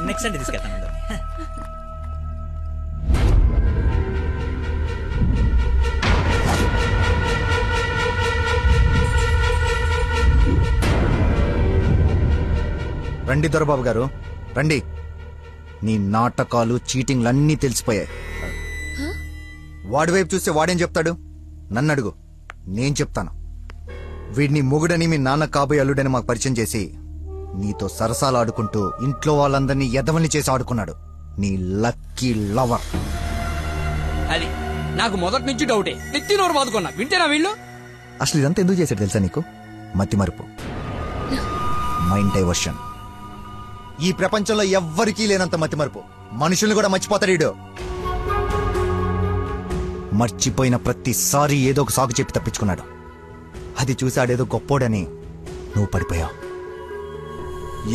Speaker 10: నెక్స్ట్ అంటే తీసుకెళ్తాను.
Speaker 17: రండి దొరబాబు గారు, రండి. నీ నాటకాలు చీటింగ్లన్నీ తెలిసిపోయాయి. వాడి వైపు చూస్తే వాడేం చెప్తాడు? నన్ను అడుగు, నేను చెప్తాను. వీడిని మొగుడని మీ నాన్న కాబోయే అల్లుడని మాకు పరిచయం చేసి నీతో సరసాలు ఆడుకుంటూ ఇంట్లో వాళ్ళందరినీ ఎదవల్ని చేసి ఆడుకున్నాడు నీ లక్కీ లవర్.
Speaker 15: అది నాకు మొదటి నుంచి డౌటే. నెత్తి నోరు బాదుకున్నా వింటేనా వీళ్ళు?
Speaker 17: అసలు ఇదంతా ఎందుకు చేశాడు తెలుసా నీకు? మతి మరుపు, మైండ్ డైవర్షన్. ఈ ప్రపంచంలో ఎవ్వరికీ లేనంత మతి మరుపు. మనుషుల్ని కూడా మర్చిపోతాడు వీడు. మర్చిపోయిన ప్రతిసారి ఏదో ఒక సాకు చెప్పి తప్పించుకున్నాడు. అది చూసాడేదో గొప్పోడని నువ్వు పడిపోయావు.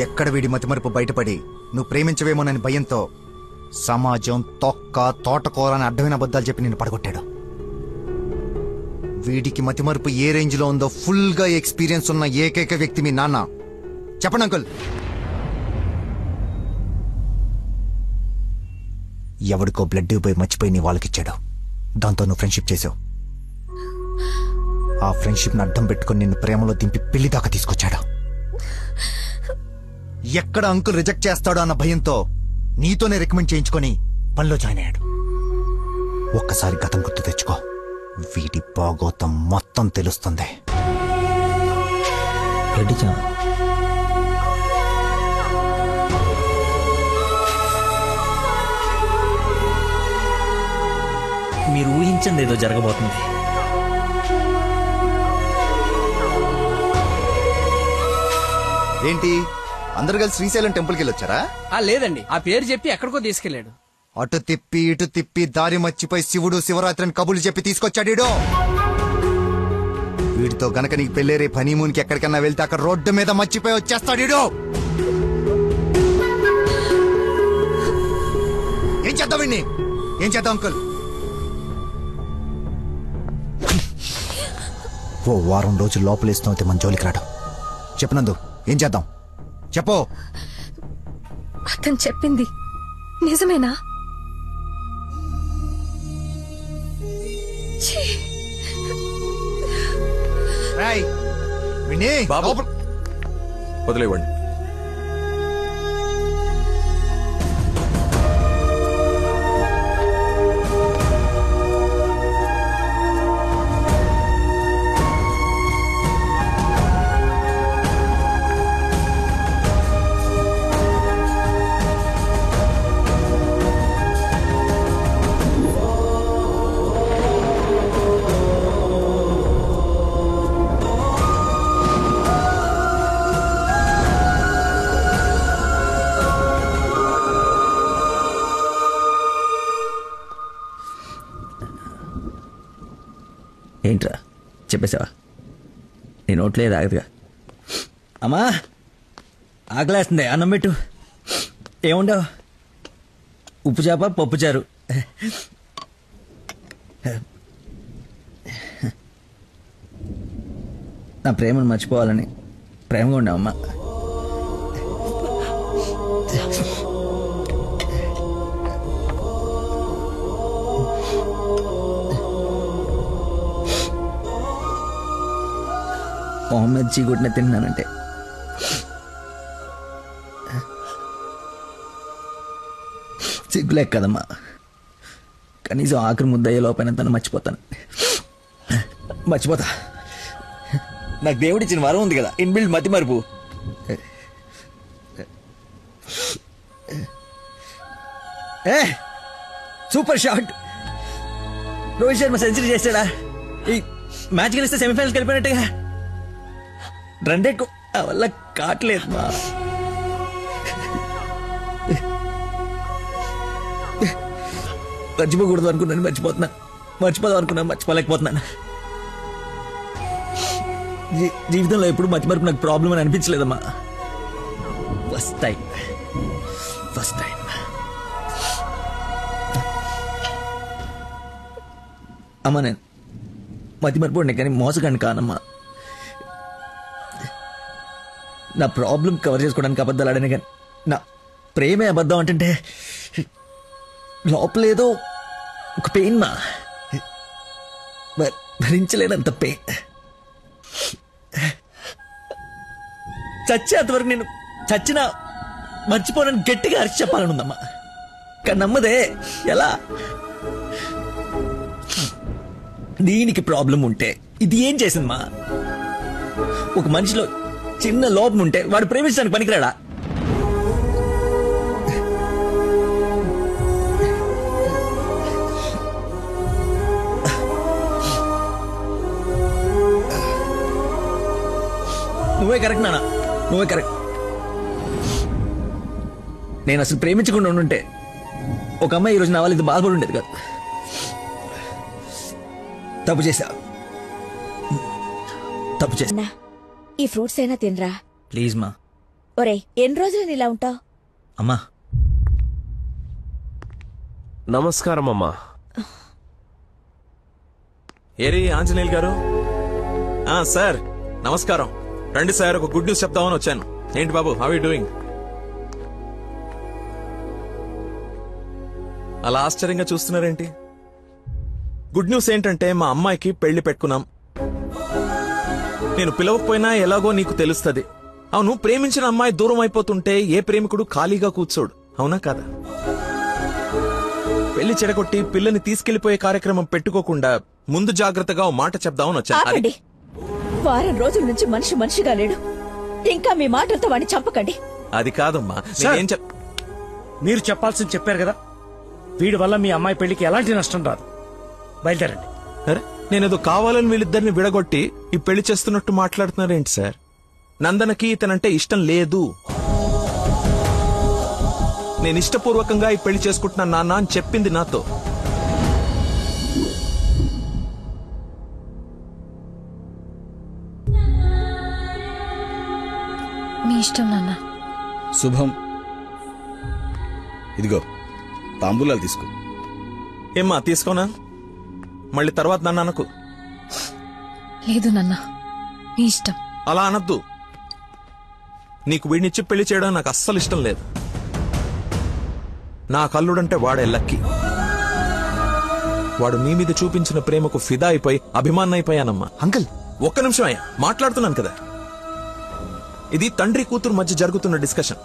Speaker 17: ఎక్కడ వీడి మతిమరుపు బయటపడి నువ్వు ప్రేమించవేమోనని భయంతో సమాజం తొక్క తోటకూర అని అడ్డమైన అబద్ధాలు చెప్పి నిన్ను పడగొట్టాడు. వీడికి మతిమరుపు ఏ రేంజ్ లో ఉందో ఫుల్ గా ఎక్స్పీరియన్స్ ఉన్న ఏకైక వ్యక్తి మీ నాన్న. చెప్పండి అంకుల్. ఎవడికో బ్లడ్ పోయి మర్చిపోయి నీ వాళ్ళకిచ్చాడు. దాంతో నువ్వు ఫ్రెండ్షిప్ చేసావు. ఆ ఫ్రెండ్షిప్ ని అడ్డం పెట్టుకుని నిన్ను ప్రేమలో దింపి పెళ్లి దాకా తీసుకొచ్చాడు. ఎక్కడ అంకుల్ రిజెక్ట్ చేస్తాడో అన్న భయంతో నీతోనే రికమెండ్ చేయించుకొని పనిలో జాయిన్ అయ్యాడు. ఒక్కసారి గతం గుర్తు తెచ్చుకో, వీటి భాగోతం మొత్తం తెలుస్తుంది.
Speaker 10: మీరు ఊహించింది ఏదో జరగబోతుంది.
Speaker 17: ఏంటి అందరు కలిసి శ్రీశైలం టెంపుల్కి వెళ్ళొచ్చారా?
Speaker 15: లేదండి, ఆ పేరు చెప్పి ఎక్కడికో తీసుకెళ్లాడు.
Speaker 17: అటు తిప్పి ఇటు తిప్పి దారి మర్చిపోయి శివుడు శివరాత్రిని కబులు చెప్పి తీసుకొచ్చాడు. వీడితో గనక నీకు పెళ్ళేరే హనీమూన్ కి ఎక్కడికన్నా వెళ్తే అక్కడ రోడ్డు మీద మర్చిపోయి వచ్చేస్తాడు. ఏం చేద్దాం వీడిని? ఏం చేద్దాం అంకుల్? ఓ వారం రోజులు లోపలేస్తాం అయితే మన జోలికి రాడు. చెప్పనందు ఏం చేద్దాం చెప్పు.
Speaker 5: అతను చెప్పింది నిజమేనా?
Speaker 7: బాబు వదిలేవండి.
Speaker 10: ఏంట్రా చెప్పేసావా? నీ నోట్లేదు ఆగదుగా. అమ్మా ఆకలేస్తుంది, అన్నం పెట్టు. ఏముండవు? ఉప్పు చేప పప్పు చారు. నా ప్రేమను మర్చిపోవాలని ప్రేమగా ఉండవమ్మా. మొహమ్మద్ చీగుట్టిన తిన్నానంటే సిగ్గులేక కదమ్మా. కనీసం ఆఖరి ముద్దయ్యే లోపైన తను మర్చిపోతాను. మర్చిపోతా. నాకు దేవుడిచ్చిన వరం ఉంది కదా, ఇన్బిల్డ్ మతి మరుపు. Super shot. Rohit Sharma century చేస్తాడా? ఈ మ్యాచ్ గెలిస్తే సెమీఫైనల్కి వెళ్ళిపోయినట్టుగా. రన్ రేట్ వల్ల కావట్లేదు మా. మర్చిపోకూడదు అనుకున్నాను, మర్చిపోతున్నాను. మర్చిపోదాం అనుకున్నాను, మర్చిపోలేకపోతున్నాను. జీవితంలో ఎప్పుడు మర్చిమరుపు నాకు ప్రాబ్లం అని అనిపించలేదమ్మా. ఫస్ట్ టైం అమ్మా. నేను మతిమరుపు కానీ మోసగాన్ని కానమ్మా. నా ప్రాబ్లం కవర్ చేసుకోవడానికి అబద్ధాలు ఆడాను కానీ నా ప్రేమే అబద్ధం అంటే లోపలేదో ఒక పెయిన్ మా, భరించలేనంత పెయిన్. చచ్చేంతవరకు నేను చచ్చినా మర్చిపోనని గట్టిగా అరిచి చెప్పాలని ఉందమ్మా. కానీ నమ్మదే. ఎలా? దీనికి ప్రాబ్లం ఉంటే ఇది ఏం చేసిందమ్మా? ఒక మనిషిలో చిన్న లోపం ఉంటే వాడు ప్రేమించడానికి పనికిరాడా? నువ్వే కరెక్ట్ నాన్న, నువ్వే కరెక్ట్. నేను అసలు ప్రేమించకుండా ఉండుంటే ఒక అమ్మాయి ఈరోజు నా వాళ్ళు ఇది బాధపడి ఉండేది కాదు. తప్పు చేశా.
Speaker 3: ఈ ఫ్రూట్స్ అయినా తినరా
Speaker 10: ప్లీజ్ మా.
Speaker 3: ఒరే ఎన్ని రోజులు ఇలా ఉంటావు?
Speaker 10: అమ్మా
Speaker 22: నమస్కారం అమ్మా.
Speaker 7: ఏరి ఆంజనేయులు గారు. సార్ నమస్కారం. రండి సార్, ఒక గుడ్ న్యూస్ చెప్తామని వచ్చాను. ఏంటి బాబు, హౌ యూ డూయింగ్? అలా ఆశ్చర్యంగా చూస్తున్నారేంటి? గుడ్ న్యూస్ ఏంటంటే మా అమ్మాయికి పెళ్లి పెట్టుకున్నాం. నేను పిలవకపోయినా ఎలాగో నీకు తెలుస్తుంది. అవును, ప్రేమించిన అమ్మాయి దూరం అయిపోతుంటే ఏ ప్రేమికుడు ఖాళీగా కూర్చోడు, అవునా కాదా? పెళ్లి చెడగొట్టి పిల్లని తీసుకెళ్లిపోయే కార్యక్రమం పెట్టుకోకుండా ముందు జాగ్రత్తగా ఓ మాట చెప్దామని వచ్చాను.
Speaker 3: వారం రోజుల నుంచి మనిషిగా లేడు. ఇంకా మీ మాటలతో వాడిని చంపకండి.
Speaker 7: అది కాదమ్మా,
Speaker 4: మీరు చెప్పాల్సింది చెప్పారు కదా. వీడి వల్ల మీ అమ్మాయి పెళ్లికి ఎలాంటి నష్టం రాదు. బయలుదేరండి.
Speaker 7: అరే, నేనేదో కావాలని వీళ్ళిద్దరిని విడగొట్టి ఈ పెళ్లి చేస్తున్నట్టు మాట్లాడుతున్నారేంటి సార్? నందనకి ఇతనంటే ఇష్టం లేదు. నేను ఇష్టపూర్వకంగా ఈ పెళ్లి చేసుకుంటున్నాను నాన్న అని చెప్పింది నాతో.
Speaker 5: మీ ఇష్టం నాన్న.
Speaker 12: శుభం. ఇదిగో తాంబూలాలు తీసుకో.
Speaker 7: ఏమ్మా తీసుకోనా? మళ్ళీ తర్వాత నన్ను అనకు.
Speaker 5: లేదు నాన్న, మీ ఇష్టం.
Speaker 7: అలా అనద్దు. నీకు వీడినిచ్చి పెళ్లి చేయడం నాకు అస్సలు ఇష్టం లేదు. నా కల్లుడంటే వాడే లక్కీ. వాడు నీ మీద చూపించిన ప్రేమకు ఫిదా అయిపోయి అభిమానం అయిపోయానమ్మా.
Speaker 17: అంకుల్
Speaker 7: ఒక్క నిమిషం అయ్యా, మాట్లాడుతున్నాను కదా. ఇది తండ్రి కూతురు మధ్య జరుగుతున్న డిస్కషన్.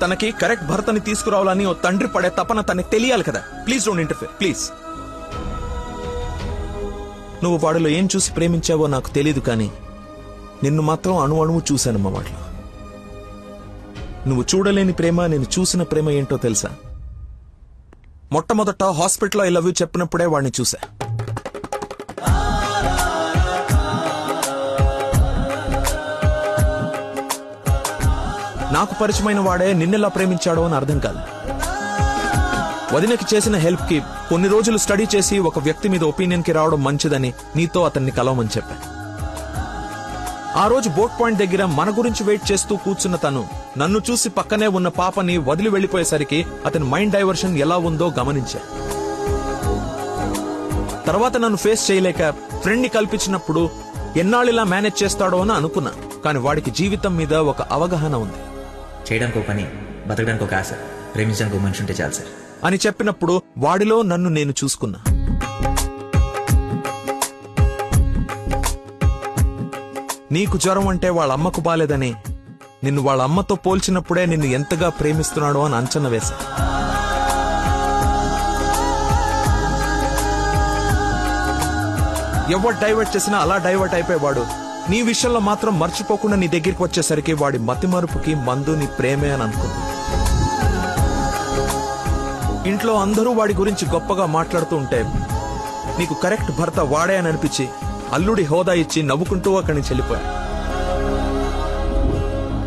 Speaker 7: తనకి కరెక్ట్ భర్తని తీసుకురావాలని ఓ తండ్రి పడే తపన తనకి తెలియాలి కదా. Please don't interfere please. నువ్వు వాడిలో ఏం చూసి ప్రేమించావో నాకు తెలీదు, కానీ నిన్ను మాత్రం అణువణువు చూశానమ్మా వాడిలో. నువ్వు చూడలేని ప్రేమ, నేను చూసిన ప్రేమ ఏంటో తెలుసా? మొట్టమొదట హాస్పిటల్లో ఐ లవ్ యూ చెప్పినప్పుడే వాడిని చూసా. నాకు పరిచయమైన వాడే నిన్నెలా ప్రేమించాడో అని అర్థం కాదు. వదినకి చేసిన హెల్ప్ కి కొన్ని రోజులు స్టడీ చేసి ఒక వ్యక్తి మీద ఒపీనియన్ కి రావడం మంచిదని నీతో అతన్ని కలవమని చెప్పా. ఆ రోజు బోట్ పాయింట్ దగ్గర మన గురించి వెయిట్ చేస్తూ కూర్చున్న తను నన్ను చూసి పక్కనే ఉన్న పాపని వదిలి వెళ్లిపోయేసరికి అతని మైండ్ డైవర్షన్ ఎలా ఉందో గమనించా. తర్వాత నన్ను ఫేస్ చేయలేక ఫ్రెండ్ ని కల్పించినప్పుడు ఎన్నాళ్ళిలా మేనేజ్ చేస్తాడో అని అనుకున్నా. కానీ వాడికి జీవితం మీద ఒక అవగాహన ఉంది.
Speaker 10: చేయడానికి ఒక పని, బతకడానికి ఒక ఆశ, ప్రేమించడానికి ఒక మనిషి ఉంటే చాలు సార్
Speaker 7: అని చెప్పినప్పుడు వాడిలో నన్ను నేను చూసుకున్నా. నీకు జ్వరం అంటే వాళ్ళ అమ్మకు బాలేదని నిన్ను వాళ్ళ అమ్మతో పోల్చినప్పుడే నిన్ను ఎంతగా ప్రేమిస్తున్నాడో అని అంచనా వేశా. ఎవరు డైవర్ట్ చేసినా అలా డైవర్ట్ అయిపోయేవాడు నీ విషయంలో మాత్రం మర్చిపోకుండా నీ దగ్గరికి వచ్చేసరికి వాడి మతిమరుపుకి మందు నీ ప్రేమే అని అనుకున్నా. ఇంట్లో అందరూ వాడి గురించి గొప్పగా మాట్లాడుతూ ఉంటే నీకు కరెక్ట్ భర్త వాడే అని అనిపించి అల్లుడి హోదా ఇచ్చి నవ్వుకుంటూ అక్కడి నుంచి వెళ్ళిపోయా.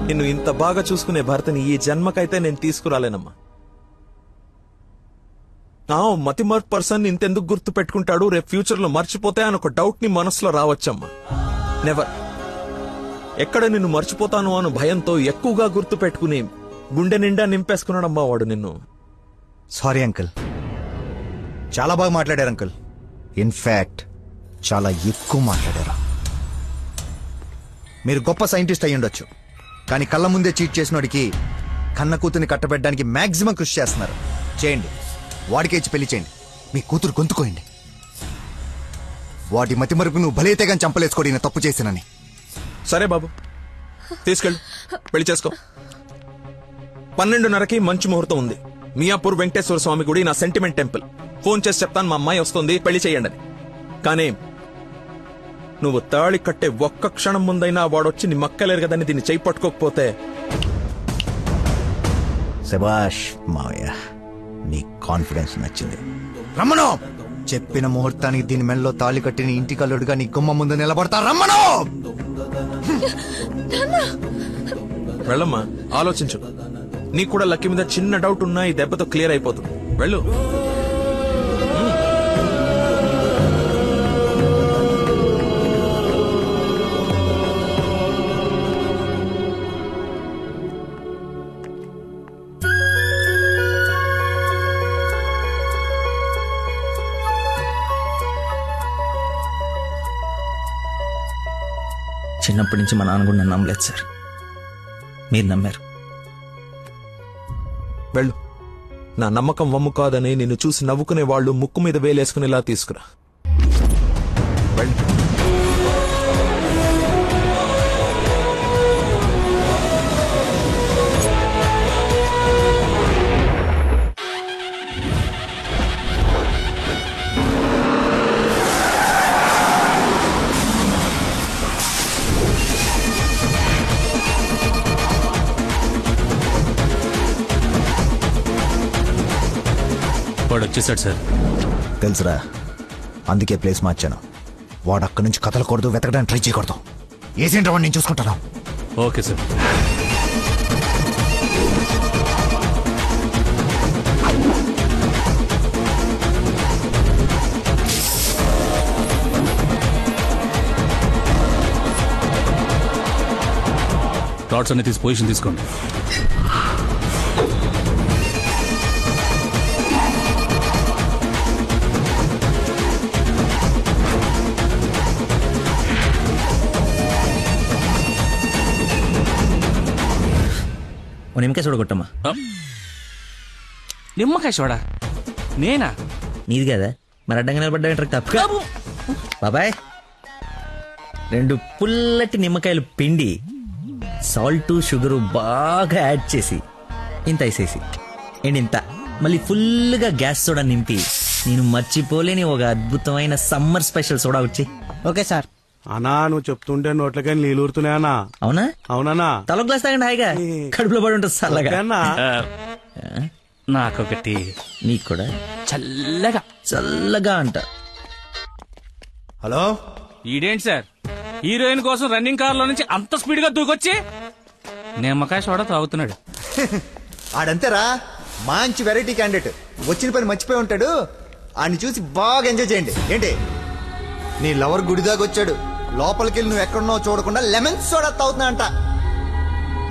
Speaker 7: నిన్ను ఇంత బాగా చూసుకునే భర్తని ఈ జన్మకైతే నేను తీసుకురాలేనమ్మా. మతిమర్పు పర్సన్ ఇంతెందుకు గుర్తు పెట్టుకుంటాడు, రేపు ఫ్యూచర్ లో మర్చిపోతే అని ఒక డౌట్ ని మనసులో రావచ్చమ్మా. నెవర్. ఎక్కడ నిన్ను మర్చిపోతాను అను భయంతో ఎక్కువగా గుర్తు పెట్టుకుని గుండె నిండా నింపేసుకున్నాడమ్మా వాడు నిన్ను.
Speaker 17: సారీ అంకుల్, చాలా బాగా మాట్లాడారు అంకుల్. ఇన్ఫాక్ట్ చాలా ఎక్కువ మాట్లాడారు. మీరు గొప్ప సైంటిస్ట్ అయి ఉండొచ్చు, కానీ కళ్ళ ముందే చీట్ చేసినోడికి కన్న కూతుర్ని కట్టబెట్టడానికి మాక్సిమం కృషి చేస్తున్నారు. చేయండి, వాడికే ఇచ్చి పెళ్లి చేయండి. మీ కూతురు గొంతుకోయండి. వాడి మతి మరుపు నువ్వు బలైతేగాని చంపలేసుకోడి నేను తప్పు చేసినని.
Speaker 7: సరే బాబు, తీసుకెళ్ళు, పెళ్లి చేసుకో. 12:30కి మంచి ముహూర్తం ఉంది. మియాపూర్ వెంకటేశ్వర స్వామి గుడి, నా సెంటిమెంట్ టెంపుల్. ఫోన్ చేసి చెప్తాను, మా అమ్మాయి వస్తుంది, పెళ్లి చేయండి అని. కానీ నువ్వు తాళి కట్టే ఒక్క క్షణం ముందైనా వాడొచ్చి నీ మక్కలేరు కదని దీన్ని చేయి పట్టుకోకపోతే.
Speaker 17: శభాష్ మావయ్య, నీ కాన్ఫిడెన్స్ నచ్చింది. రమ్మను. చెప్పిన ముహూర్తానికి దీని మెల్లో తాళి కట్టిన ఇంటి కల్లుడుగా నీ గుమ్మ ముందు నిలబడతా. రమ్మను.
Speaker 7: వెళ్ళమ్మా, ఆలోచించు. నీకు కూడా లక్కీ మీద చిన్న డౌట్ ఉన్నా ఈ దెబ్బతో క్లియర్ అయిపోతుంది. వెళ్ళు.
Speaker 10: చిన్నప్పటి నుంచి మా నాన్న కూడా నన్ను నమ్మలేదు సార్, మీరు నమ్మారు.
Speaker 7: వెళ్ళు. నా నమ్మకం వమ్ము కాదని నిన్ను చూసి నవ్వుకునే వాళ్ళు ముక్కు మీద వేలేసుకునేలా తీసుకురా. వెళ్ళు.
Speaker 19: వాడు వచ్చేసాడు సార్.
Speaker 17: తెలుసురా, అందుకే ప్లేస్ మార్చాను. వాడు అక్కడి నుంచి కదలకూడదు, వెతకడానికి ట్రై చేయకూడదు. ఏజెంట్ వాడిని నేను చూసుకుంటాను.
Speaker 19: Okay sir. డాట్స్ అన్ని తీసి పొజిషన్ తీసుకోండి.
Speaker 10: నిమ్మకాయ సోడా కొట్టమ్మా.
Speaker 9: నిమ్మకాయ సోడా? నేనా?
Speaker 10: నీది కదా, మరి అడ్డంగా నిలబడ్డా తప్ప. బాబాయ్, 2 పుల్లటి నిమ్మకాయలు పిండి సాల్ట్ షుగరు బాగా యాడ్ చేసి ఇంత వేసేసి ఇంత మళ్ళీ ఫుల్గా గ్యాస్ సోడా నింపి నేను మర్చిపోలేని ఒక అద్భుతమైన సమ్మర్ స్పెషల్ సోడా వచ్చి.
Speaker 8: Okay sir.
Speaker 21: అన్నా నువ్వు చెప్తుంటే నోట్లకని నీళ్ళు ఊరుతున్నాయన్నా.
Speaker 10: అవునా?
Speaker 21: అవునన్నా.
Speaker 10: తల గ్లాస్ తాగండి హాయిగా, కడుపులో పడి ఉంటుంది చల్లగా.
Speaker 9: నాకొకటి.
Speaker 10: నీకు కూడా
Speaker 9: చల్లగా
Speaker 10: చల్లగా అంట.
Speaker 21: హలో,
Speaker 9: ఈడేంటి సార్ హీరోయిన్ కోసం రన్నింగ్ కార్ లో నుంచి అంత స్పీడ్ గా దూకొచ్చి నిమ్మకాయ సోడా తాగుతున్నాడు.
Speaker 17: ఆడంతేరా, మంచి వెరైటీ క్యాండిడేట్. వచ్చిన పని మర్చిపోయి ఉంటాడు. ఆయన్ని చూసి బాగా ఎంజాయ్ చేయండి. ఏంటి, నీ లవర్ గుడిదాకా వచ్చాడు, లోపలికెళ్ళి నువ్వు ఎక్కడున్నావు చూడకుండా లెమన్ సోడా తాగుతున్నా అంట.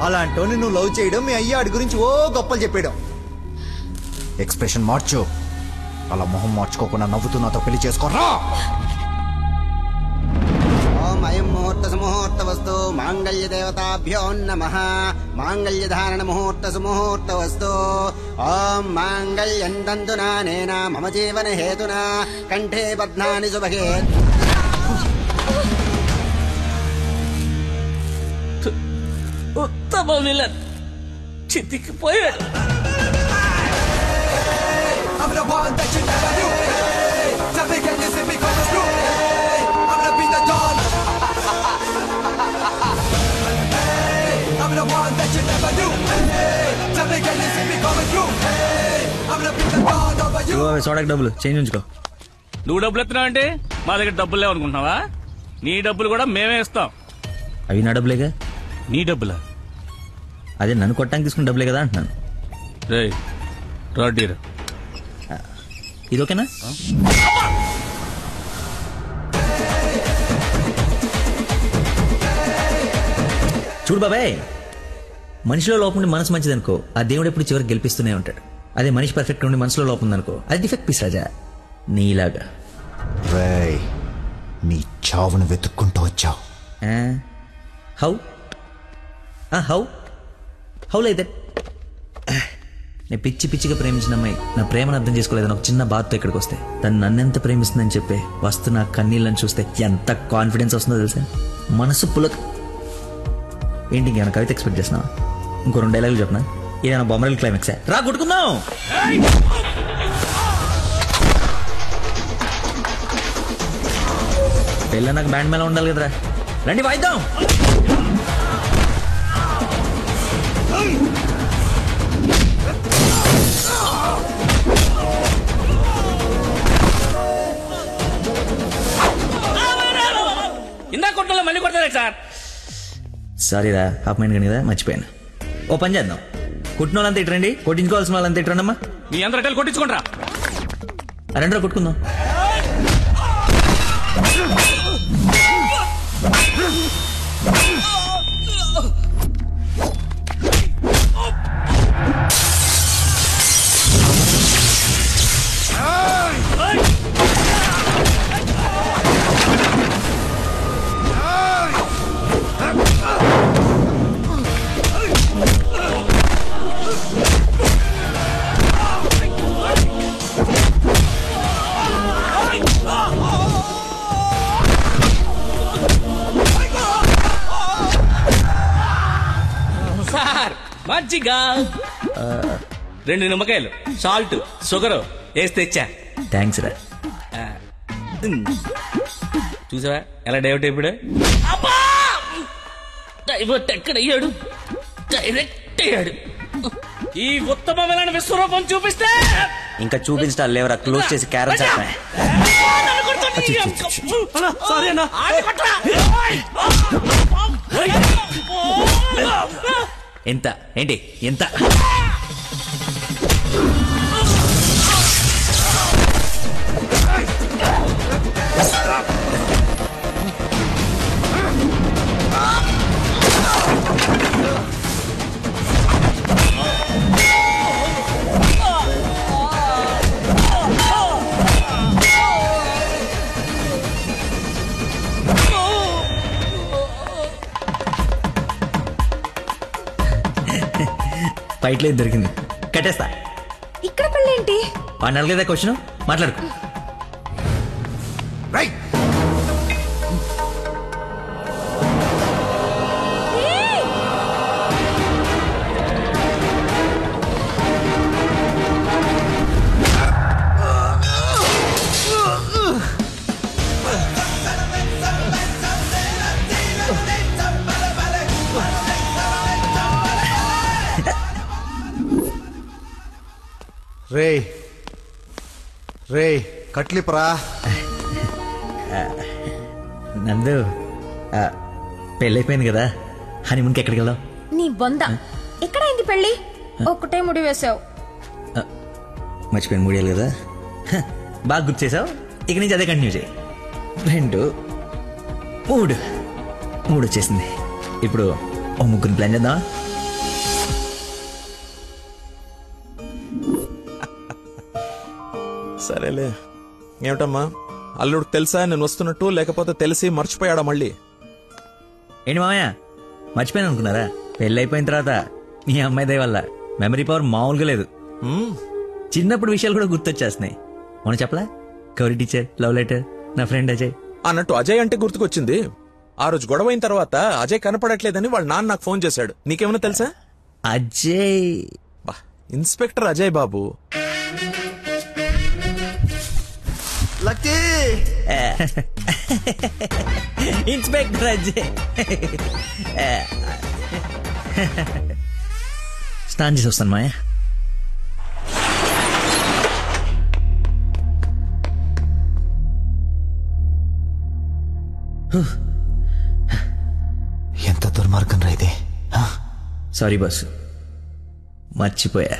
Speaker 17: అలాంటోని నువ్వు లవ్ చేయడం, మీ అయ్య ఆడి గురించి ఓ గొప్పలు చెప్పేయడం. ఎక్స్ప్రెషన్ మార్చు, అలా మొహం మార్చుకోకుండా నవ్వుతూ నాతో పెళ్లి చేసుకోరా.
Speaker 23: ఓం అయం ముహూర్త సుముహూర్త వస్తు మాంగళ్య దేవతాభ్యో నమః. మాంగళ్య ధారణ ముహూర్త సుముహూర్త వస్తు. ఓం మాంగళ్యం తంతునా నేన మమ జీవన హేతునా కంఠే బధ్నాని సుభగే.
Speaker 15: ఉత్తమ విలన్ చితికిపోయాడు.
Speaker 10: సోడాకి డబ్బులు చేంజ్ ఉంచుకో.
Speaker 9: నువ్వు డబ్బులు ఎత్తున్నావు అంటే మా దగ్గర డబ్బులు లేవనుకుంటున్నావా? నీ డబ్బులు కూడా మేమే ఇస్తాం.
Speaker 10: అవి నా డబ్బులేగా.
Speaker 9: నీ డబ్బులా?
Speaker 10: అదే నన్ను కొట్టడానికి తీసుకున్న డబ్బులే కదా అంటున్నాను. ఇది ఓకేనా? చూడు బాబాయ్, మనిషిలో లోపం ఉండి మనసు మంచిదనుకో, ఆ దేవుడు ఎప్పుడు చివరికి గెలిపిస్తూనే ఉంటాడు. అదే మనిషి పర్ఫెక్ట్ ఉండి మనసులో లోపం ఉందనుకో, అది డిఫెక్ట్ పీస్ రాజా, నీలాగా.
Speaker 17: రేయ్, నీ చావును వెతుక్కుంటూ వచ్చావు.
Speaker 10: How how how like that? నేను పిచ్చి పిచ్చిగా ప్రేమించిన అమ్మాయి నా ప్రేమను అర్థం చేసుకోలేదని ఒక చిన్న బాధతో ఇక్కడికి వస్తే తను నన్నెంత ప్రేమిస్తుందని చెప్పే వస్తు నా కన్నీళ్ళని చూస్తే ఎంత కాన్ఫిడెన్స్ వస్తుందో తెలుసా? మనసు పులక. ఏంటి ఇంకేమైనా కవిత ఎక్స్పెక్ట్ చేస్తున్నా? ఇంకో 2 డైలాగులు చెప్పనా? ఏదైనా బొమ్మరల్ క్లైమాక్స్ రా కొట్టుకుందాం. పెళ్ళ నాకు బ్యాండ్ మేళ ఉండాలి కదరా, రండి వాయిద్దాం.
Speaker 9: ఇందా కొట్టలో మళ్ళీ కొడతారే సార్.
Speaker 10: సారీరా హాఫ్ మైండ్ కానీ కదా మర్చిపోయాను. ఓ పని చేద్దాం, కుట్టిన వాళ్ళంతా ఇట్రండి, కొట్టించుకోవాల్సిన వాళ్ళంతా ఇట్రండమ్మా.
Speaker 19: మీ అందరూ కొట్టించుకుంటారా?
Speaker 10: రెండో కొట్టుకుందాం.
Speaker 20: మజ్జిగ 2 నిమ్మకాయలు, సాల్ట్, షుగర్ వేసి తెచ్చా.
Speaker 10: థ్యాంక్స్ రా.
Speaker 20: చూసావా ఎలా డైవర్ట్ అయిపోయాడు? డైవర్ట్ ఎక్కడయ్యాడు? డైరెక్ట్ అయ్యాడు. ఈ ఉత్తమమైన విశ్వరూపం చూపిస్తే
Speaker 10: ఇంకా చూపించడాలు లేవరా, క్లోజ్ చేసి క్యారెట్ చేస్తాయి.
Speaker 20: సారీ అన్నా.
Speaker 10: ఎంత ఏంటి ఎంత? ఫైట్లో దొరికింది, కట్టేస్తా.
Speaker 5: ఇక్కడ పెళ్ళేంటి?
Speaker 10: వాడిని కదా క్వశ్చన్, మాట్లాడుకో.
Speaker 17: రే రే కట్లిపరా.
Speaker 10: నందు పెళ్ళైపోయింది కదా, హనీమూన్కి ఎక్కడికి వెళ్దాం?
Speaker 5: నీ బొంద, ఎక్కడైంది పెళ్ళి? ఒక్కటే ముడి వేసావు.
Speaker 10: మర్చిపోయిన మూడేళ్ళు కదా, బాగా గుర్తు చేసావు. ఇక నుంచి అదే కంటిన్యూ చేయి. 2 3 వచ్చేసింది. ఇప్పుడు ఓ ముగ్గురిని ప్లాన్ చేద్దామా?
Speaker 7: సరేలే. ఏమిటమ్మా, అల్లుడికి తెలుసా నేను వస్తున్నట్టు, లేకపోతే తెలిసి మర్చిపోయాడా మళ్ళీ?
Speaker 10: ఏంటి మామయ్య మర్చిపోయాను అనుకున్నారా? పెళ్ళి అయిపోయిన తర్వాత మీ అమ్మాయి దయ వల్ల మెమరీ పవర్ మామూలుగా లేదు. చిన్నప్పుడు విషయాలు కూడా గుర్తొచ్చేస్తున్నాయి. మనం చెప్పలా, గౌరీ టీచర్, లవ్ లెటర్, నా ఫ్రెండ్ అజయ్
Speaker 7: అన్నట్టు. అజయ్ అంటే గుర్తుకొచ్చింది. ఆ రోజు గొడవ అయిన తర్వాత అజయ్ కనపడట్లేదని వాళ్ళ నాన్న నాకు ఫోన్ చేశాడు. నీకేమైనా తెలుసా?
Speaker 10: అజయ్
Speaker 7: ఇన్స్పెక్టర్ అజయ్ బాబు.
Speaker 17: Lucky
Speaker 10: inspector Ajay. స్నానం చేసి వస్తాను మాయా.
Speaker 17: ఎంత దుర్మార్గం రా ఇది.
Speaker 10: సారీ బాసు, మర్చిపోయా.